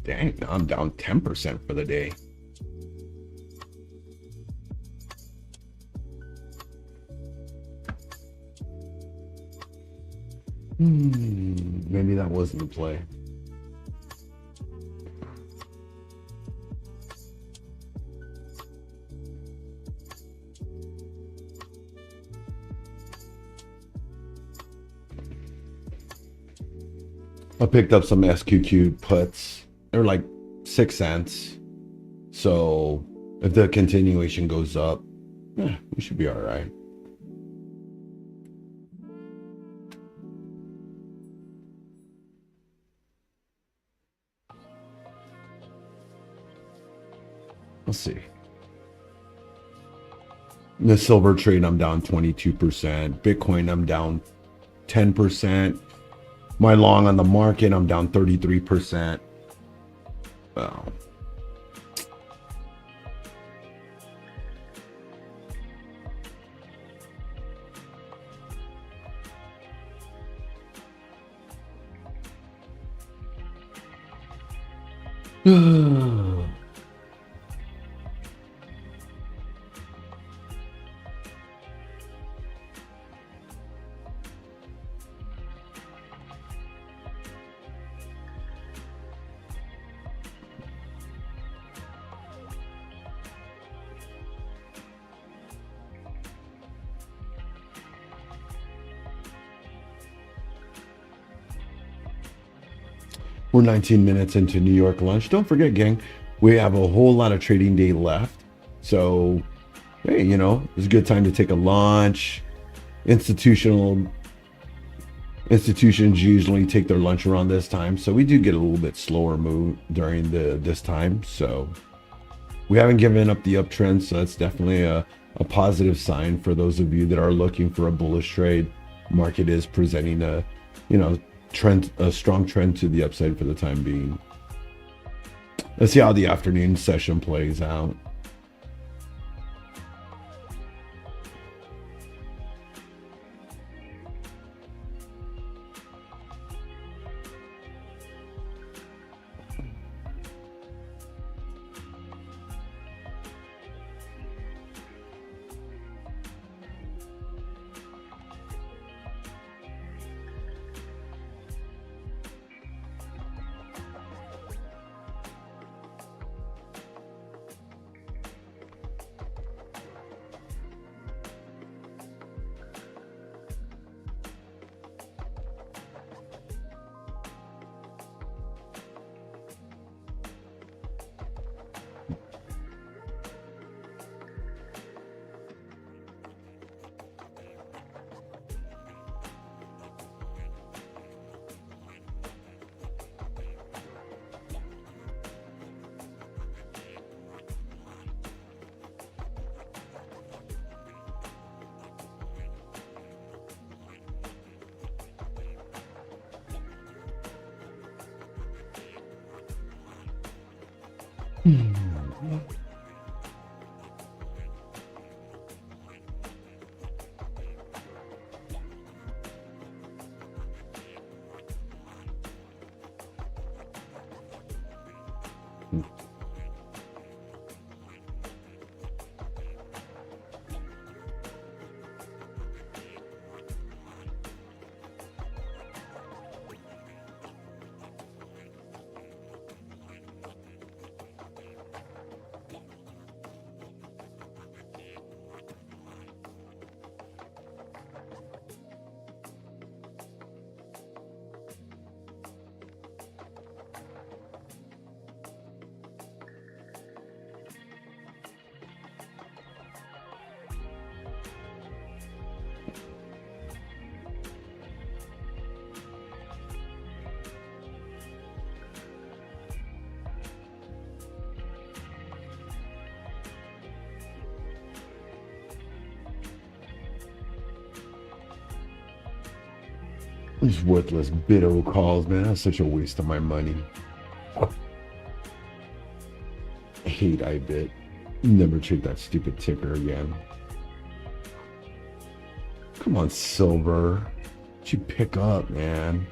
Speaker 1: Dang, now I'm down 10% for the day. Maybe that wasn't the play. I picked up some SQQ puts. They're like 6 cents. So if the continuation goes up, we should be all right. Let's see. In the silver trade, I'm down 22%. Bitcoin, I'm down 10%. My long on the market, I'm down 33%. Wow. We're 19 minutes into New York lunch. Don't forget, gang, we have a whole lot of trading day left. So, hey, you know, it's a good time to take a lunch. Institutions usually take their lunch around this time. So we do get a little bit slower move during this time. So we haven't given up the uptrend. So that's definitely a positive sign for those of you that are looking for a bullish trade. Market is presenting a, you know, a strong trend to the upside for the time being. Let's see how the afternoon session plays out. These worthless BitO calls, man. That's such a waste of my money. I hate iBit. Never trade that stupid ticker again. Come on, silver. What you pick up, man?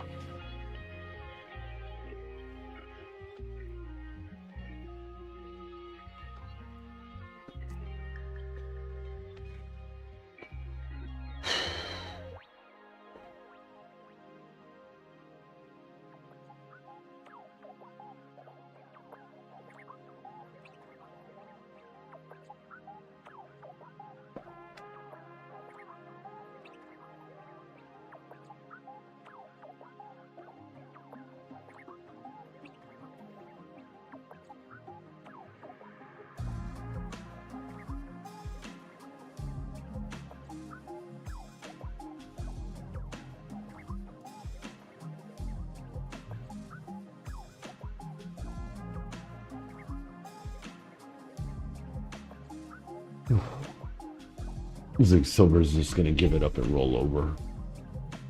Speaker 1: Looks like silver's just gonna give it up and roll over.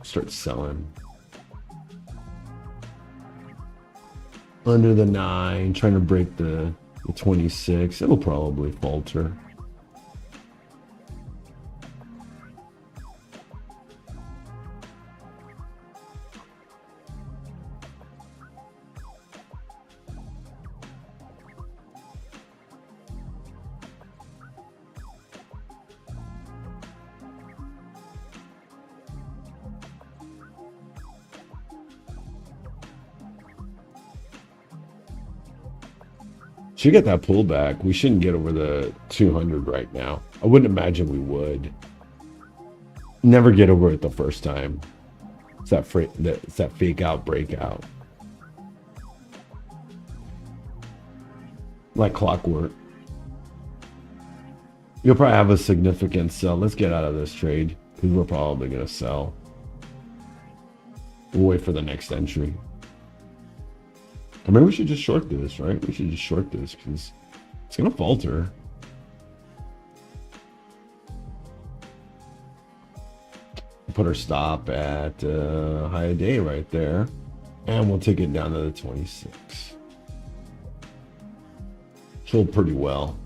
Speaker 1: Start selling. Under the 9, trying to break the 26. It'll probably falter. Should get that pullback. We shouldn't get over the 200 right now. I wouldn't imagine we would. Never get over it the first time. It's that fake out breakout. Like clockwork. You'll probably have a significant sell. Let's get out of this trade because we're probably going to sell. We'll wait for the next entry. Or maybe we should just short this, right? We should just short this because it's going to falter. Put our stop at high a day right there. And we'll take it down to the 26. Sold pretty well.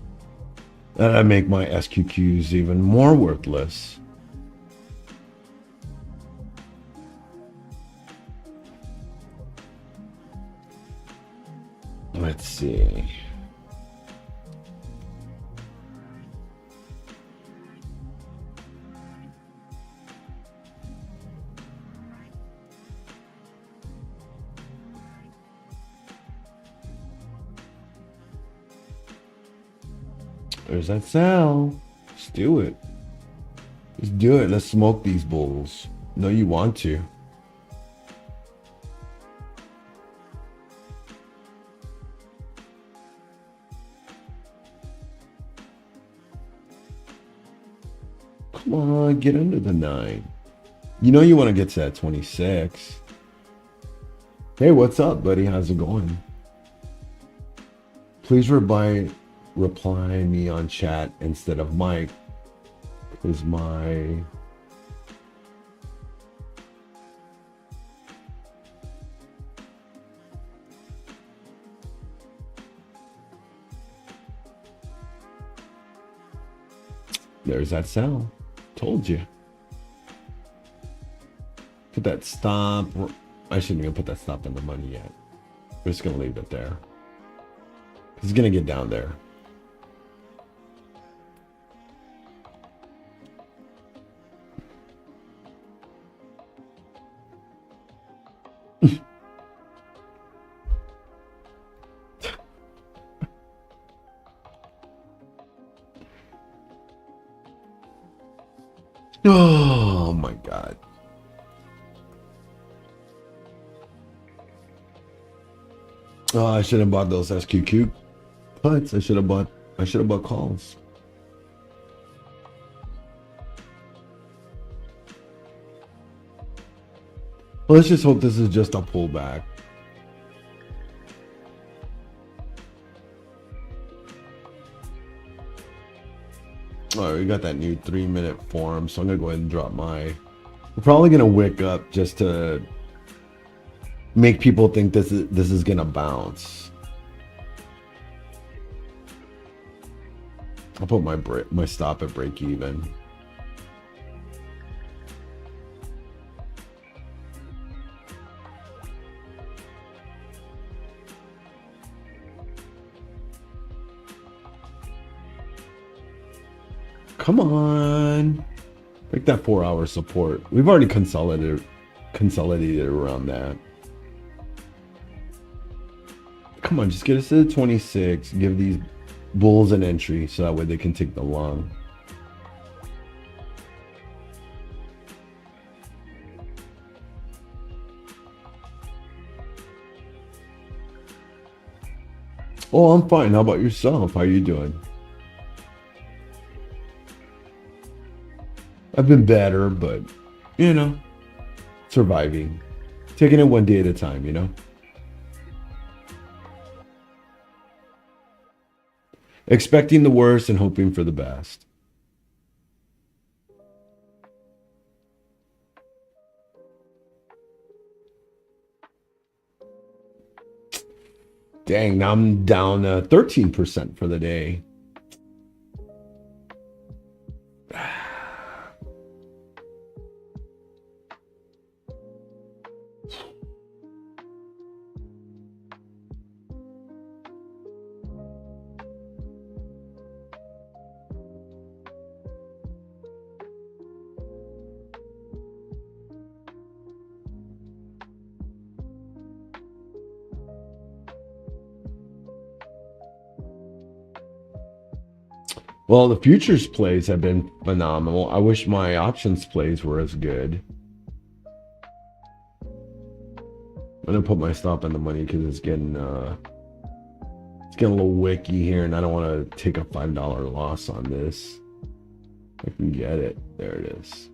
Speaker 1: That'd make my SQQs even more worthless. Let's see. There's that sell. Let's do it. Let's do it. Let's smoke these bulls. No, you want to. Come on, get under the 9. You know you want to get to that 26. Hey, what's up, buddy? How's it going? Please reply me on chat instead of Mike. Is my there's that sell. Told you. Put that stop. I shouldn't even put that stop in the money yet. We're just gonna leave it there. It's gonna get down there. Oh my God. Oh, I should have bought those SQQ puts. I should have bought calls. Well, let's just hope this is just a pullback. All right, we got that new 3-minute form, so I'm gonna go ahead and drop my. We're probably gonna wick up just to make people think this is gonna bounce. I'll put my stop at break even. Come on. Break that 4-hour support. We've already consolidated around that. Come on, just get us to the 26. Give these bulls an entry so that way they can take the long. Oh, I'm fine. How about yourself? How are you doing? I've been better, but, you know, surviving. Taking it one day at a time, you know? Expecting the worst and hoping for the best. Dang, now I'm down 13% for the day. Well, the futures plays have been phenomenal. I wish my options plays were as good. I'm gonna put my stop on the money because it's getting a little wicky here, and I don't want to take a $5 loss on this. I can get it. There it is.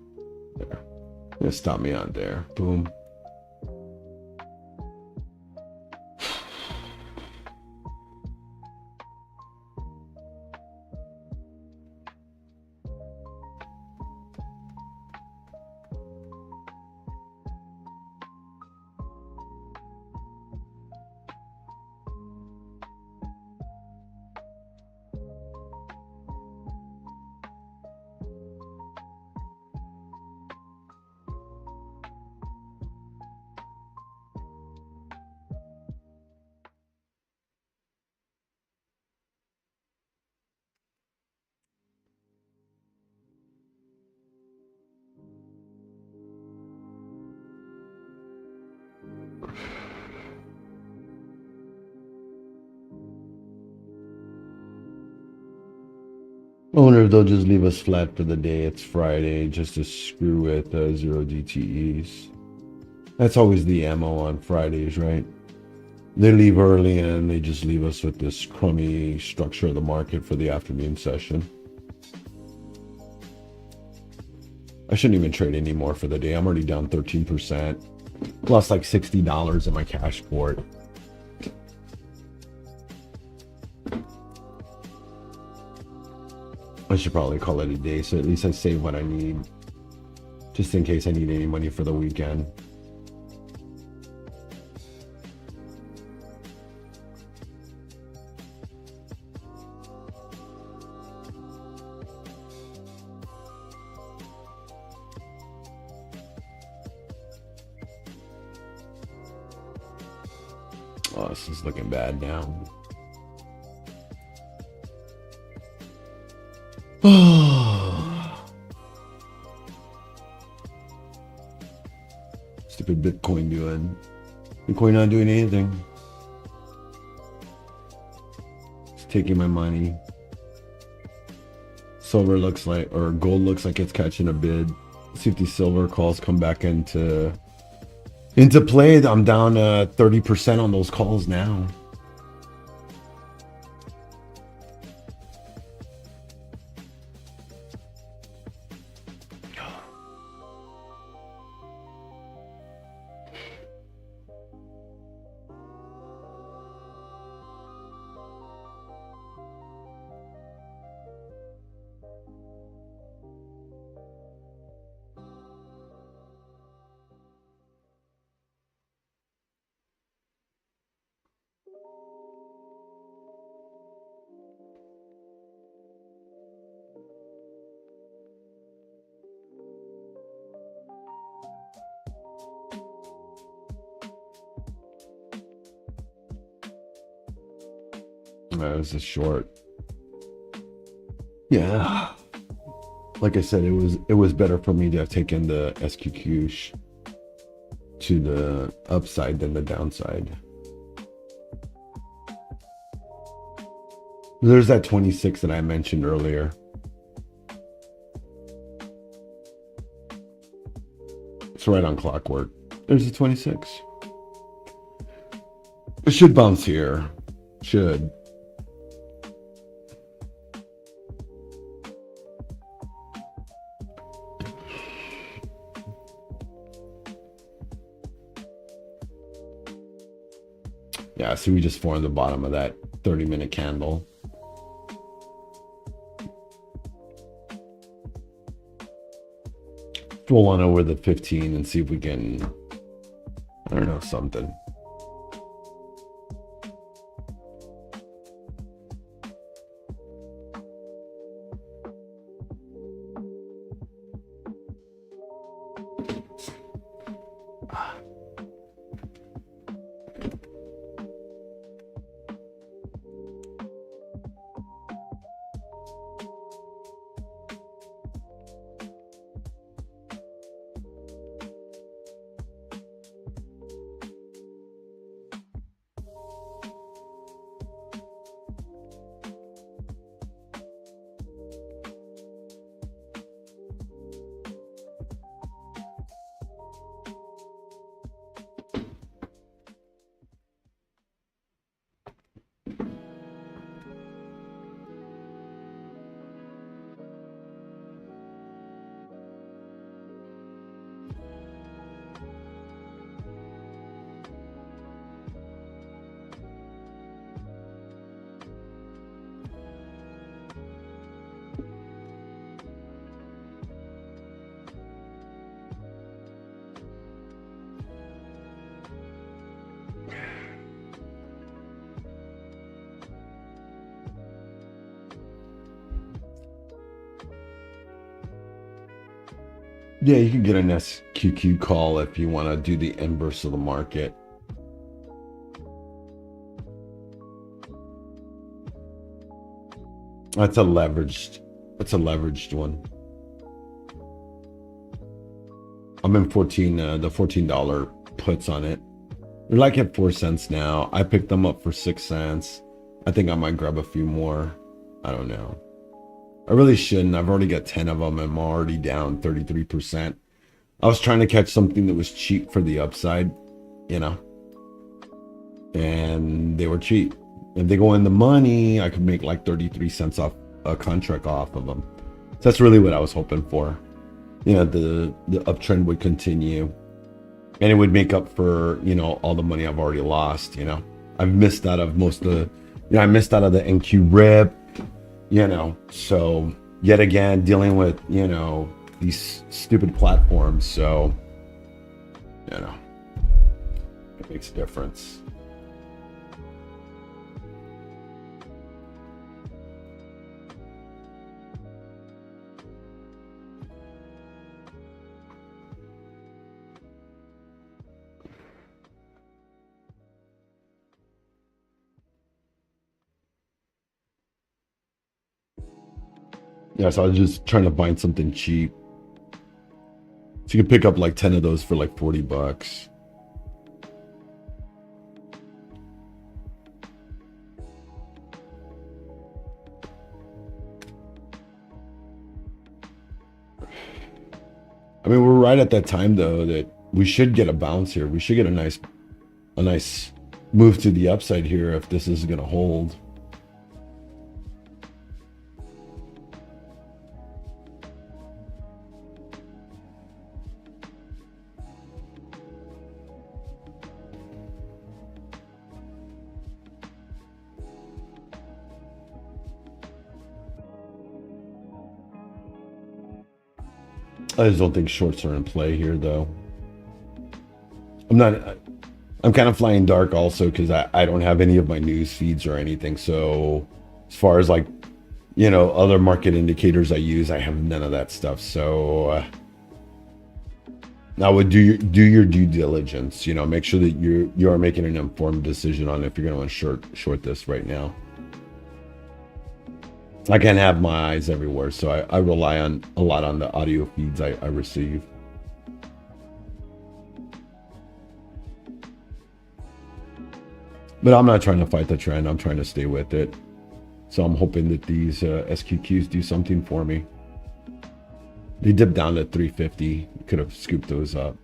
Speaker 1: There. Gonna stop me on there. Boom. I wonder if they'll just leave us flat for the day. It's Friday, just to screw with 0 DTEs. That's always the ammo on Fridays, right? They leave early and they just leave us with this crummy structure of the market for the afternoon session. I shouldn't even trade anymore for the day. I'm already down 13%. Lost like $60 in my cash port. I should probably call it a day, so at least I save what I need, just in case I need any money for the weekend. Oh, this is looking bad now. Stupid Bitcoin doing. Bitcoin not doing anything. It's taking my money. Silver looks like, or gold looks like it's catching a bid. See if these silver calls come back into play. I'm down 30% on those calls now. That was a short. Yeah. Like I said, it was better for me to have taken the SQQs to the upside than the downside. There's that 26 that I mentioned earlier. It's right on clockwork. There's a 26. It should bounce here. Should. Yeah, so we just formed the bottom of that 30-minute candle. roll on over the 15 and see if we can, I don't know, something. Yeah, you can get an SQQ call if you want to do the inverse of the market. That's a leveraged one. I'm in 14, the $14 puts on it. They're like at 4 cents now. I picked them up for 6 cents. I think I might grab a few more. I don't know. I really shouldn't. I've already got 10 of them. I'm already down 33%. I was trying to catch something that was cheap for the upside, you know, and they were cheap. If they go in the money, I could make like 33 cents off a contract off of them. So that's really what I was hoping for. You know, the uptrend would continue and it would make up for, you know, all the money I've already lost. You know, I've missed out of most of the, you know, I missed out of the NQ rip, you know, so yet again, dealing with, you know, these stupid platforms. So, you know, it makes a difference. Yeah, so I was just trying to find something cheap. So you can pick up like 10 of those for like 40 bucks. I mean, we're right at that time though that we should get a bounce here. We should get a nice move to the upside here if this is going to hold. I just don't think shorts are in play here though. I'm kind of flying dark also because I don't have any of my news feeds or anything. So as far as like, you know, other market indicators I use, I have none of that stuff. So now would do your due diligence, you know, make sure that you are making an informed decision on if you're going to short this right now. I can't have my eyes everywhere, so I rely on a lot on the audio feeds I receive. But I'm not trying to fight the trend. I'm trying to stay with it. So I'm hoping that these SQQs do something for me. They dipped down to 350. Could have scooped those up.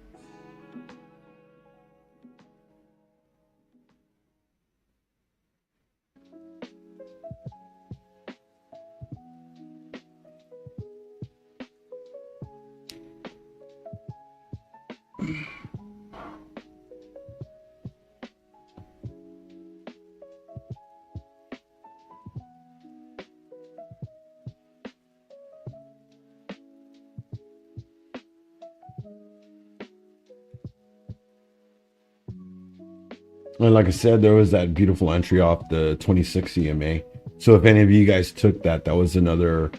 Speaker 1: And like I said, there was that beautiful entry off the 26 EMA. So if any of you guys took that, that was another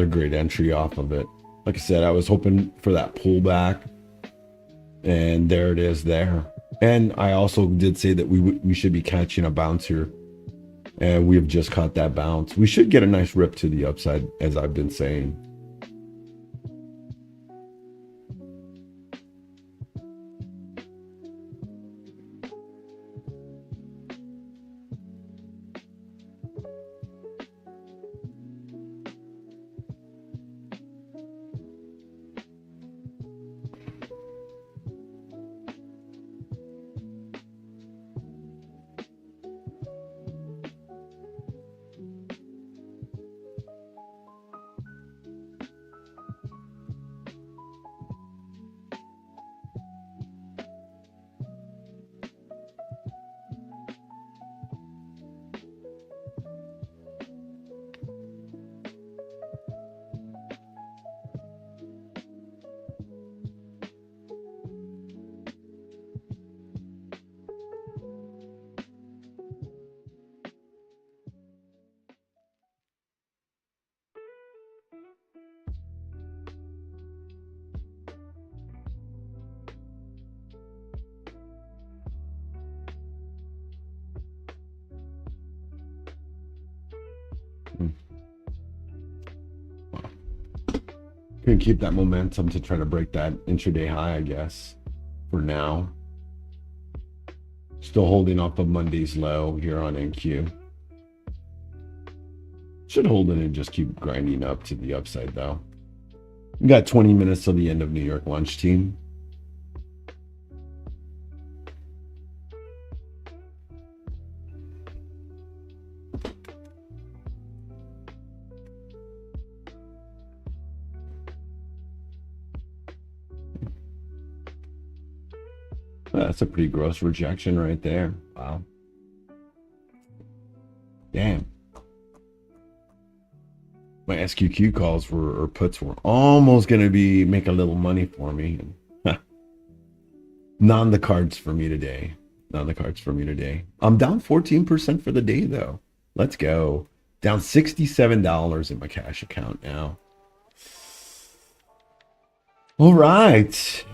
Speaker 1: great entry off of it. Like I said, I was hoping for that pullback, and there it is there. And I also did say that we should be catching a bounce here, and we have just caught that bounce. We should get a nice rip to the upside, as I've been saying. Can keep that momentum to try to break that intraday high, I guess, for now. Still holding off of Monday's low here on NQ. Should hold it and just keep grinding up to the upside, though. We got 20 minutes till the end of New York lunch team. That's a pretty gross rejection right there. Wow. Damn. My SQQ calls were, or puts were almost going to be make a little money for me. Not on the cards for me today. Not on the cards for me today. I'm down 14% for the day, though. Let's go. Down $67 in my cash account now. All right.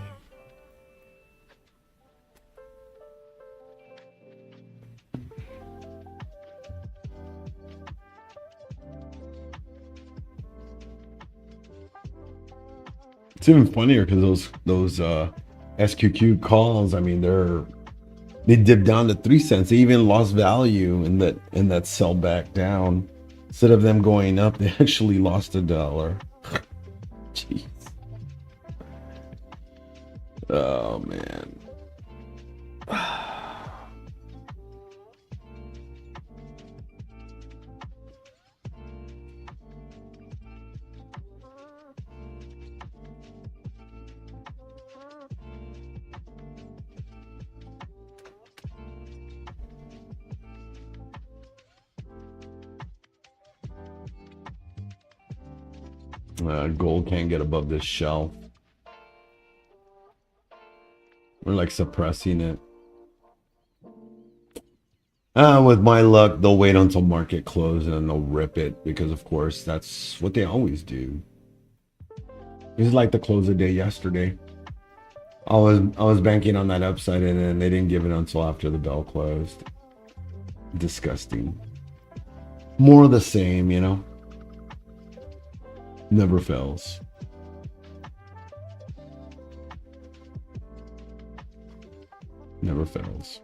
Speaker 1: It's even funnier because those SQQ calls, I mean, they dipped down to 3 cents. They even lost value in that sell back down. Instead of them going up, they actually lost $1. Jeez. Oh man. Gold can't get above this shelf. We're like suppressing it. With my luck, they'll wait until market close and then they'll rip it because, of course, that's what they always do. This is like the close of day yesterday. I was banking on that upside and then they didn't give it until after the bell closed. Disgusting. More of the same, you know. Never fails. Never fails.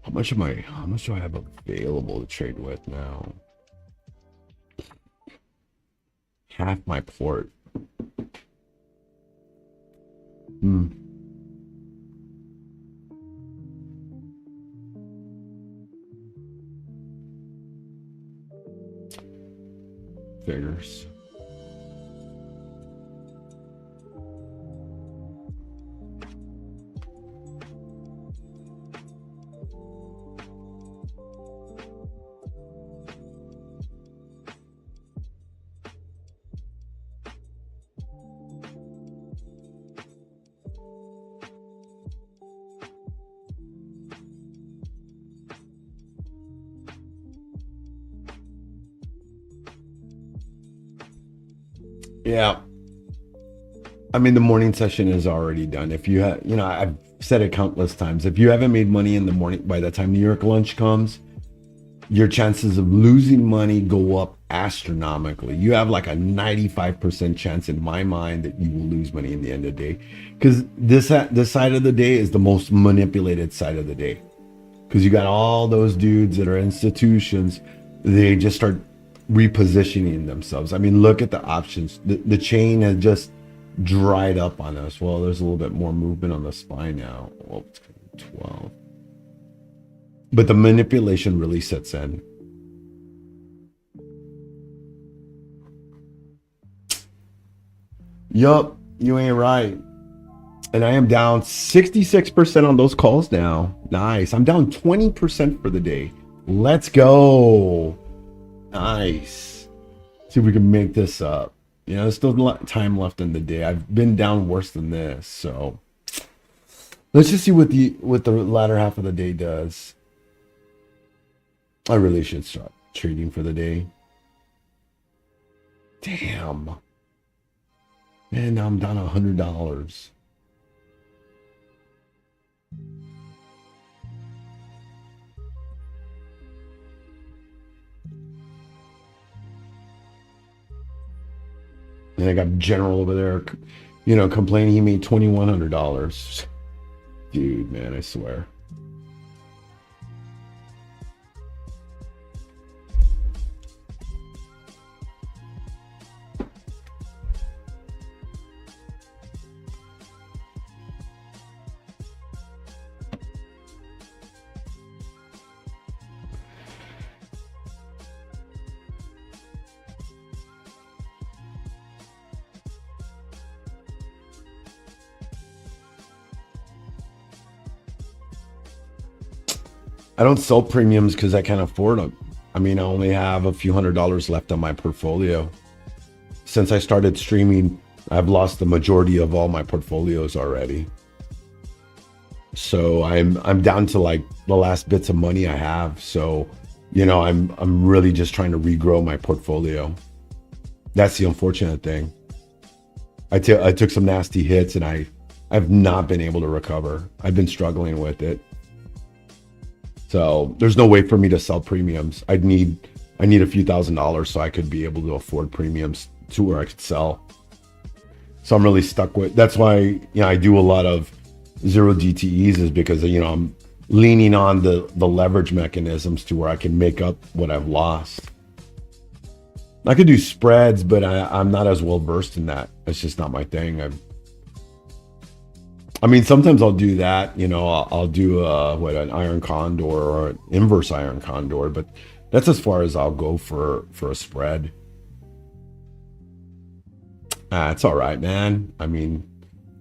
Speaker 1: How much do I have available to trade with now? Half my port. Figures. Yeah. I mean, the morning session is already done. If you have, I've said it countless times. If you haven't made money in the morning, by the time New York lunch comes, your chances of losing money go up astronomically. You have like a 95% chance in my mind that you will lose money in the end of the day. Because this side of the day is the most manipulated side of the day. Because you got all those dudes that are institutions, they just start repositioning themselves. I mean, look at the options. The chain has just dried up on us. Well, there's a little bit more movement on the spine now. Well, it's 12. But the manipulation really sets in. Yup, you ain't right. And I am down 66% on those calls now. Nice. I'm down 20% for the day. Let's go. Nice. See if we can make this up. There's still a lot of time left in the day. I've been down worse than this, so let's just see what the latter half of the day does. I really should start trading for the day. Damn. Man, now I'm down $100. And I got General over there, complaining he made $2,100. Dude, man, I swear. I don't sell premiums because I can't afford them. I mean, I only have a few $100s left on my portfolio. Since I started streaming, I've lost the majority of all my portfolios already. So I'm down to like the last bits of money I have. So, I'm really just trying to regrow my portfolio. That's the unfortunate thing. I took some nasty hits and I've not been able to recover. I've been struggling with it. So there's no way for me to sell premiums. I need a few $1,000s so I could be able to afford premiums to where I could sell. So I'm really stuck with. That's why I do a lot of zero DTEs, is because I'm leaning on the leverage mechanisms to where I can make up what I've lost. I could do spreads, but I'm not as well versed in that. It's just not my thing. I mean, sometimes I'll do that. I'll do an iron condor or an inverse iron condor, but that's as far as I'll go for a spread. It's all right, man. I mean,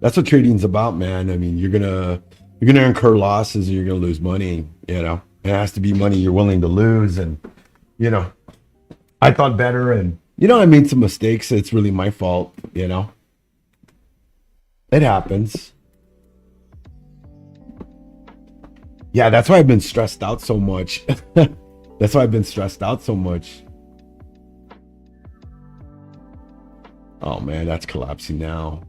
Speaker 1: that's what trading's about, man. I mean, you're gonna incur losses, or you're gonna lose money. It has to be money you're willing to lose, and I thought better, and I made some mistakes. It's really my fault. It happens. Yeah, that's why I've been stressed out so much. That's why I've been stressed out so much. Oh man, that's collapsing now.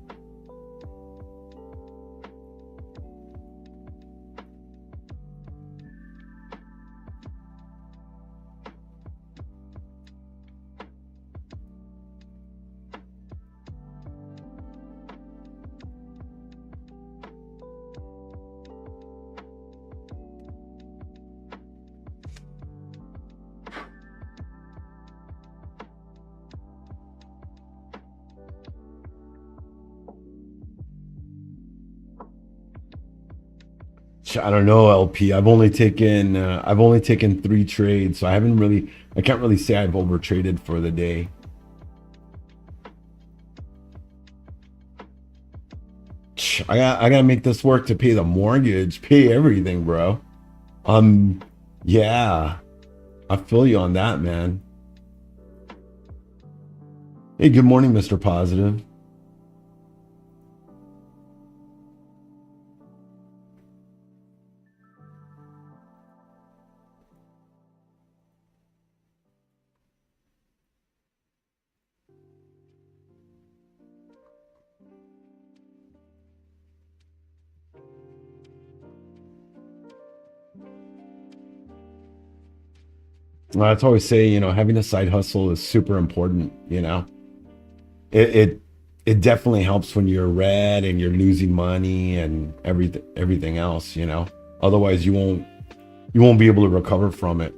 Speaker 1: I don't know, LP. I've only taken 3 trades, so I can't really say I've over traded for the day. I gotta make this work to pay the mortgage, pay everything, bro. Yeah, I feel you on that, man. Hey, good morning, Mr. Positive. That's always say, having a side hustle is super important, it it definitely helps when you're red and you're losing money and everything else, otherwise you won't be able to recover from it.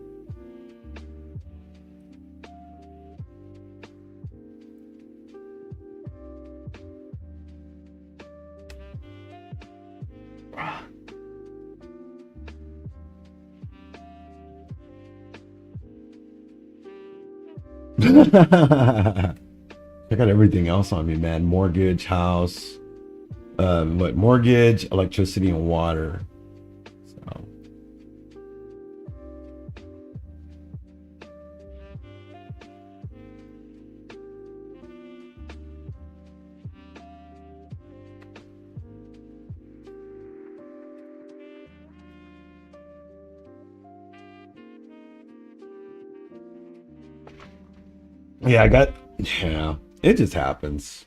Speaker 1: I got everything else on me, man. Mortgage, house, what mortgage, electricity, and water. So yeah, yeah, it just happens.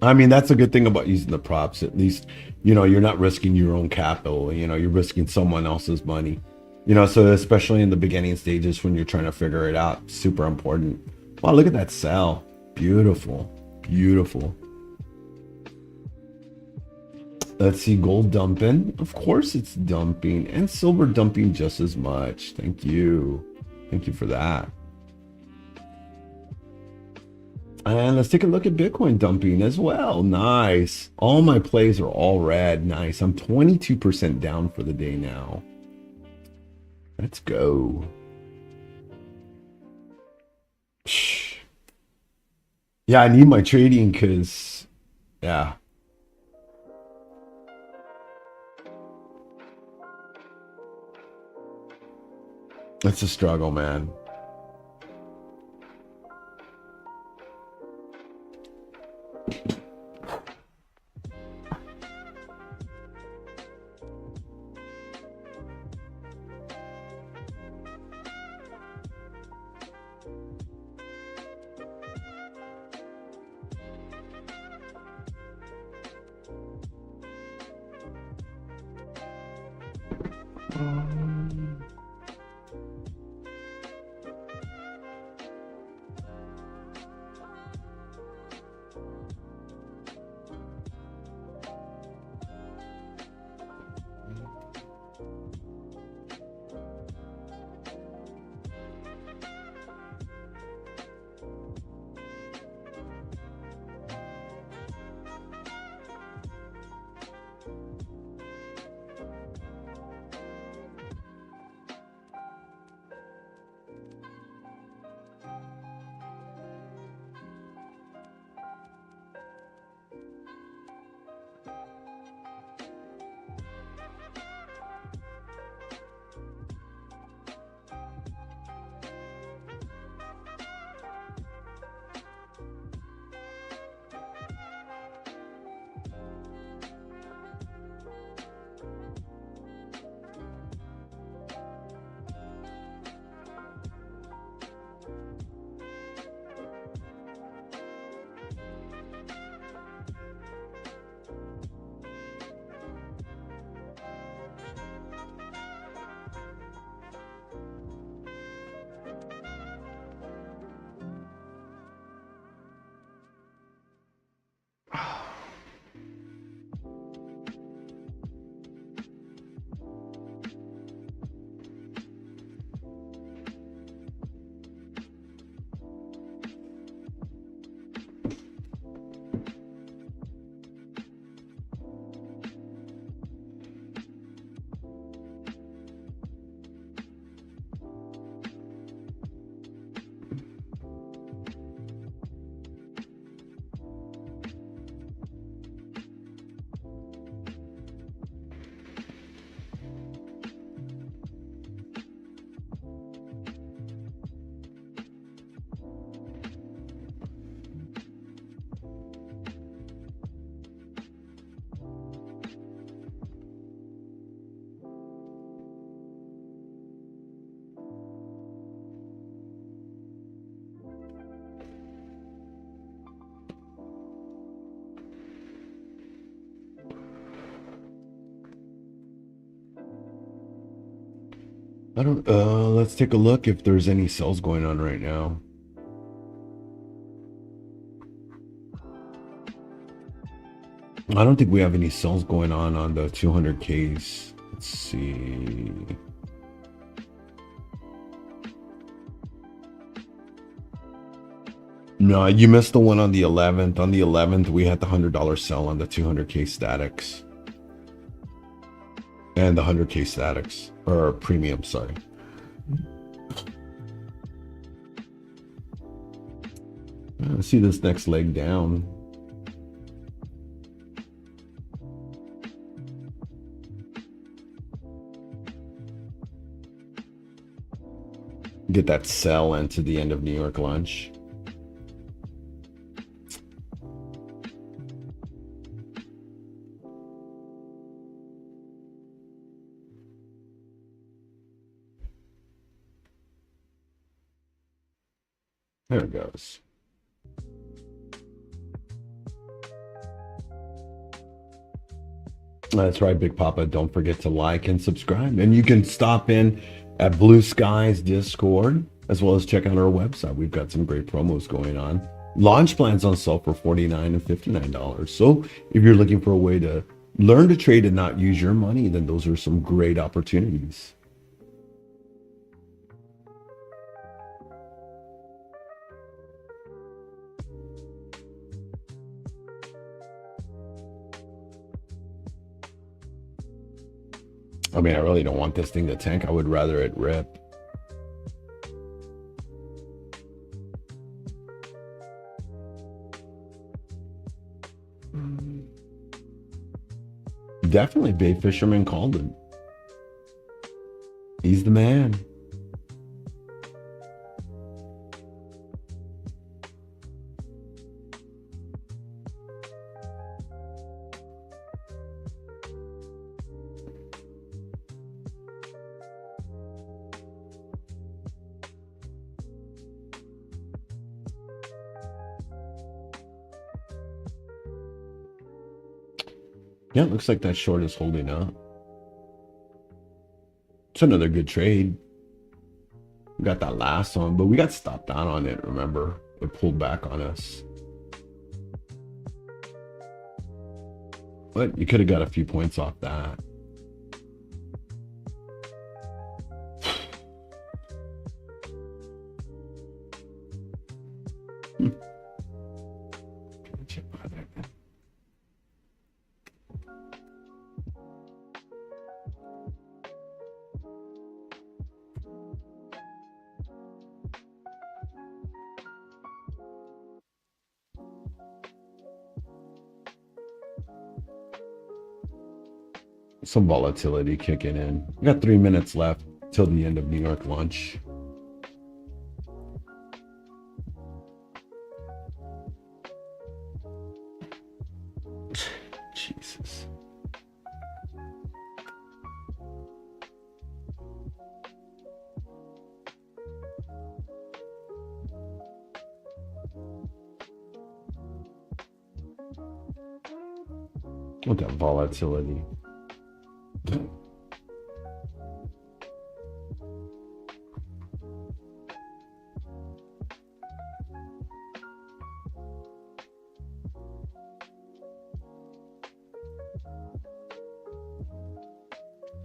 Speaker 1: I mean, that's a good thing about using the props. At least, you're not risking your own capital, you're risking someone else's money. So especially in the beginning stages when you're trying to figure it out, super important. Wow, look at that cell. Beautiful. Beautiful. Let's see, gold dumping. Of course it's dumping, and silver dumping just as much. Thank you. Thank you for that. And let's take a look at Bitcoin dumping as well. Nice. All my plays are all red. Nice. I'm 22% down for the day now. Let's go. Yeah, I need my trading because, yeah, it's a struggle, man. I don't, let's take a look if there's any sales going on right now. I don't think we have any sales going on the 200Ks. Let's see. No, you missed the one on the 11th. On the 11th, we had the $100 sell on the 200K statics. And the 100K statics, or premium, sorry. Let's see this next leg down. Get that sell into the end of New York lunch. There it goes. That's right, Big Papa. Don't forget to like and subscribe. And you can stop in at Blue Sky's Discord, as well as check out our website. We've got some great promos going on. Launch plans on sale for $49 and $59. So if you're looking for a way to learn to trade and not use your money, then those are some great opportunities. I mean, I really don't want this thing to tank. I would rather it rip. Definitely Bay Fisherman called it. He's the man. Yeah, it looks like that short is holding up. It's another good trade. We got that last one, but we got stopped down on it, remember? It pulled back on us. But you could have got a few points off that. Some volatility kicking in. We got 3 minutes left till the end of New York lunch. Jesus. With that volatility.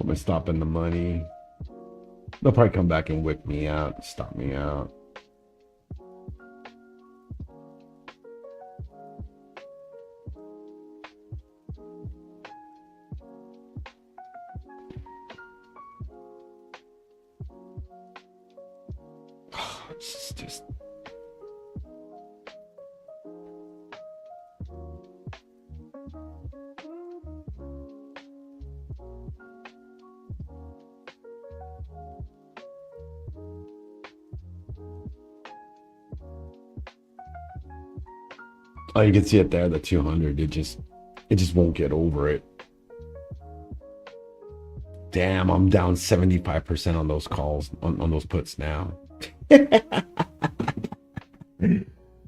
Speaker 1: I'm gonna stop in the money. They'll probably come back and whip me out, stop me out. It's just oh, you can see it there, the 200. It just won't get over it. Damn, I'm down 75% on those calls, on those puts now.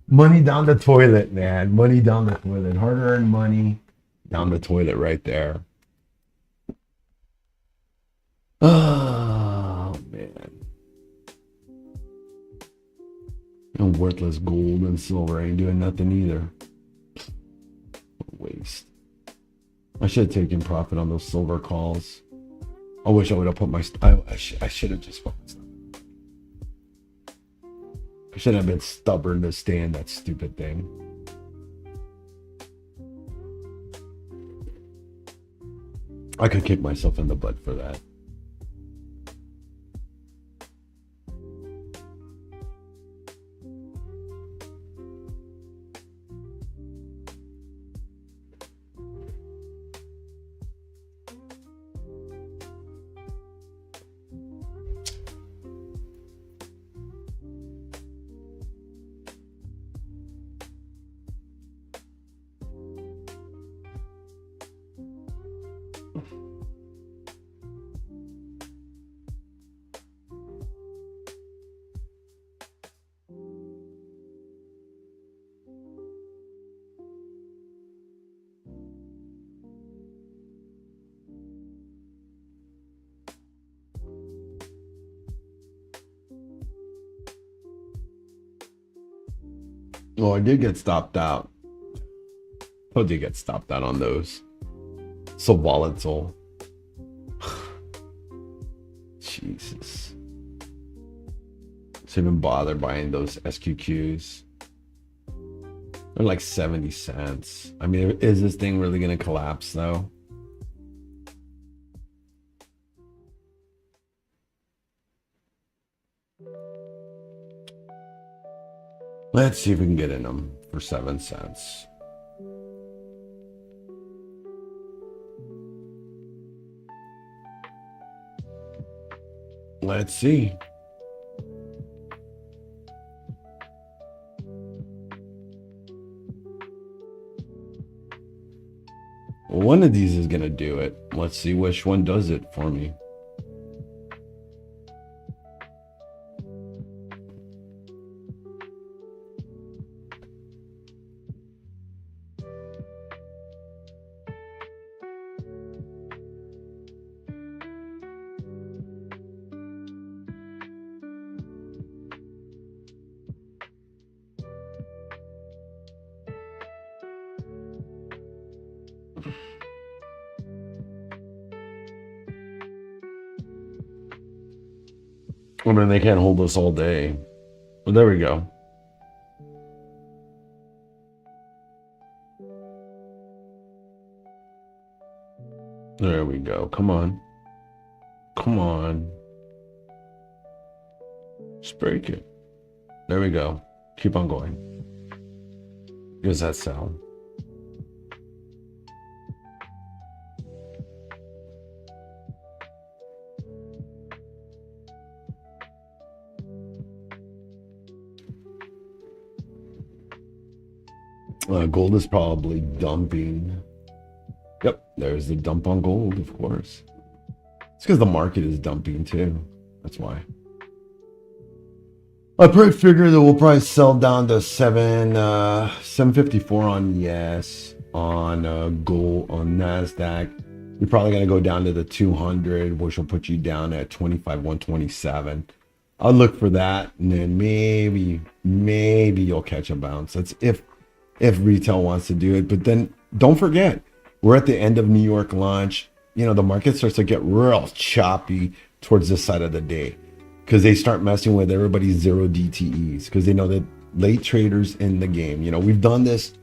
Speaker 1: Money down the toilet, man. Money down the toilet. Hard-earned money down the toilet right there. Oh, man. And worthless gold and silver ain't doing nothing either. Waste. I should have taken profit on those silver calls. I wish I would have put my... I should have just... I shouldn't have been stubborn to stay in that stupid thing. I could kick myself in the butt for that. Oh, I did get stopped out. I did get stopped out on those. So volatile. Jesus. Shouldn't even bother buying those SQQs. They're like 70 cents. I mean, is this thing really going to collapse though? Let's see if we can get in them for 7 cents. Let's see. Well, one of these is going to do it. Let's see which one does it for me. I mean, they can't hold us all day. Well, there we go. There we go. Come on. Come on. Just break it. There we go. Keep on going. Here's that sound. Gold is probably dumping. Yep, there's the dump on gold, of course. It's because the market is dumping too. That's why. I probably figure that we'll probably sell down to 754 on yes, on gold, on NASDAQ. You're probably gonna go down to the 200, which will put you down at 25,127. I'll look for that, and then maybe you'll catch a bounce. That's if retail wants to do it. But then don't forget, we're at the end of New York launch. You know, the market starts to get real choppy towards this side of the day because they start messing with everybody's zero DTEs because they know that late traders in the game. You know, we've done this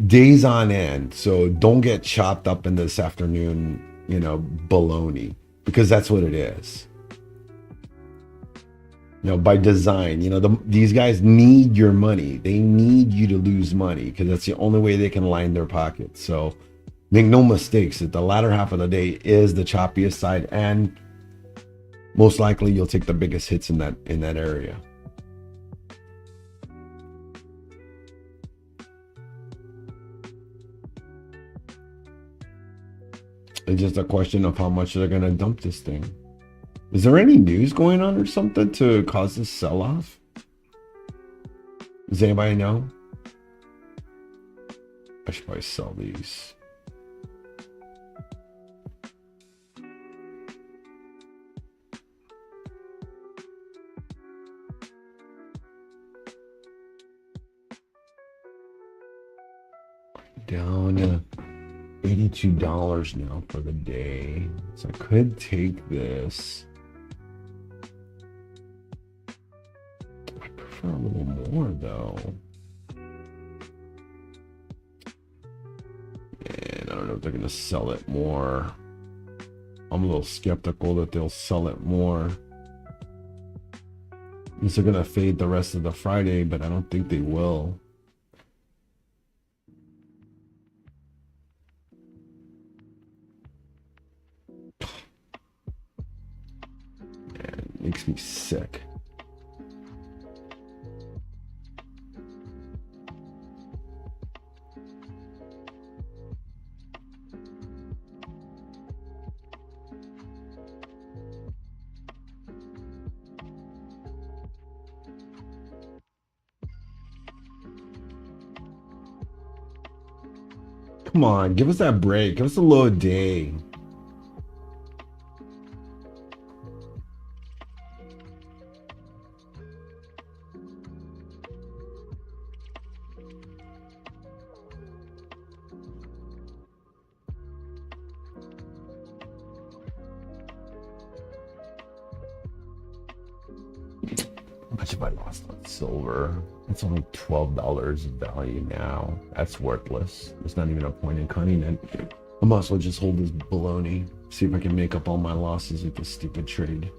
Speaker 1: days on end. So don't get chopped up in this afternoon, you know, baloney, because that's what it is. You know, by design, you know, these guys need your money. They need you to lose money because that's the only way they can line their pockets. So make no mistakes that the latter half of the day is the choppiest side, and most likely you'll take the biggest hits in that area. It's just a question of how much they're going to dump this thing. Is there any news going on or something to cause this sell-off? Does anybody know? I should probably sell these. down to $82 now for the day. So I could take this. I prefer a little more though. And I don't know if they're gonna sell it more. I'm a little skeptical that they'll sell it more. Means they're gonna fade the rest of the Friday, but I don't think they will. Man, it makes me sick. Come on, give us that break. Give us a little day. How much have I lost on silver? It's only $12 of value now. That's worthless. There's not even a point in cutting it. I might as well just hold this baloney. See if I can make up all my losses with this stupid trade.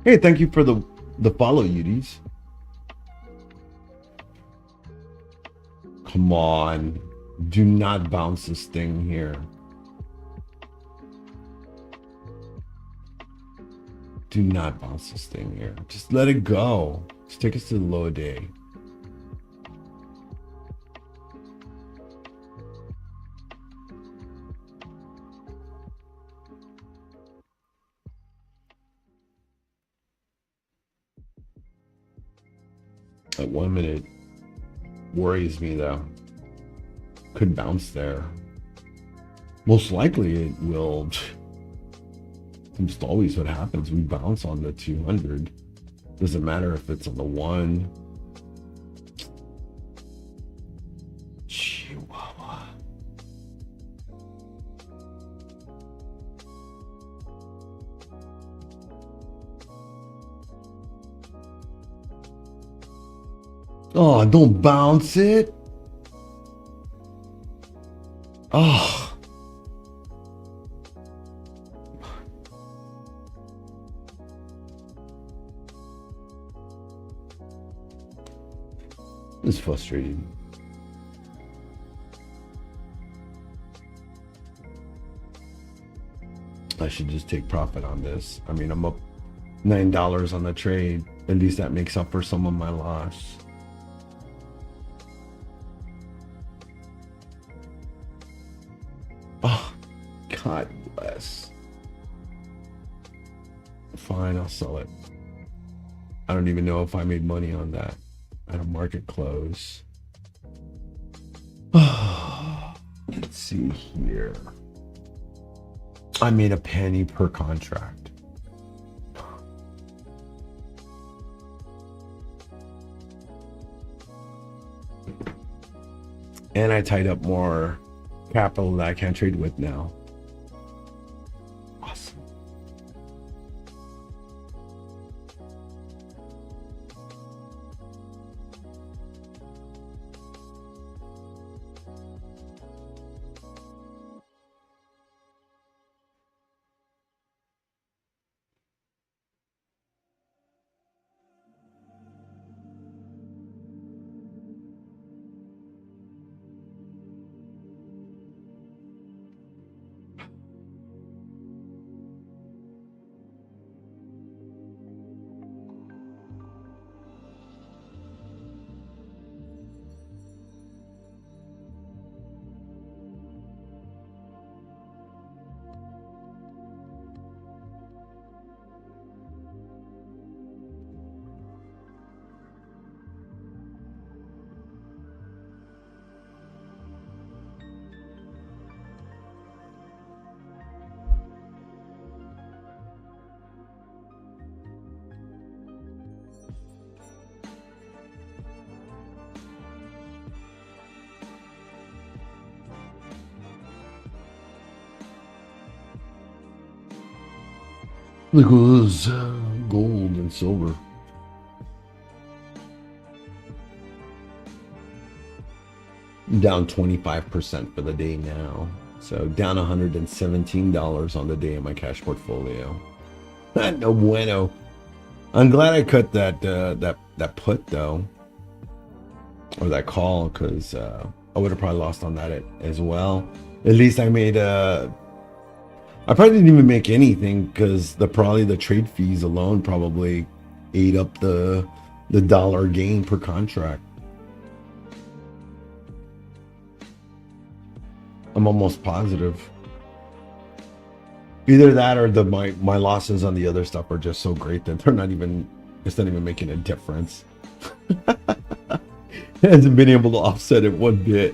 Speaker 1: Hey, thank you for the follow, Udis. Come on. Do not bounce this thing here. Do not bounce this thing here. Just let it go. Just take us to the low day. At 1 minute worries me though. Could bounce there. Most likely it will. It's always what happens. We bounce on the 200. Doesn't matter if it's on the 1. Chihuahua. Oh, don't bounce it. Oh. It's frustrating. I should just take profit on this. I mean, I'm up $9 on the trade. At least that makes up for some of my loss. Oh, God bless. Fine, I'll sell it. I don't even know if I made money on that at a market close. Let's see here. I made a penny per contract. And I tied up more capital that I can't trade with now. Awesome. Look at those gold and silver. Down 25% for the day now. So down $117 on the day in my cash portfolio. No bueno. I'm glad I cut that put though, or that call, because I would have probably lost on that as well. At least I made I probably didn't even make anything, because the trade fees alone probably ate up the dollar gain per contract. I'm almost positive. Either that, or my losses on the other stuff are just so great that it's not even making a difference. It hasn't been able to offset it one bit.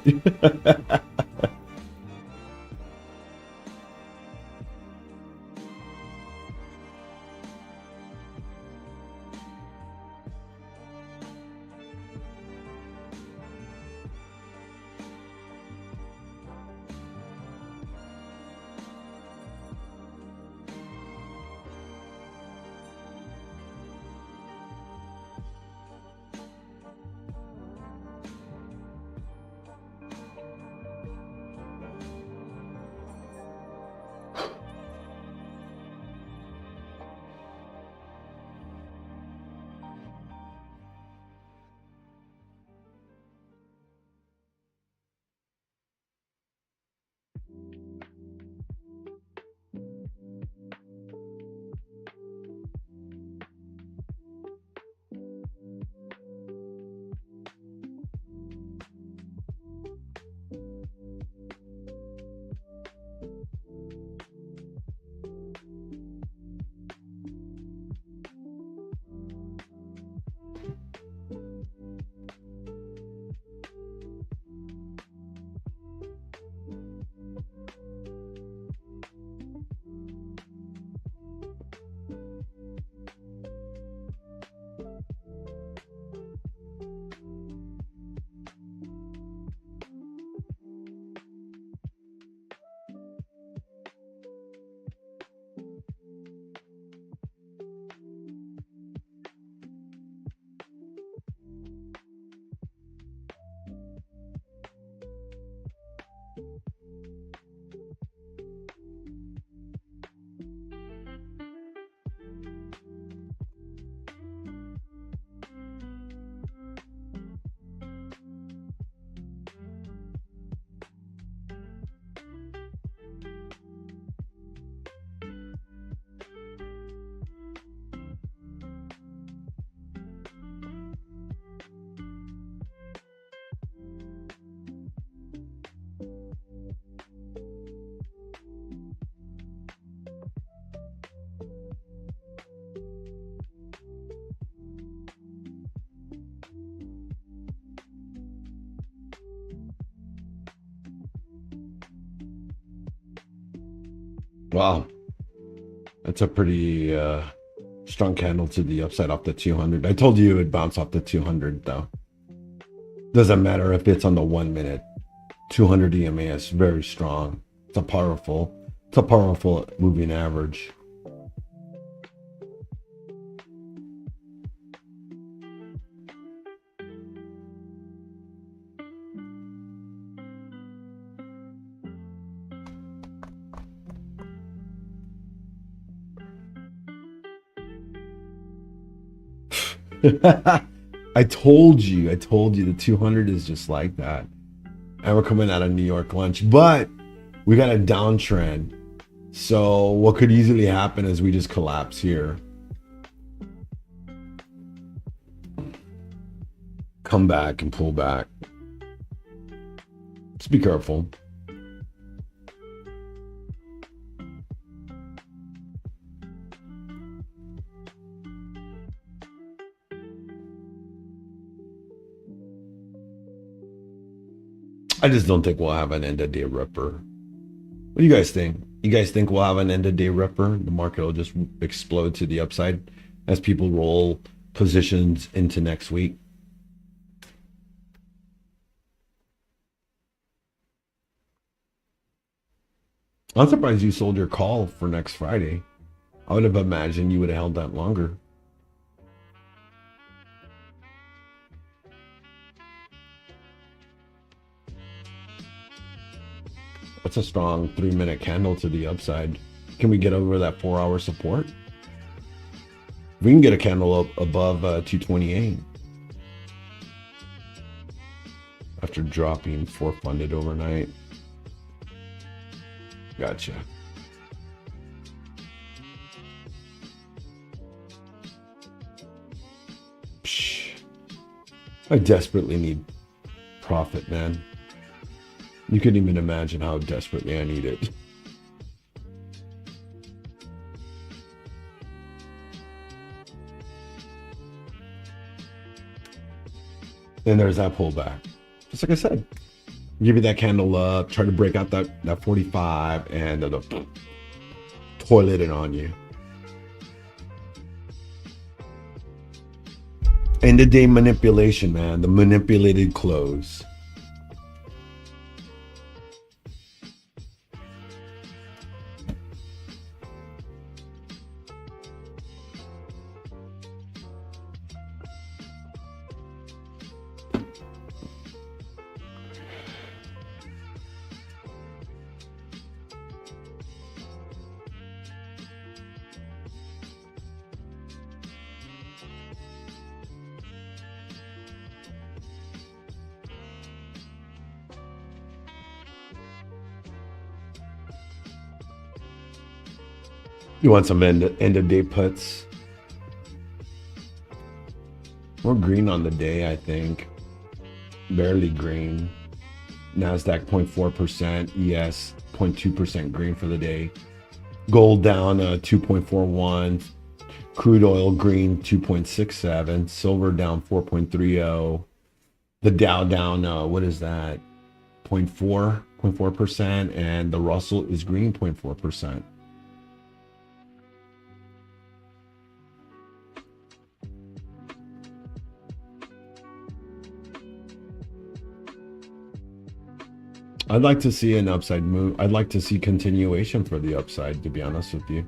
Speaker 1: Wow, that's a pretty strong candle to the upside off the 200. I told you it would bounce off the 200 though. Doesn't matter if it's on the 1 minute. 200 EMA is very strong. It's a powerful moving average. I told you the 200 is just like that. And we're coming out of New York lunch, but we got a downtrend. So what could easily happen is we just collapse here. Come back and pull back. Just be careful. I just don't think we'll have an end of day ripper. What do you guys think? You guys think we'll have an end of day ripper? The market will just explode to the upside as people roll positions into next week? I'm surprised you sold your call for next Friday. I would have imagined you would have held that longer. That's a strong 3-minute candle to the upside. Can we get over that 4-hour support? We can get a candle up above 228 after dropping 4 funded overnight. Gotcha. Psh. I desperately need profit, man. You couldn't even imagine how desperately I need it. And there's that pullback. Just like I said, give you that candle up, try to break out that 45, and toilet it on you. End of day manipulation, man. The manipulated close. You want some end of day puts? More green on the day, I think. Barely green. NASDAQ 0.4%, ES 0.2% green for the day. Gold down 2.41. Crude oil green 2.67. Silver down 4.30. The Dow down, what is that? 0.4%. And the Russell is green 0.4%. I'd like to see an upside move. I'd like to see continuation for the upside, to be honest with you.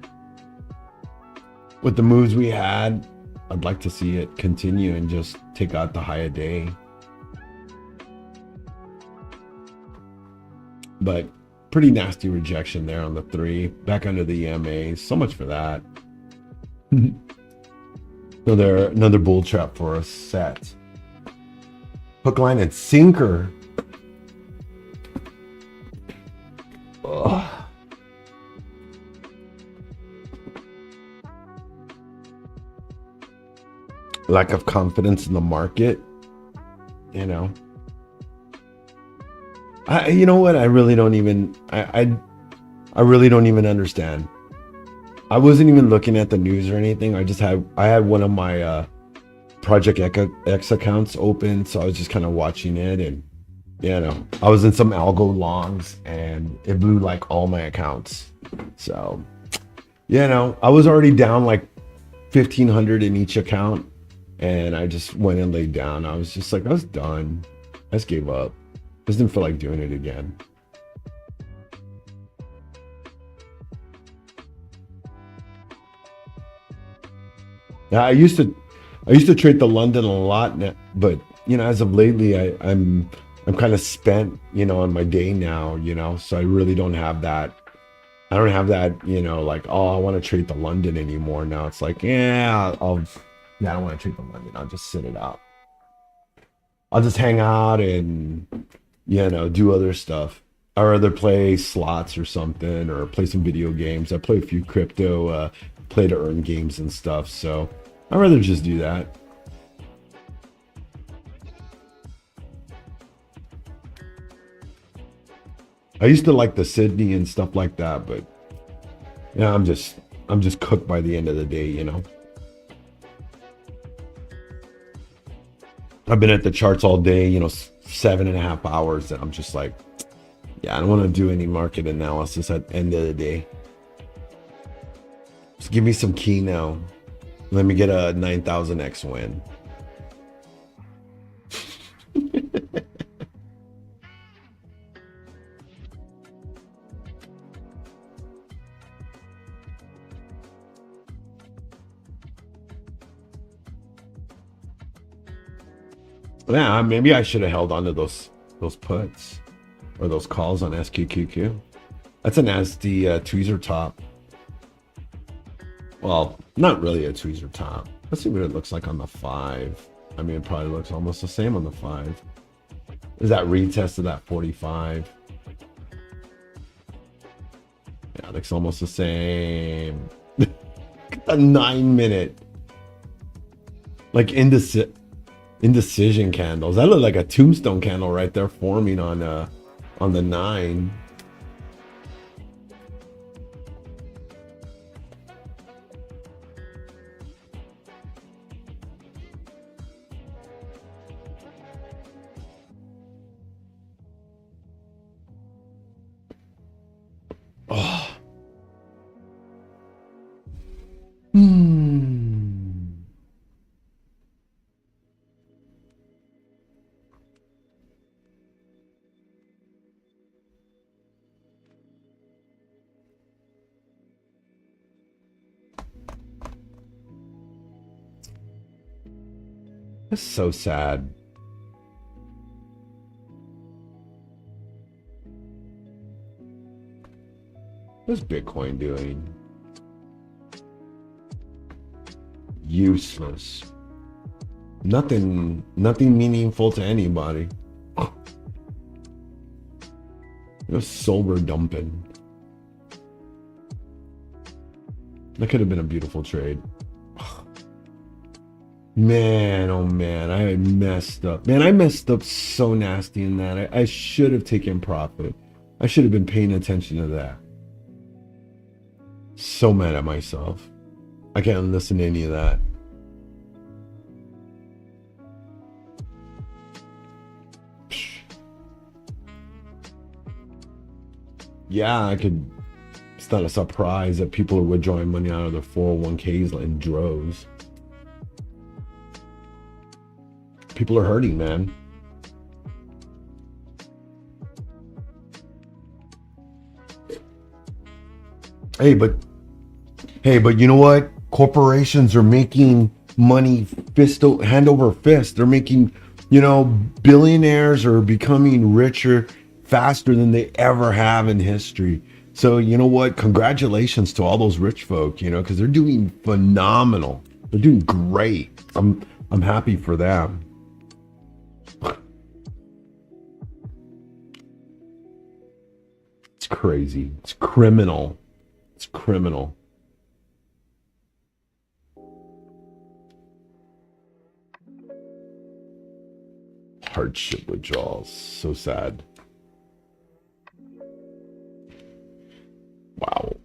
Speaker 1: With the moves we had, I'd like to see it continue and just take out the high a day. But pretty nasty rejection there on the 3. Back under the EMA. So much for that. Another bull trap for us set. Hook, line, and sinker. Ugh. Lack of confidence in the market, you know. You know what? I really don't even. I really don't even understand. I wasn't even looking at the news or anything. I had one of my Project X accounts open, so I was just kind of watching it, and you know, I was in some algo longs, and it blew like all my accounts. So, you know, I was already down like 1,500 in each account, and I just went and laid down. I was just like, I was done. I just gave up. Just didn't feel like doing it again. Yeah, I used to trade the London a lot, but you know, as of lately, I'm kind of spent, you know, on my day now, you know, so I really don't have that. I don't have that, you know, like, oh, I want to trade the London anymore. Now it's like, yeah, I don't want to trade the London. I'll just sit it out. I'll just hang out and, you know, do other stuff. I'd rather play slots or something, or play some video games. I play a few crypto, play to earn games and stuff. So I'd rather just do that. I used to like the Sydney and stuff like that, but yeah, I'm just cooked by the end of the day, you know. I've been at the charts all day, you know, 7.5 hours, and I'm just like, yeah, I don't want to do any market analysis at the end of the day. Just give me some key now. Let me get a 9,000x win. Yeah, maybe I should have held on to those puts or those calls on SQQQ. That's a nasty tweezer top. Well, not really a tweezer top. Let's see what it looks like on the 5. I mean, it probably looks almost the same on the 5. Is that retest of that 45? Yeah, it looks almost the same. A 9-minute. Like indecision candles. That looked like a tombstone candle right there forming on the 9. Oh. That's so sad. What's Bitcoin doing? Useless. Nothing meaningful to anybody. Just silver dumping. That could have been a beautiful trade. Man, oh man, I messed up. Man, I messed up so nasty in that. I should have taken profit. I should have been paying attention to that. So mad at myself. I can't listen to any of that. Yeah, it's not a surprise that people are withdrawing money out of their 401ks in droves. People are hurting, man. Hey, but you know what? Corporations are making money hand over fist. They're making, billionaires are becoming richer faster than they ever have in history. So you know what? Congratulations to all those rich folk, because they're doing phenomenal. They're doing great. I'm happy for them. It's crazy. It's criminal. It's criminal. Hardship withdrawals. So sad. Wow.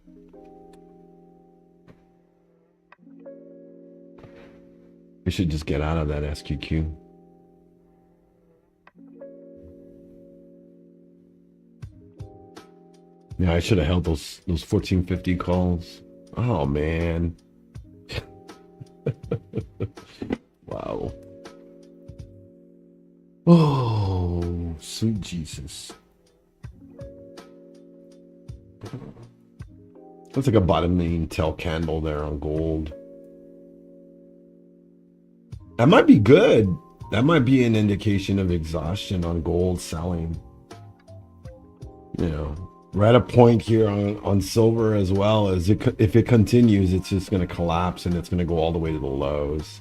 Speaker 1: We should just get out of that SQQ. Yeah, I should have held those 1450 calls. Oh man. Wow. Oh, sweet Jesus. Looks like a bottoming tail candle there on gold. That might be good. That might be an indication of exhaustion on gold selling. We're at a point here on silver as well. As if it continues, it's just going to collapse and it's going to go all the way to the lows.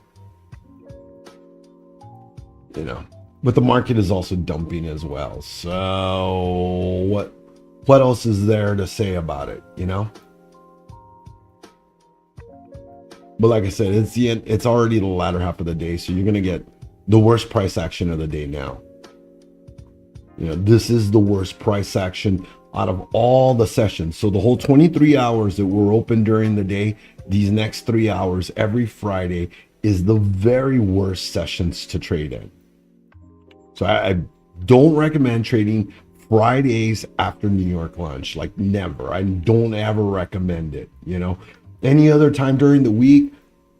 Speaker 1: But the market is also dumping as well. So what else is there to say about it? But like I said, it's already the latter half of the day, so you're going to get the worst price action of the day now. This is the worst price action out of all the sessions. So the whole 23 hours that were open during the day, these next 3 hours every Friday is the very worst sessions to trade in. So I don't recommend trading Fridays after New York lunch, like never. I don't ever recommend it. Any other time during the week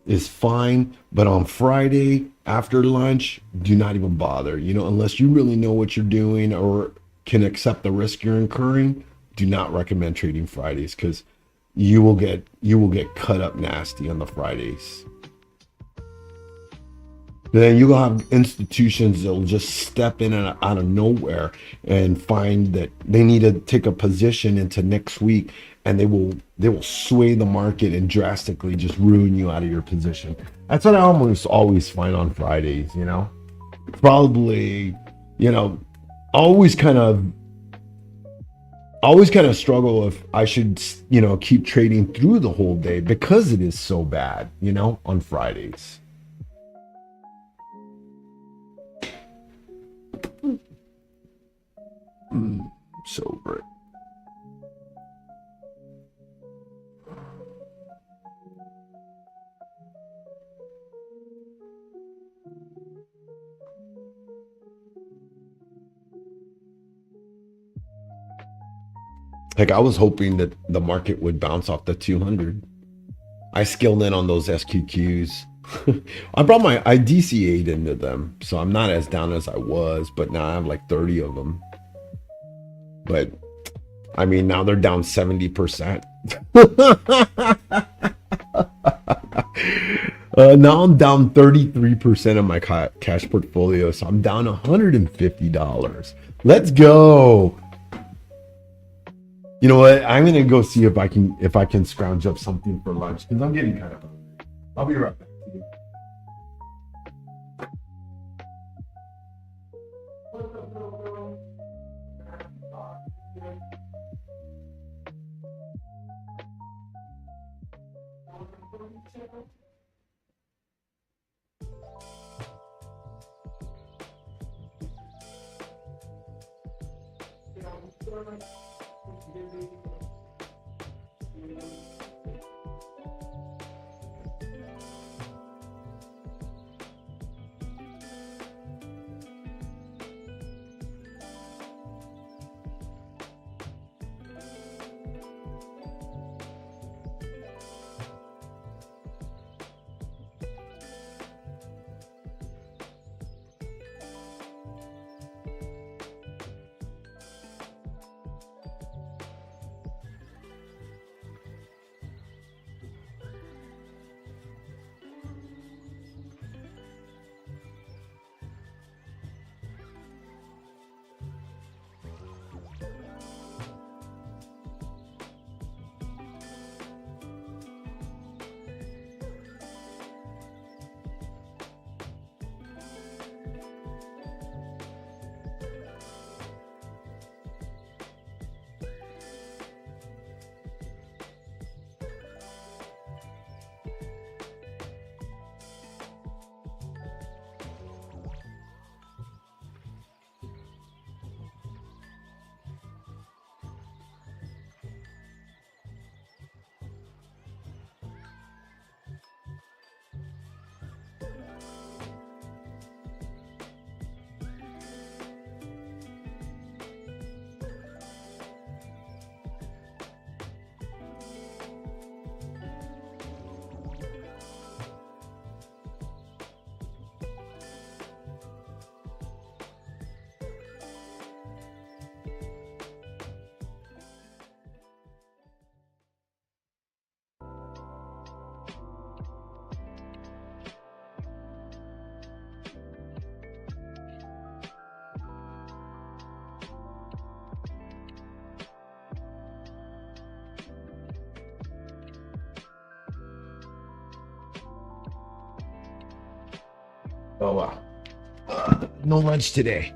Speaker 1: is fine, but on Friday after lunch, do not even bother. Unless you really know what you're doing or can accept the risk you're incurring, do not recommend trading Fridays because you will get cut up nasty on the Fridays. But then you'll have institutions that'll just step in and out of nowhere and find that they need to take a position into next week, and they will sway the market and drastically just ruin you out of your position. That's what I almost always find on Fridays, you know. Probably, you know, always kind of always kind of struggle if I should, keep trading through the whole day because it is so bad, on Fridays. So over it. Like I was hoping that the market would bounce off the 200. I skilled in on those SQQs. I DCA'd into them, so I'm not as down as I was, but now I have like 30 of them. But I mean, now they're down 70%. Now I'm down 33% of my cash portfolio, so I'm down $150. Let's go. You know what? I'm gonna go see if I can scrounge up something for lunch because I'm getting kind of hungry. I'll be right back. Oh wow. No lunch today.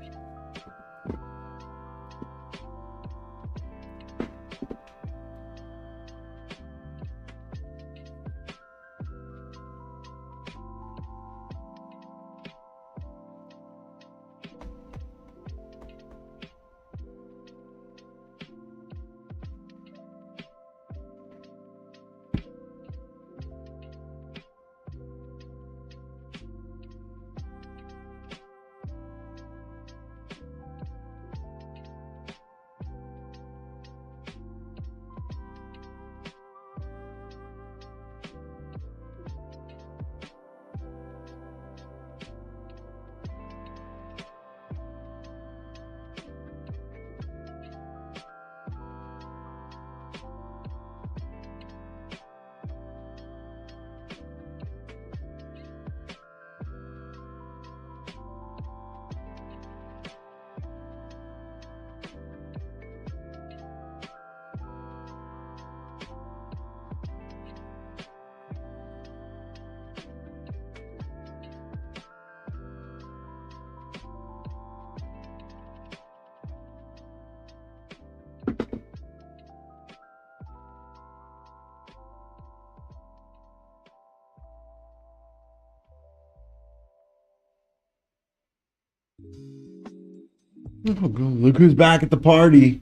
Speaker 1: Oh, look who's back at the party.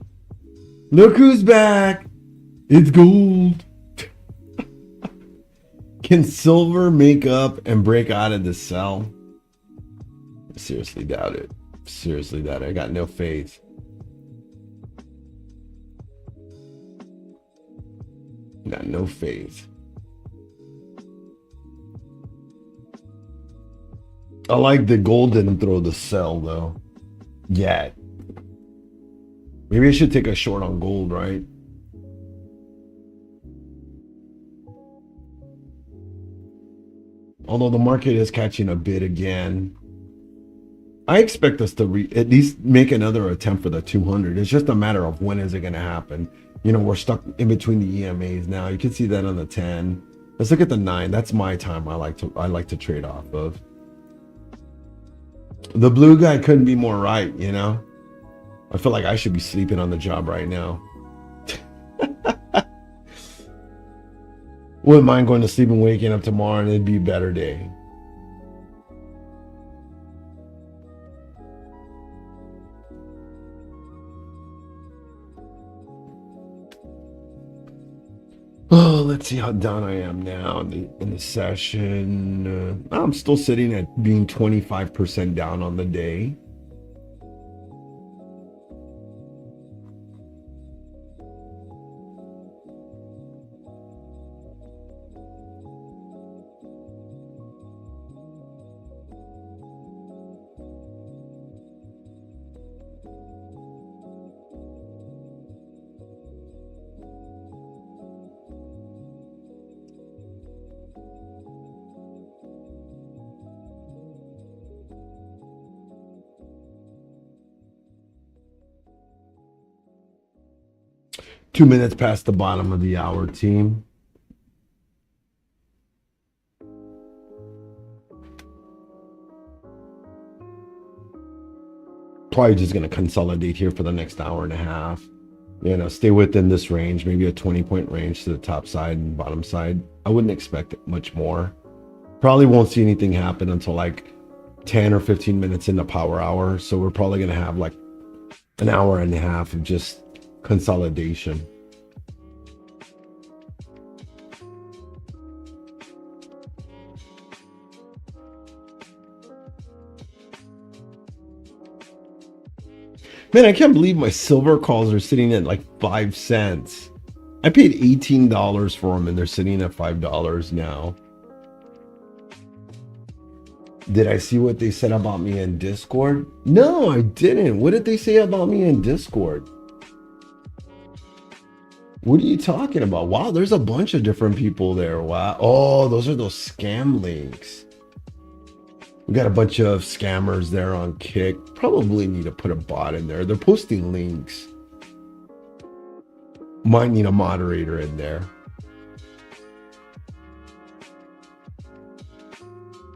Speaker 1: Look who's back. It's gold. Can silver make up and break out of the sell? Seriously doubt it. Seriously doubt it. I got no faith. Got no faith. I like the gold didn't throw the sell though. Yet. Maybe I should take a short on gold, right? Although the market is catching a bid again. I expect us to at least make another attempt for the 200. It's just a matter of when is it going to happen. You know, we're stuck in between the EMAs now. You can see that on the 10. Let's look at the 9. That's my time I like to trade off of. The blue guy couldn't be more right, you know? I feel like I should be sleeping on the job right now. Wouldn't mind going to sleep and waking up tomorrow and it'd be a better day. Oh, let's see how down I am now in the session. I'm still sitting at being 25% down on the day. Two minutes past the bottom of the hour, team. Probably just going to consolidate here for the next hour and a half. You know, stay within this range, maybe a 20-point range to the top side and bottom side. I wouldn't expect much more. Probably won't see anything happen until like 10 or 15 minutes into power hour. So we're probably going to have like an hour and a half of just consolidation. Man, I can't believe my silver calls are sitting at like 5 cents. I paid $18 for them and they're sitting at $5 now. Did I see what they said about me in Discord? No, I didn't. What did they say about me in Discord? What are you talking about? Wow, there's a bunch of different people there. Wow. Oh, those are those scam links. We got a bunch of scammers there on Kick. Probably need to put a bot in there. They're posting links. Might need a moderator in there.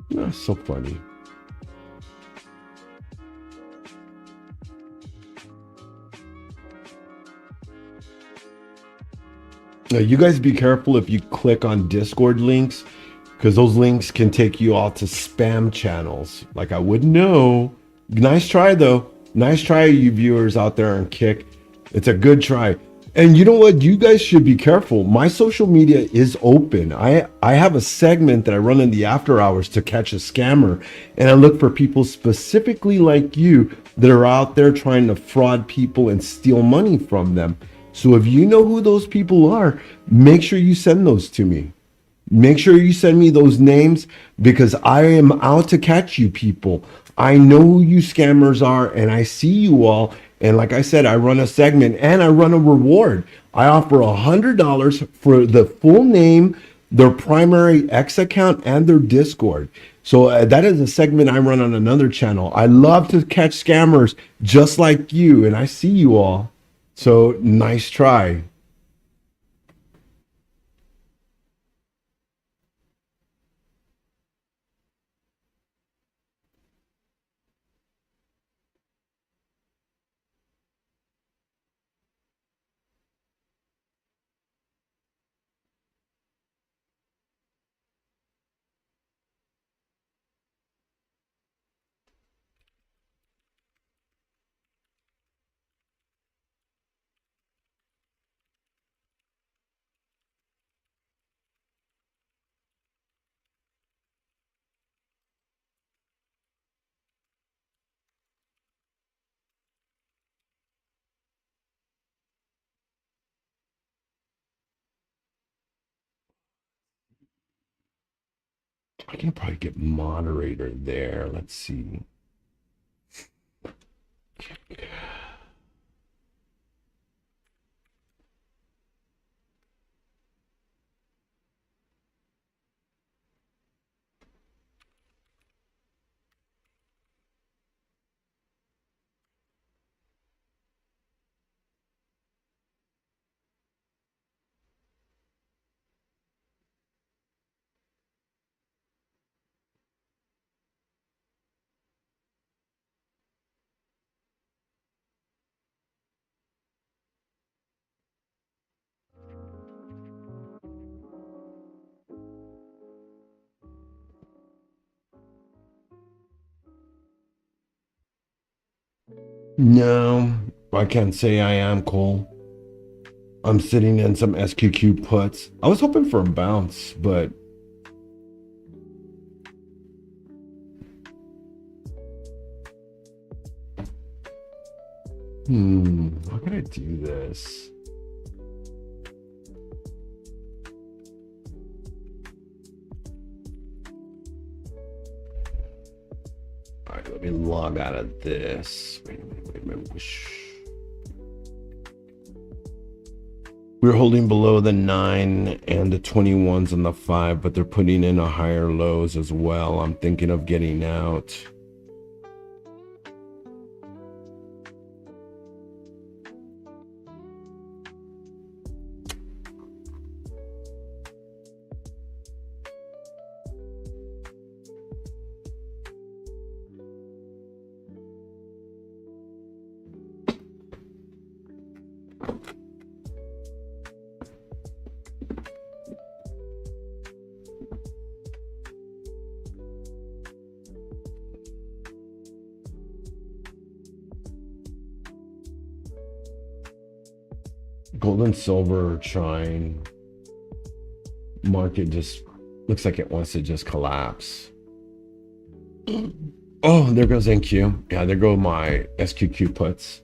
Speaker 1: That's so funny. Now, you guys be careful if you click on Discord links, because those links can take you all to spam channels. Like, I wouldn't know. Nice try, though. Nice try, you viewers out there on Kick. It's a good try. And you know what? You guys should be careful. My social media is open. I have a segment that I run in the after hours to catch a scammer. And I look for people specifically like you that are out there trying to fraud people and steal money from them. So if you know who those people are, make sure you send those to me. Make sure you send me those names, because I am out to catch you people. I know who you scammers are and I see you all. And like I said, I run a segment and I run a reward. I offer $100 for the full name, their primary X account, and their Discord. So that is a segment I run on another channel. I love to catch scammers just like you, and I see you all. So nice try. I can probably get moderator there. Let's see. No, I can't say I am, Cole. I'm sitting in some SQQ puts. I was hoping for a bounce, but how can I do this? All right, let me log out of this. Wait a minute. We're holding below the 9 and the 21s and the 5, but they're putting in a higher lows as well. I'm thinking of getting out. Gold and silver trying. Market just looks like it wants to just collapse. Oh, there goes NQ. Yeah, there go my SQQ puts.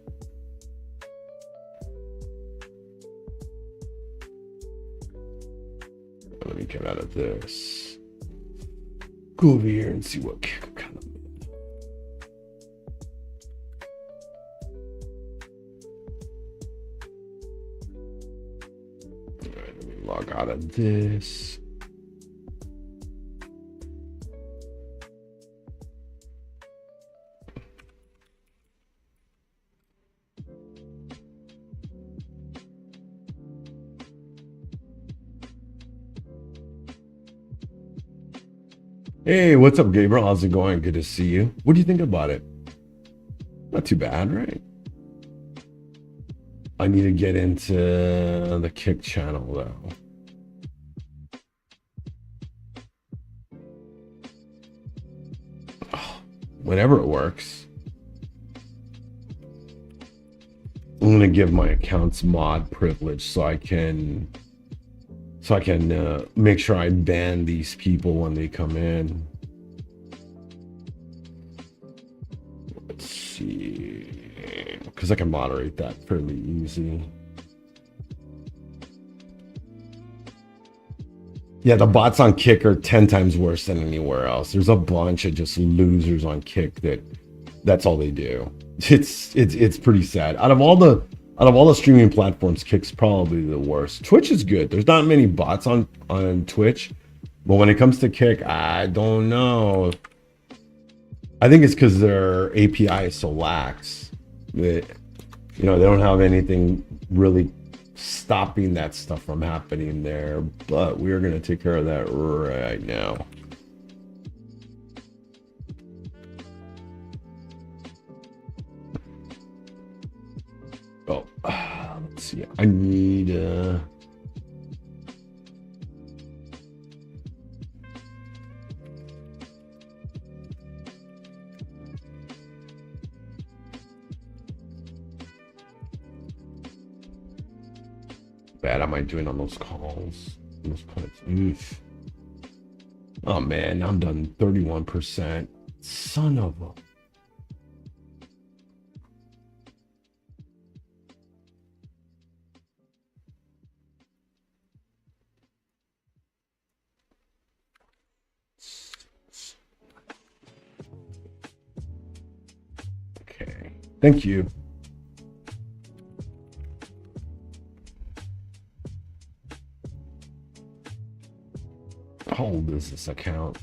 Speaker 1: Let me get out of this. Go over here and see what kind of. All right, let me log out of this. Hey, what's up, Gabriel? How's it going? Good to see you. What do you think about it? Not too bad, right? I need to get into the kick channel though. Oh, whenever it works. I'm gonna give my accounts mod privilege so I can make sure I ban these people when they come in. Let's see, because I can moderate that fairly easy. Yeah, the bots on Kick are 10 times worse than anywhere else. There's a bunch of just losers on Kick that's all they do. It's pretty sad. Out of all the streaming platforms, Kick's probably the worst. Twitch is good. There's not many bots on Twitch, but when it comes to Kick, I don't know. I think it's because their API is so lax that they don't have anything really stopping that stuff from happening there. But we are going to take care of that right now. Oh, let's see. I need bad am I doing on those calls? Those puts. Oof. Oh man, I'm done 31%. Son of a. Thank you. How old is this account?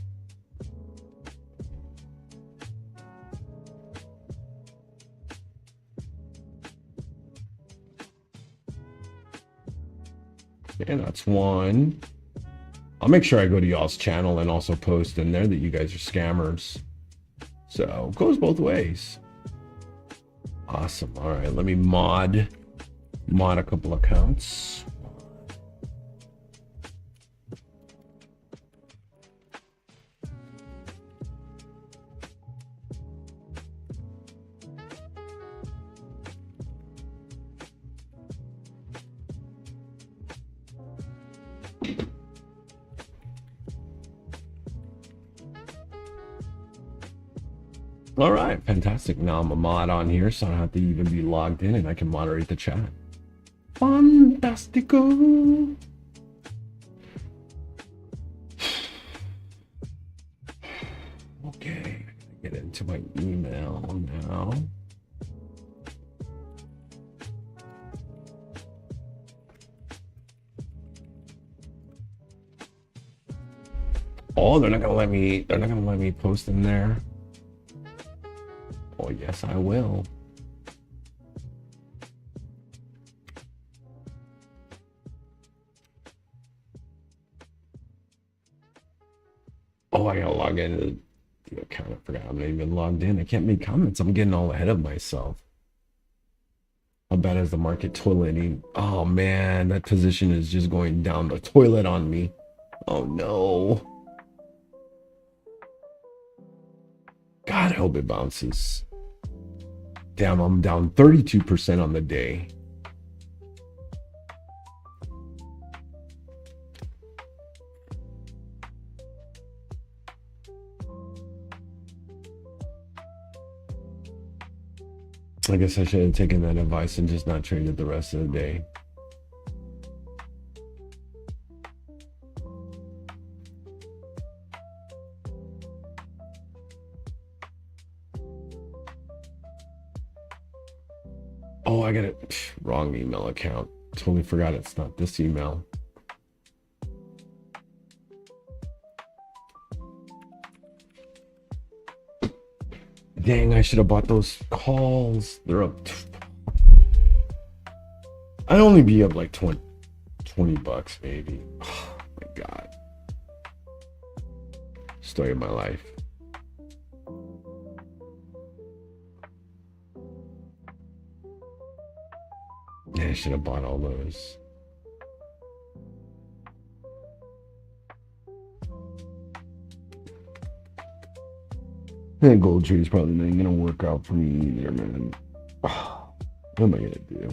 Speaker 1: And that's one. I'll make sure I go to y'all's channel and also post in there that you guys are scammers. So it goes both ways. Awesome. All right, let me mod a couple accounts. All right, fantastic. Now I'm a mod on here, so I don't have to even be logged in, and I can moderate the chat. Fantastico. Okay, get into my email now. Oh, they're not gonna let me. They're not gonna let me post in there. Oh, yes, I will. Oh, I gotta log into the account. I forgot I'm not even logged in. I can't make comments. I'm getting all ahead of myself. How bad is the market toileting? Oh man, that position is just going down the toilet on me. Oh no. God, I hope it bounces. Damn, I'm down 32% on the day. I guess I should have taken that advice and just not traded the rest of the day. Oh, I got it. Wrong email account. Totally forgot it's not this email. Dang, I should have bought those calls. They're up. I'd only be up like 20 bucks maybe. Oh my God. Story of my life. Yeah, I should have bought all those. And gold trade is probably not gonna work out for me either, man. Oh, what am I gonna do?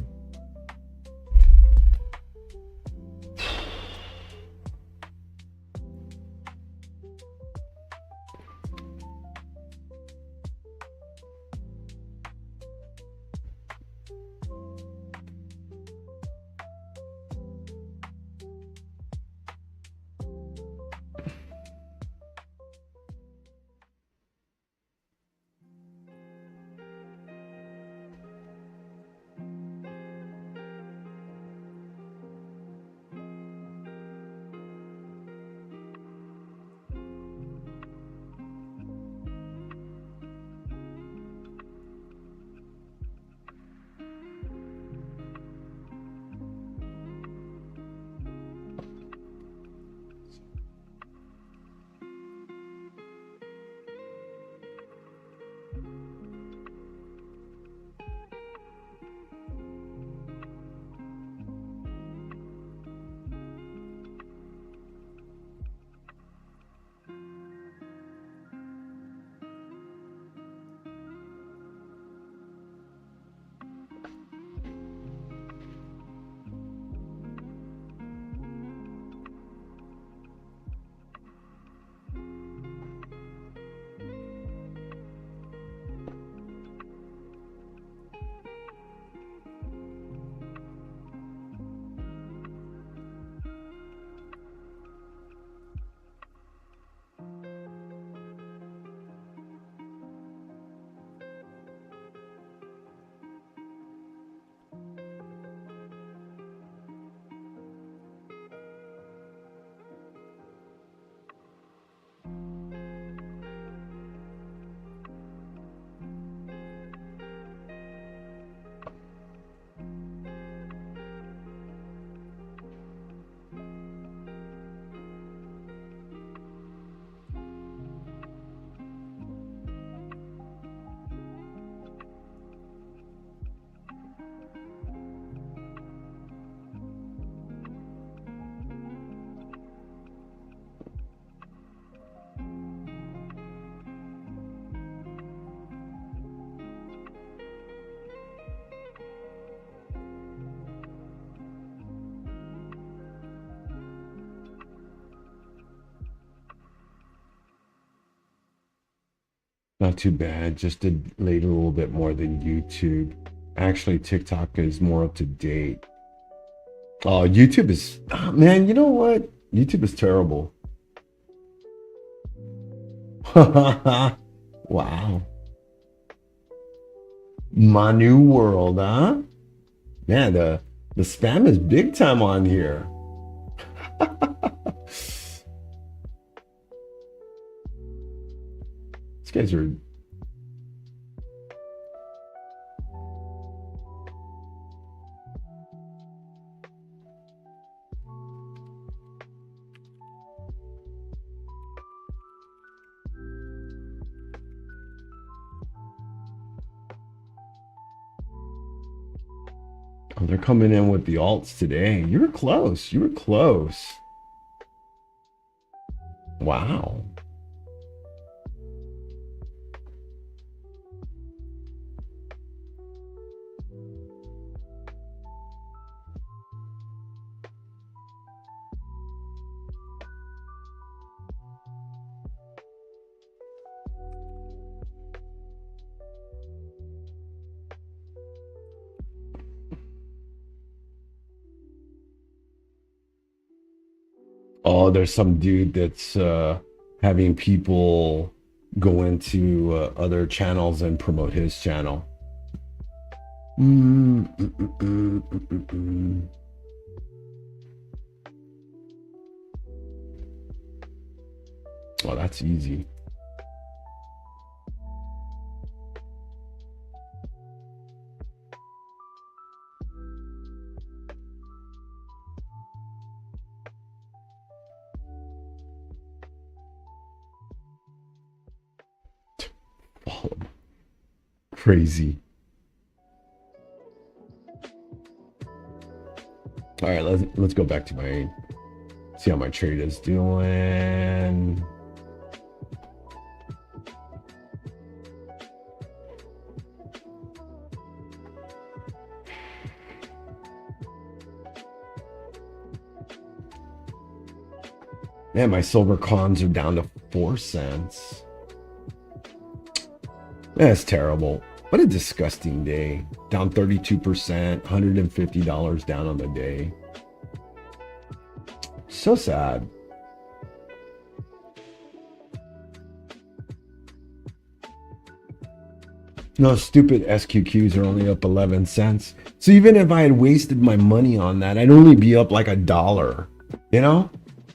Speaker 1: Not too bad. Just delayed a little bit more than YouTube. Actually, TikTok is more up to date. Oh, YouTube is, oh, man, you know what? YouTube is terrible. Wow. My new world, huh? Man, the spam is big time on here. These guys are, oh, they're coming in with the alts today. You were close. You were close. Wow. Oh, there's some dude that's having people go into other channels and promote his channel. Mm, mm, mm, mm, mm, mm, mm. Well, that's easy. Oh, crazy. All right, let's go back to my see how my trade is doing. Man, my silver cons are down to 4 cents. That's terrible. What a disgusting day. Down 32%, $150 down on the day. So sad. No, stupid SQQs are only up 11 cents. So even if I had wasted my money on that, I'd only be up like $1, you know?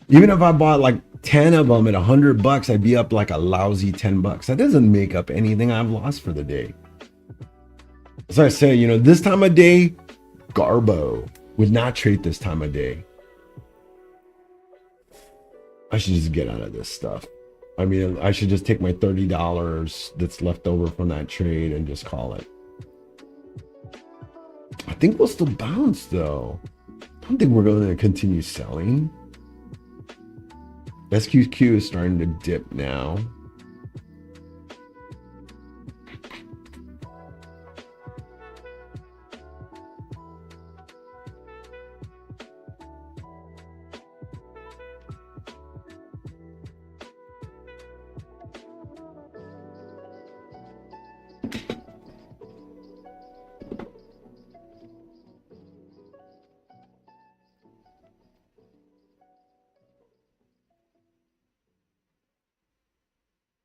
Speaker 1: Even if I bought like 10 of them at $100, I'd be up like a lousy $10. That doesn't make up anything I've lost for the day. As I say, you know, this time of day, Garbo would not trade this time of day. I should just get out of this stuff. I mean, I should just take my $30 that's left over from that trade and just call it. I think we'll still bounce though. I don't think we're going to continue selling. SQQ is starting to dip now.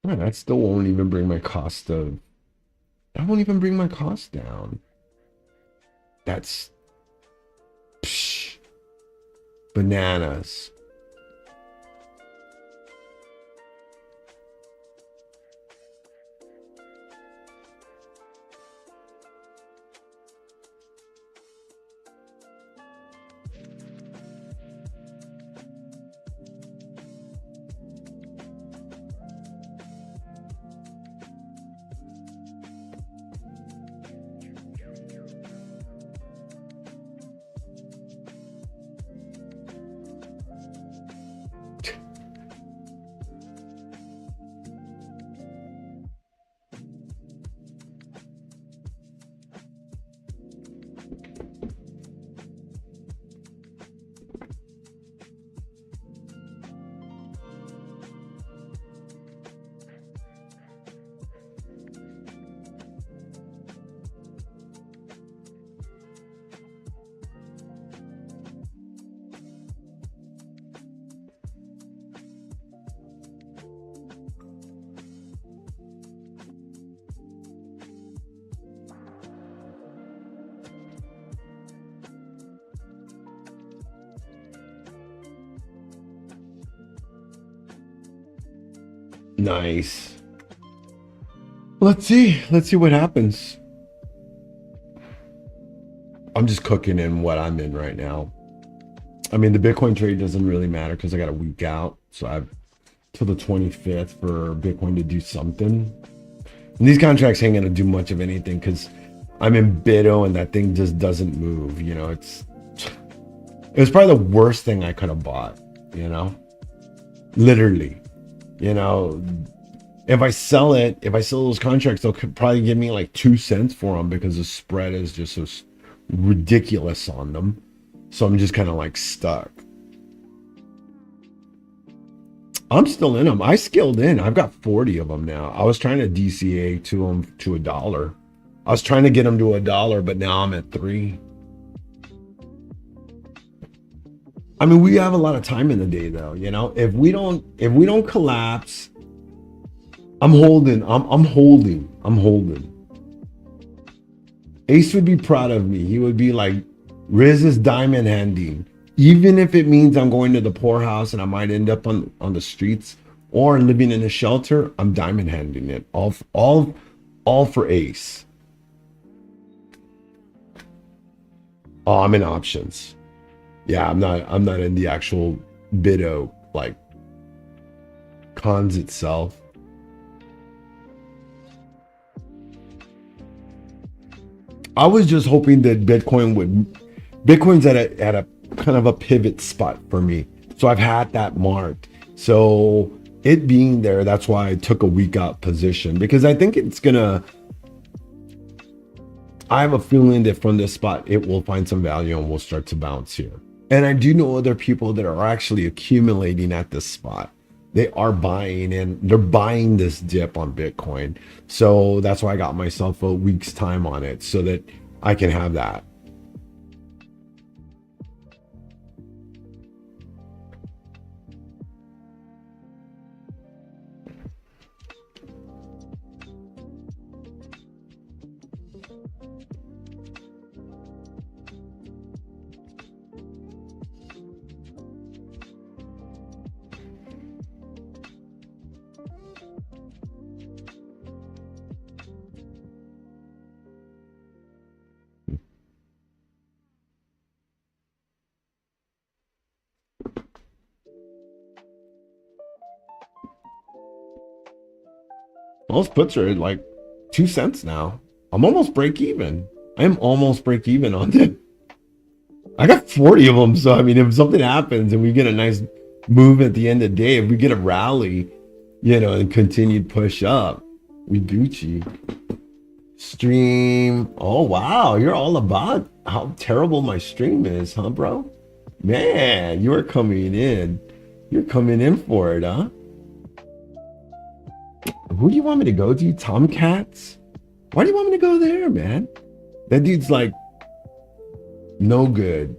Speaker 1: Man, that still won't even bring my cost of. That won't even bring my cost down. That's psh, bananas. Nice. Let's see. Let's see what happens. I'm just cooking in what I'm in right now. I mean, the Bitcoin trade doesn't really matter because I got a week out. So I've till the 25th for Bitcoin to do something. And these contracts ain't gonna do much of anything because I'm in Bitto and that thing just doesn't move. You know, it was probably the worst thing I could have bought, you know? Literally. You know, if I sell those contracts, they'll probably give me like 2 cents for them because the spread is just so ridiculous on them. So I'm just kind of like stuck. I'm still in them. I scaled in. I've got 40 of them now. I was trying to DCA to them to $1. I was trying to get them to $1, but now I'm at 3. I mean, we have a lot of time in the day though, you know. If we don't collapse, I'm holding. I'm holding. Ace would be proud of me. He would be like, Riz is diamond handing. Even if it means I'm going to the poorhouse and I might end up on the streets or living in a shelter, I'm diamond handing it. All for Ace. Oh, I'm in options. Yeah, I'm not in the actual Bitto like cons itself. I was just hoping that Bitcoin's at a kind of a pivot spot for me. So I've had that marked. So it being there, that's why I took a week out position because I think I have a feeling that from this spot, it will find some value and will start to bounce here. And I do know other people that are actually accumulating at this spot. They are buying and they're buying this dip on Bitcoin. So that's why I got myself a week's time on it so that I can have that. Most puts are at like 2 cents now. I'm almost break even. I am almost break even on them. I got 40 of them. So, I mean, if something happens and we get a nice move at the end of the day, if we get a rally, you know, and continued push up, we Gucci. Stream. Oh, wow. You're all about how terrible my stream is, huh, bro? Man, you are coming in. You're coming in for it, huh? Who do you want me to go to? Tomcats? Why do you want me to go there, man? That dude's like no good.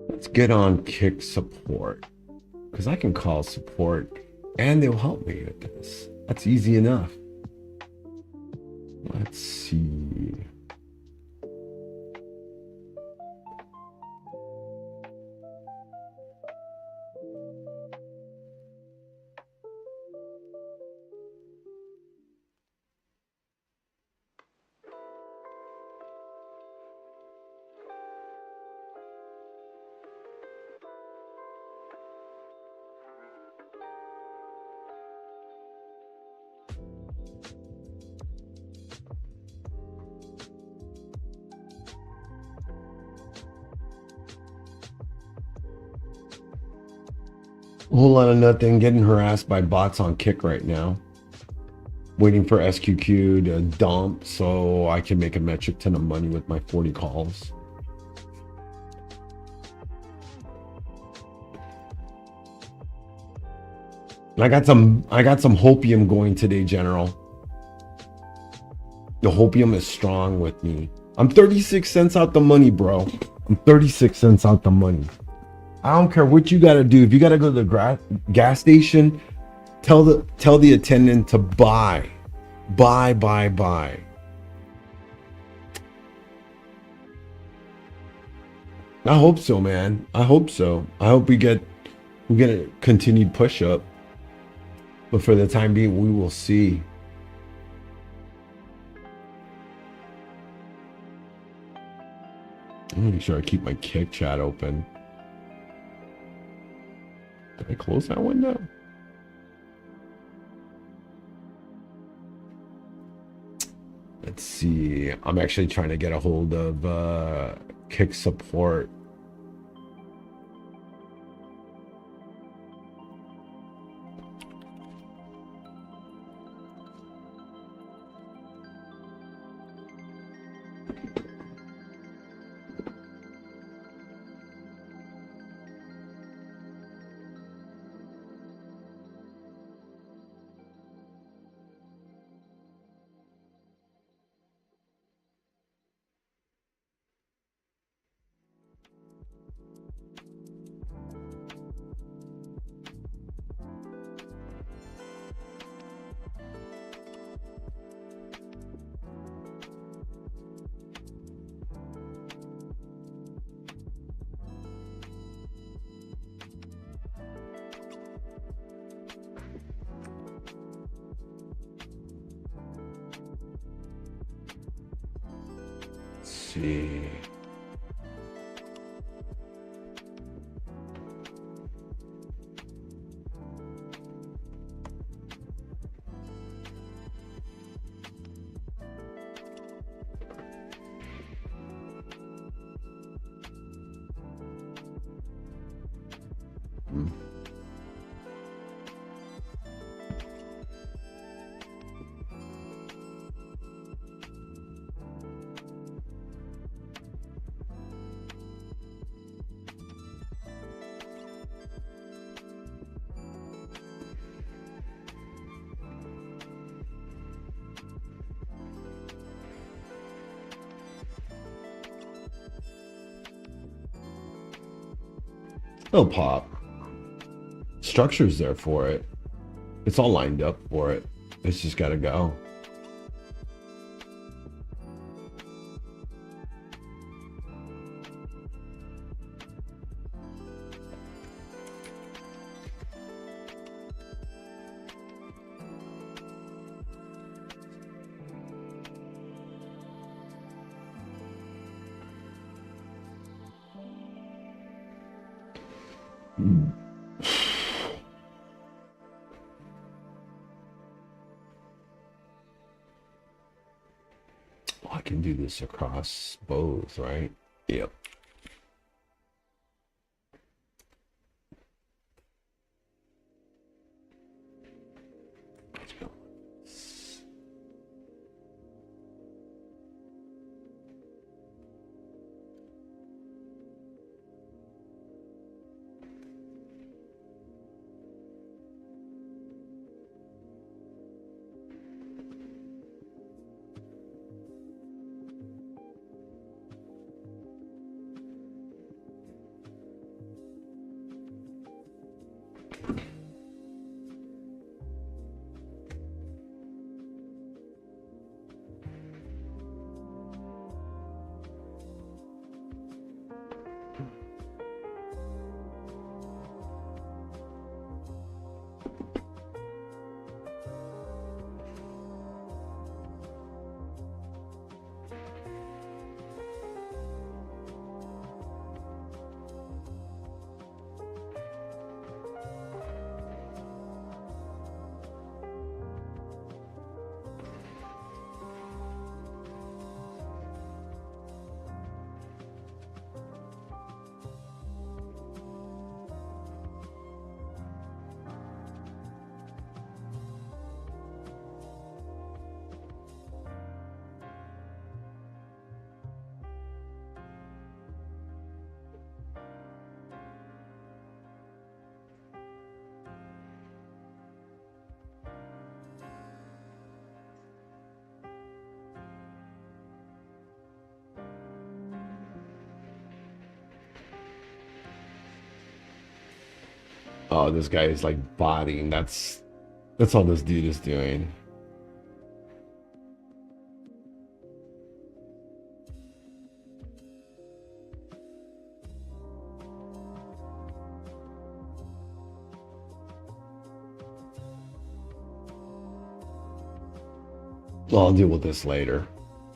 Speaker 1: Let's get on kick support because I can call support and they'll help me with this. That's easy enough. Let's see. A whole lot of nothing. Getting harassed by bots on Kick right now. Waiting for SQQ to dump so I can make a metric ton of money with my 40 calls. I got some hopium going today, General. The hopium is strong with me. I'm 36 cents out the money, bro. I'm 36 cents out the money. I don't care what you gotta do. If you gotta go to the gas station, tell the attendant to buy. Buy. I hope so, man. I hope so. I hope we get a continued push up. But for the time being, we will see. I'm gonna make sure I keep my Kick chat open. Did I close that window? Let's see. I'm actually trying to get a hold of Kick support. See. It'll pop. Structure's there for it. It's all lined up for it. It's just gotta go. I can do this across both, right? Yep. Let's go. Oh, this guy is like botting. That's all this dude is doing. Well, I'll deal with this later.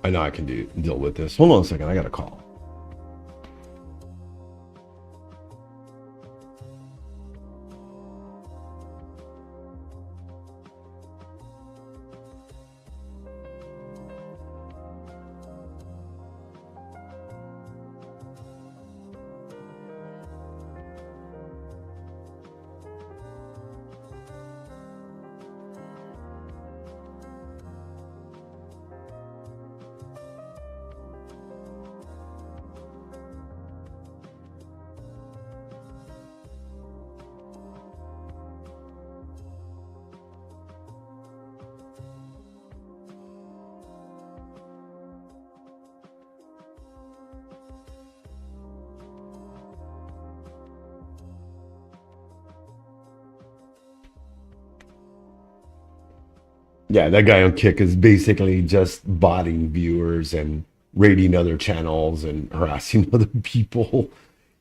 Speaker 1: I know I can deal with this. Hold on a second. I got a call. Yeah, that guy on Kick is basically just botting viewers and raiding other channels and harassing other people.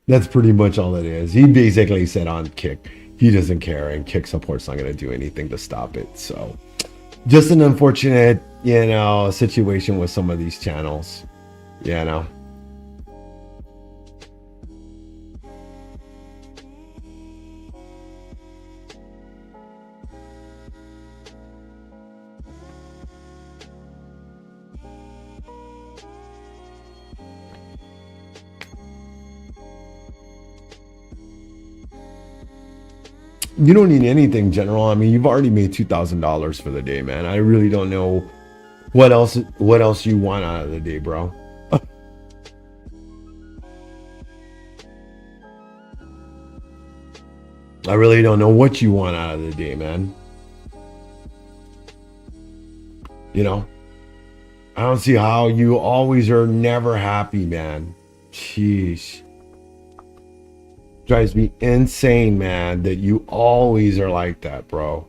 Speaker 1: That's pretty much all it is. He basically said on Kick, he doesn't care, and Kick support's not going to do anything to stop it. So, just an unfortunate, situation with some of these channels. You know. You don't need anything, General. I mean, you've already made $2,000 for the day, man. I really don't know what else you want out of the day, bro. I really don't know what you want out of the day, man. You know, I don't see how you always are never happy, man. Jeez. Drives me insane, man, that you always are like that, bro.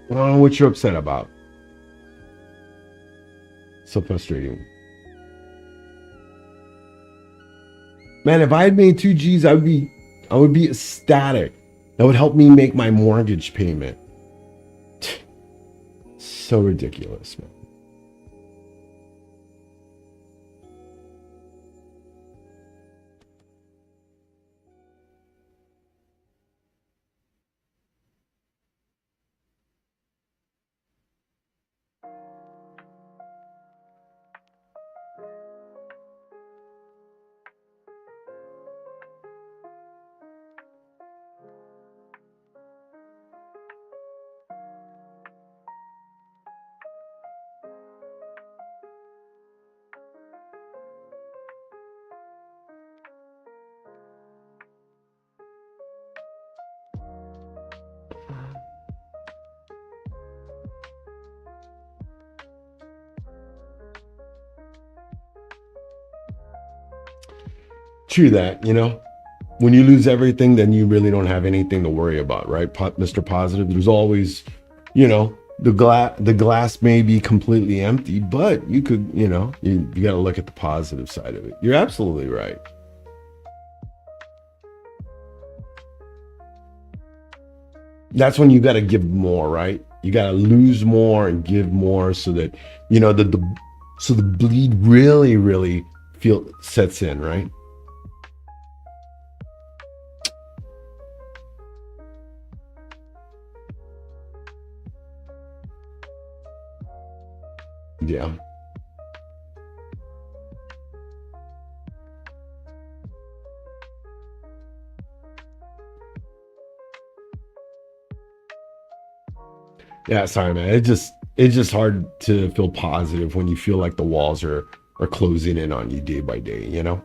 Speaker 1: I don't know what you're upset about. So frustrating. Man, if I had made 2 G's, I would be ecstatic. That would help me make my mortgage payment. So ridiculous, man. True that, when you lose everything, then you really don't have anything to worry about, right? Mr. Positive, there's always, the glass may be completely empty, but you could, you got to look at the positive side of it. You're absolutely right. That's when you got to give more, right? You got to lose more and give more so that, so the bleed really, really sets in, right? Yeah. Yeah, sorry, man. It's just hard to feel positive when you feel like the walls are closing in on you day by day, you know?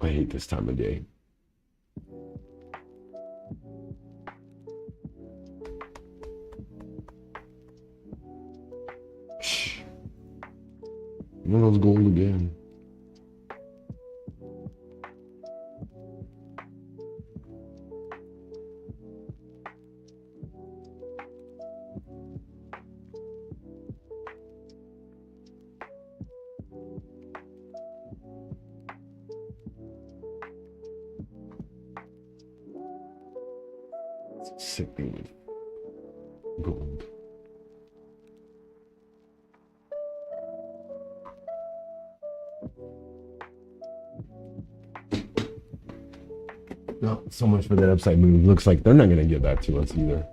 Speaker 1: I hate this time of day. One of those gold again. It's sickening with gold. No, so much for that upside move. Looks like they're not going to give that to us either.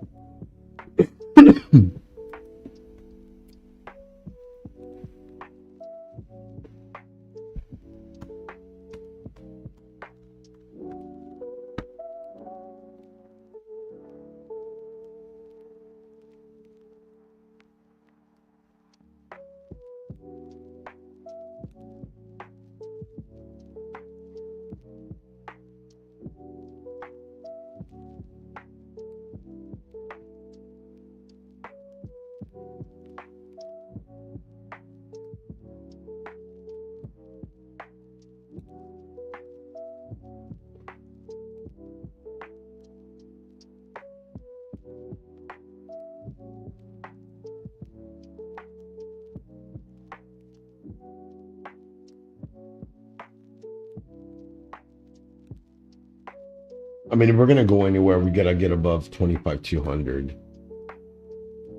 Speaker 1: I mean, if we're going to go anywhere, we got to get above 25,200.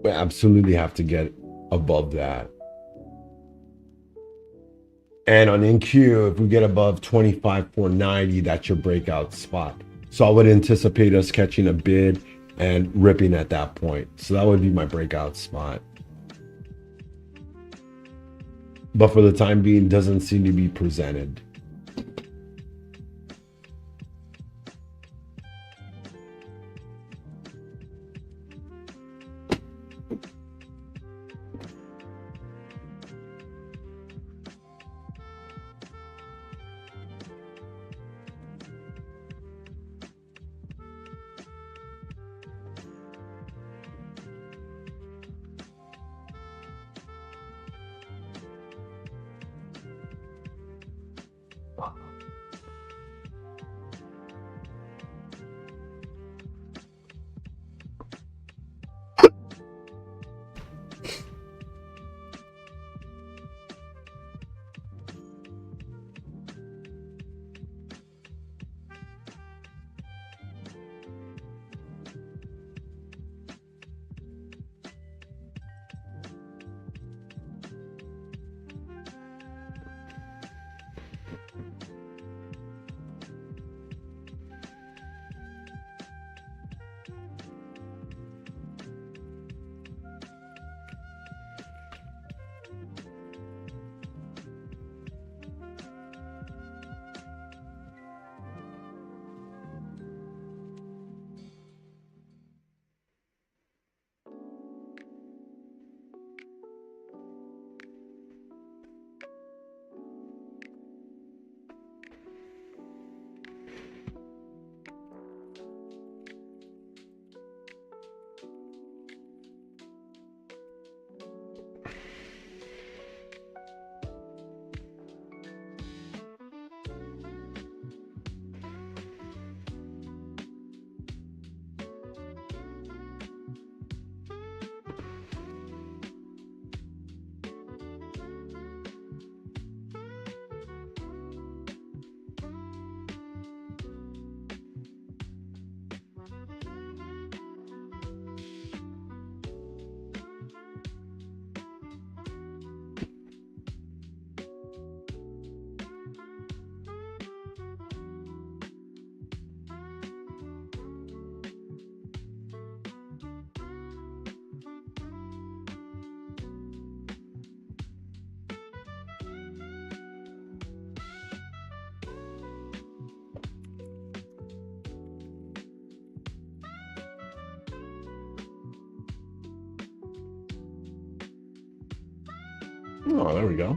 Speaker 1: We absolutely have to get above that. And on NQ, if we get above 25,490, that's your breakout spot. So I would anticipate us catching a bid and ripping at that point. So that would be my breakout spot. But for the time being, doesn't seem to be presented. Oh, there we go.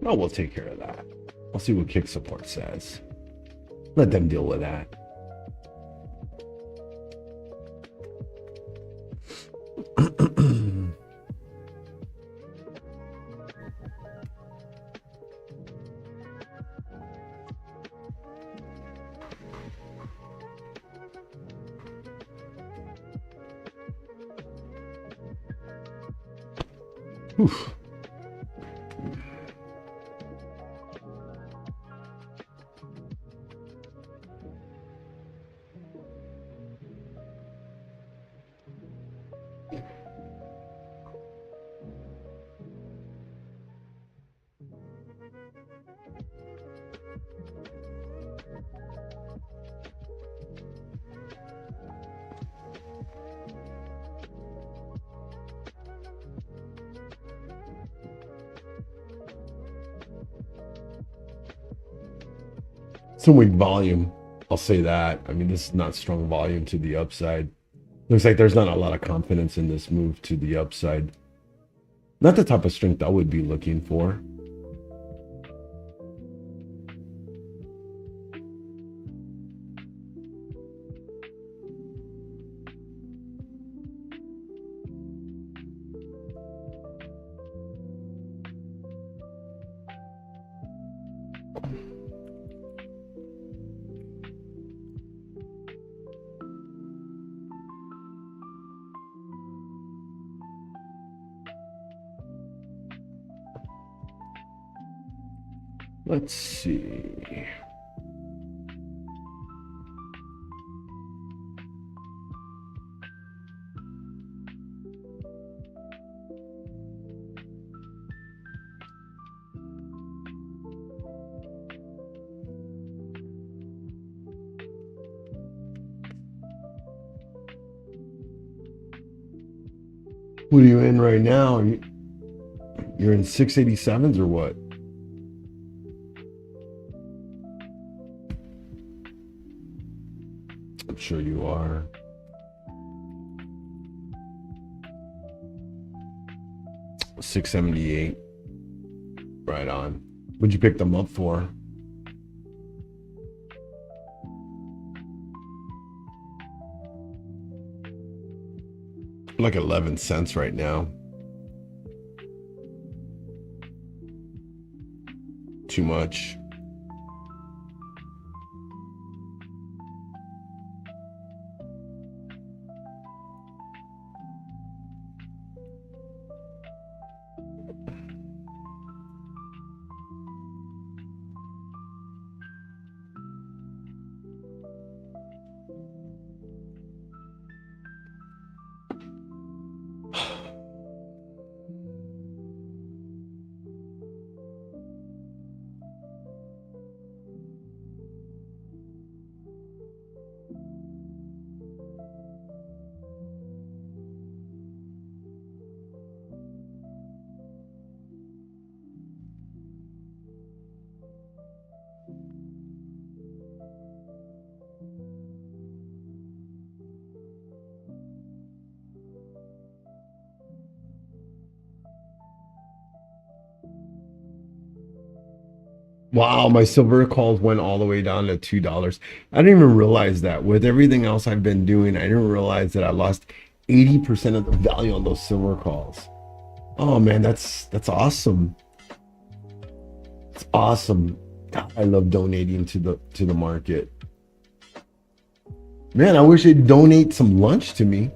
Speaker 1: Oh, we'll take care of that. I'll see what kick support says. Let them deal with that. Oof. Some weak volume. I'll say that. I mean, this is not strong volume to the upside. Looks like there's not a lot of confidence in this move to the upside. Not the type of strength I would be looking for. Let's see. What are you in right now? You're in 687s or what? I'm sure you are. $678. Right on. What'd you pick them up for? Like 11 cents right now. Too much. Wow, my silver calls went all the way down to $2. I didn't even realize that. With everything else I've been doing, I didn't realize that I lost 80% of the value on those silver calls. Oh man, that's awesome. It's awesome. God, I love donating to the market. Man, I wish they'd donate some lunch to me.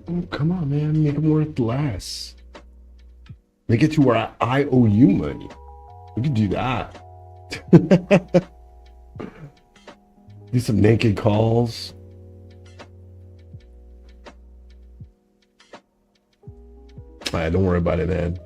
Speaker 1: Oh, come on, man. Make them worth less. Make it to where I owe you money. We could do that. Do some naked calls. All right, don't worry about it, man.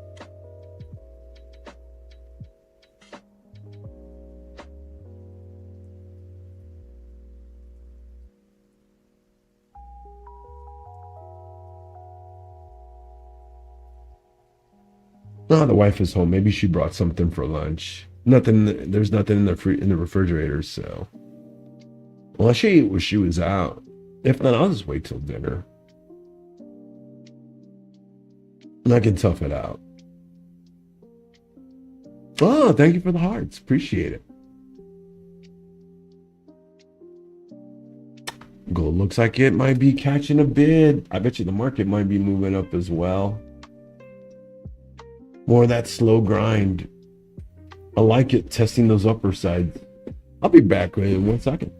Speaker 1: Oh, the wife is home. Maybe she brought something for lunch. Nothing. There's nothing in the refrigerator. So, well, she ate when she was out. If not, I'll just wait till dinner. And I can tough it out. Oh, thank you for the hearts. Appreciate it. Gold looks like it might be catching a bid. I bet you the market might be moving up as well. More of that slow grind. I like it, testing those upper sides. I'll be back in 1 second.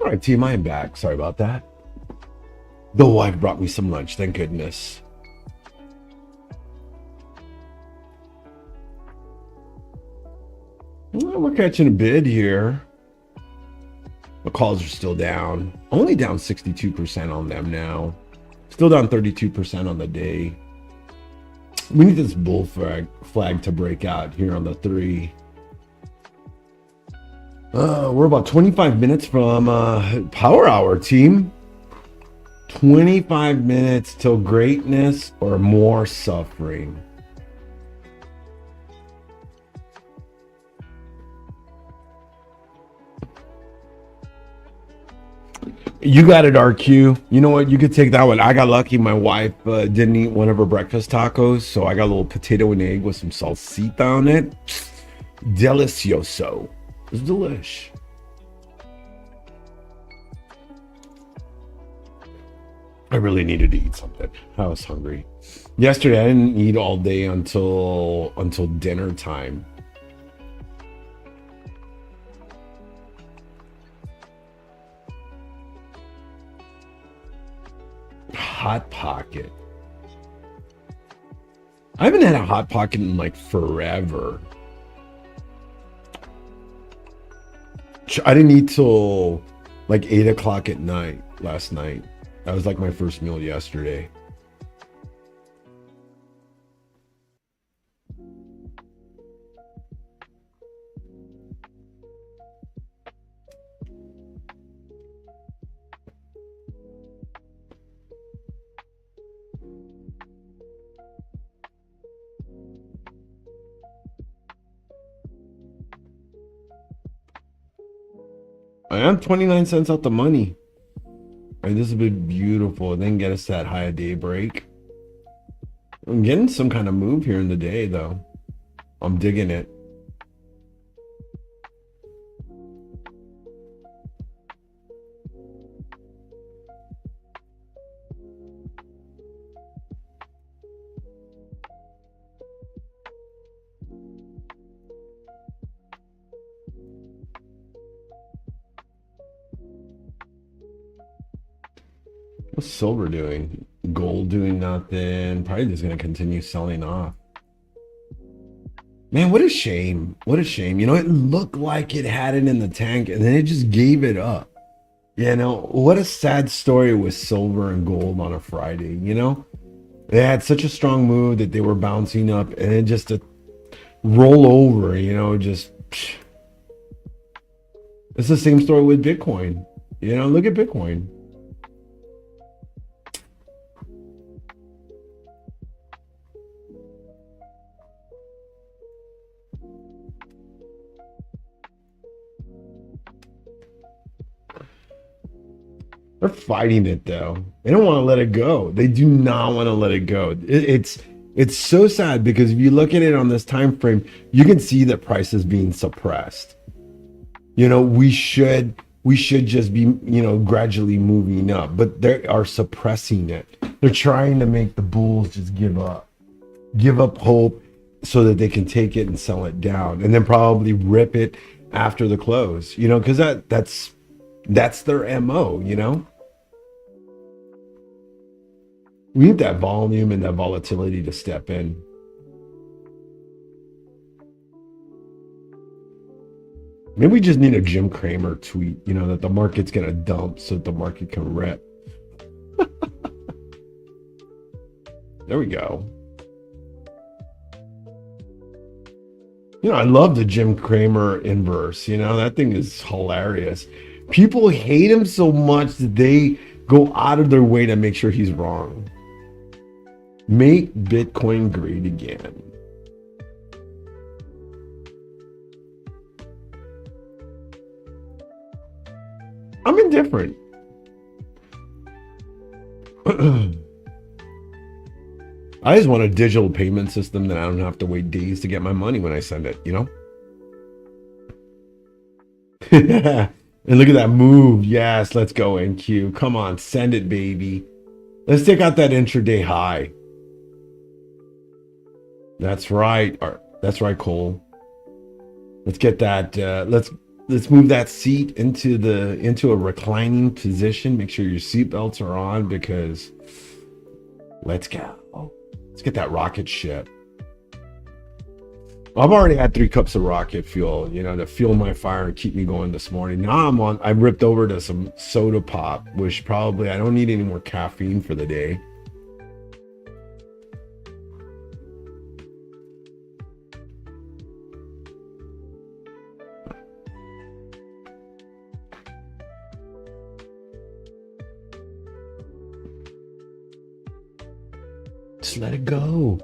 Speaker 1: All right, team, I am back. Sorry about that. The wife brought me some lunch, thank goodness. Well, we're catching a bid here. The calls are still down. Only down 62% on them now. Still down 32% on the day. We need this bull flag to break out here on the 3. We're about 25 minutes from power hour, team. 25 minutes till greatness or more suffering. You got it, RQ. You know what? You could take that one. I got lucky. My wife didn't eat one of her breakfast tacos, so I got a little potato and egg with some salsita on it. Delicioso. It's delish. I really needed to eat something. I was hungry. Yesterday, I didn't eat all day until dinner time. Hot Pocket. I haven't had a Hot Pocket in like forever. I didn't eat till like 8 o'clock at night last night. That was like my first meal yesterday. I am 29 cents out the money. Right, this has been beautiful. And then get us that high day break. I'm getting some kind of move here in the day, though. I'm digging it. What's silver doing? Gold doing nothing. Probably just going to continue selling off. Man, what a shame. What a shame. You know, it looked like it had it in the tank and then it just gave it up. You know, what a sad story with silver and gold on a Friday, you know? They had such a strong move that they were bouncing up and then just a roll over, you know, just... It's the same story with Bitcoin. You know, look at Bitcoin. They're fighting it though. They don't want to let it go. They do not want to let it go. It's so sad because if you look at it on this time frame, you can see that price is being suppressed. You know, we should just be, you know, gradually moving up, but they are suppressing it. They're trying to make the bulls just give up hope so that they can take it and sell it down and then probably rip it after the close, you know, because that's their MO, you know? We need that volume and that volatility to step in. Maybe we just need a Jim Cramer tweet, you know, that the market's going to dump so that the market can rip. There we go. You know, I love the Jim Cramer inverse. You know, that thing is hilarious. People hate him so much that they go out of their way to make sure he's wrong. Make Bitcoin great again. I'm indifferent. I just want a digital payment system that I don't have to wait days to get my money when I send it, you know? And look at that move. Yes, let's go, NQ. Come on, send it, baby. Let's take out that intraday high. That's right. That's right, Cole. Let's get that. Let's move that seat into a reclining position. Make sure your seatbelts are on because let's go. Let's get that rocket ship. I've already had 3 cups of rocket fuel, to fuel my fire and keep me going this morning. Now I ripped over to some soda pop, which probably I don't need any more caffeine for the day. Just let it go.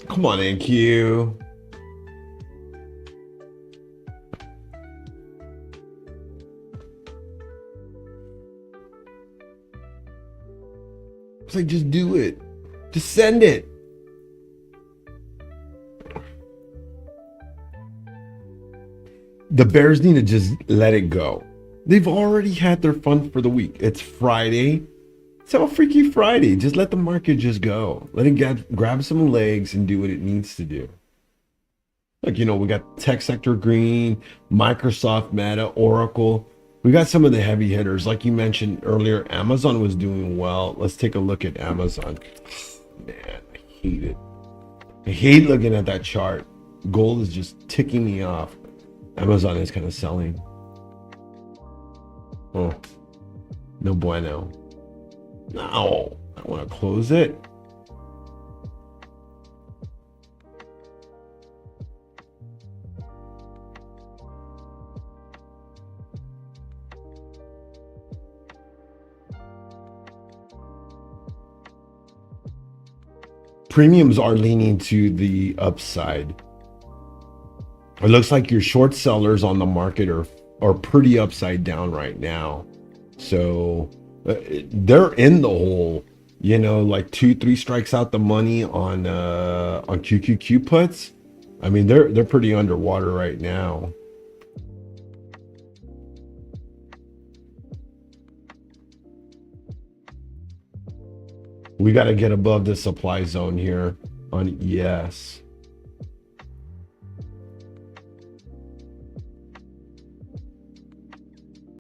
Speaker 1: Come on, NQ. It's like, just do it. Just send it. The Bears need to just let it go. They've already had their fun for the week. It's Friday. It's a Freaky Friday. Just let the market just go. Let it grab some legs and do what it needs to do. Like, we got tech sector green, Microsoft, Meta, Oracle. We got some of the heavy hitters. Like you mentioned earlier, Amazon was doing well. Let's take a look at Amazon. Man, I hate it. I hate looking at that chart. Gold is just ticking me off. Amazon is kind of selling. Oh, no bueno. No, I want to close it. Premiums are leaning to the upside. It looks like your short sellers on the market are pretty upside down right now. So they're in the hole, like 2-3 strikes out the money on QQQ puts. I mean, they're pretty underwater right now. We got to get above the supply zone here on ES.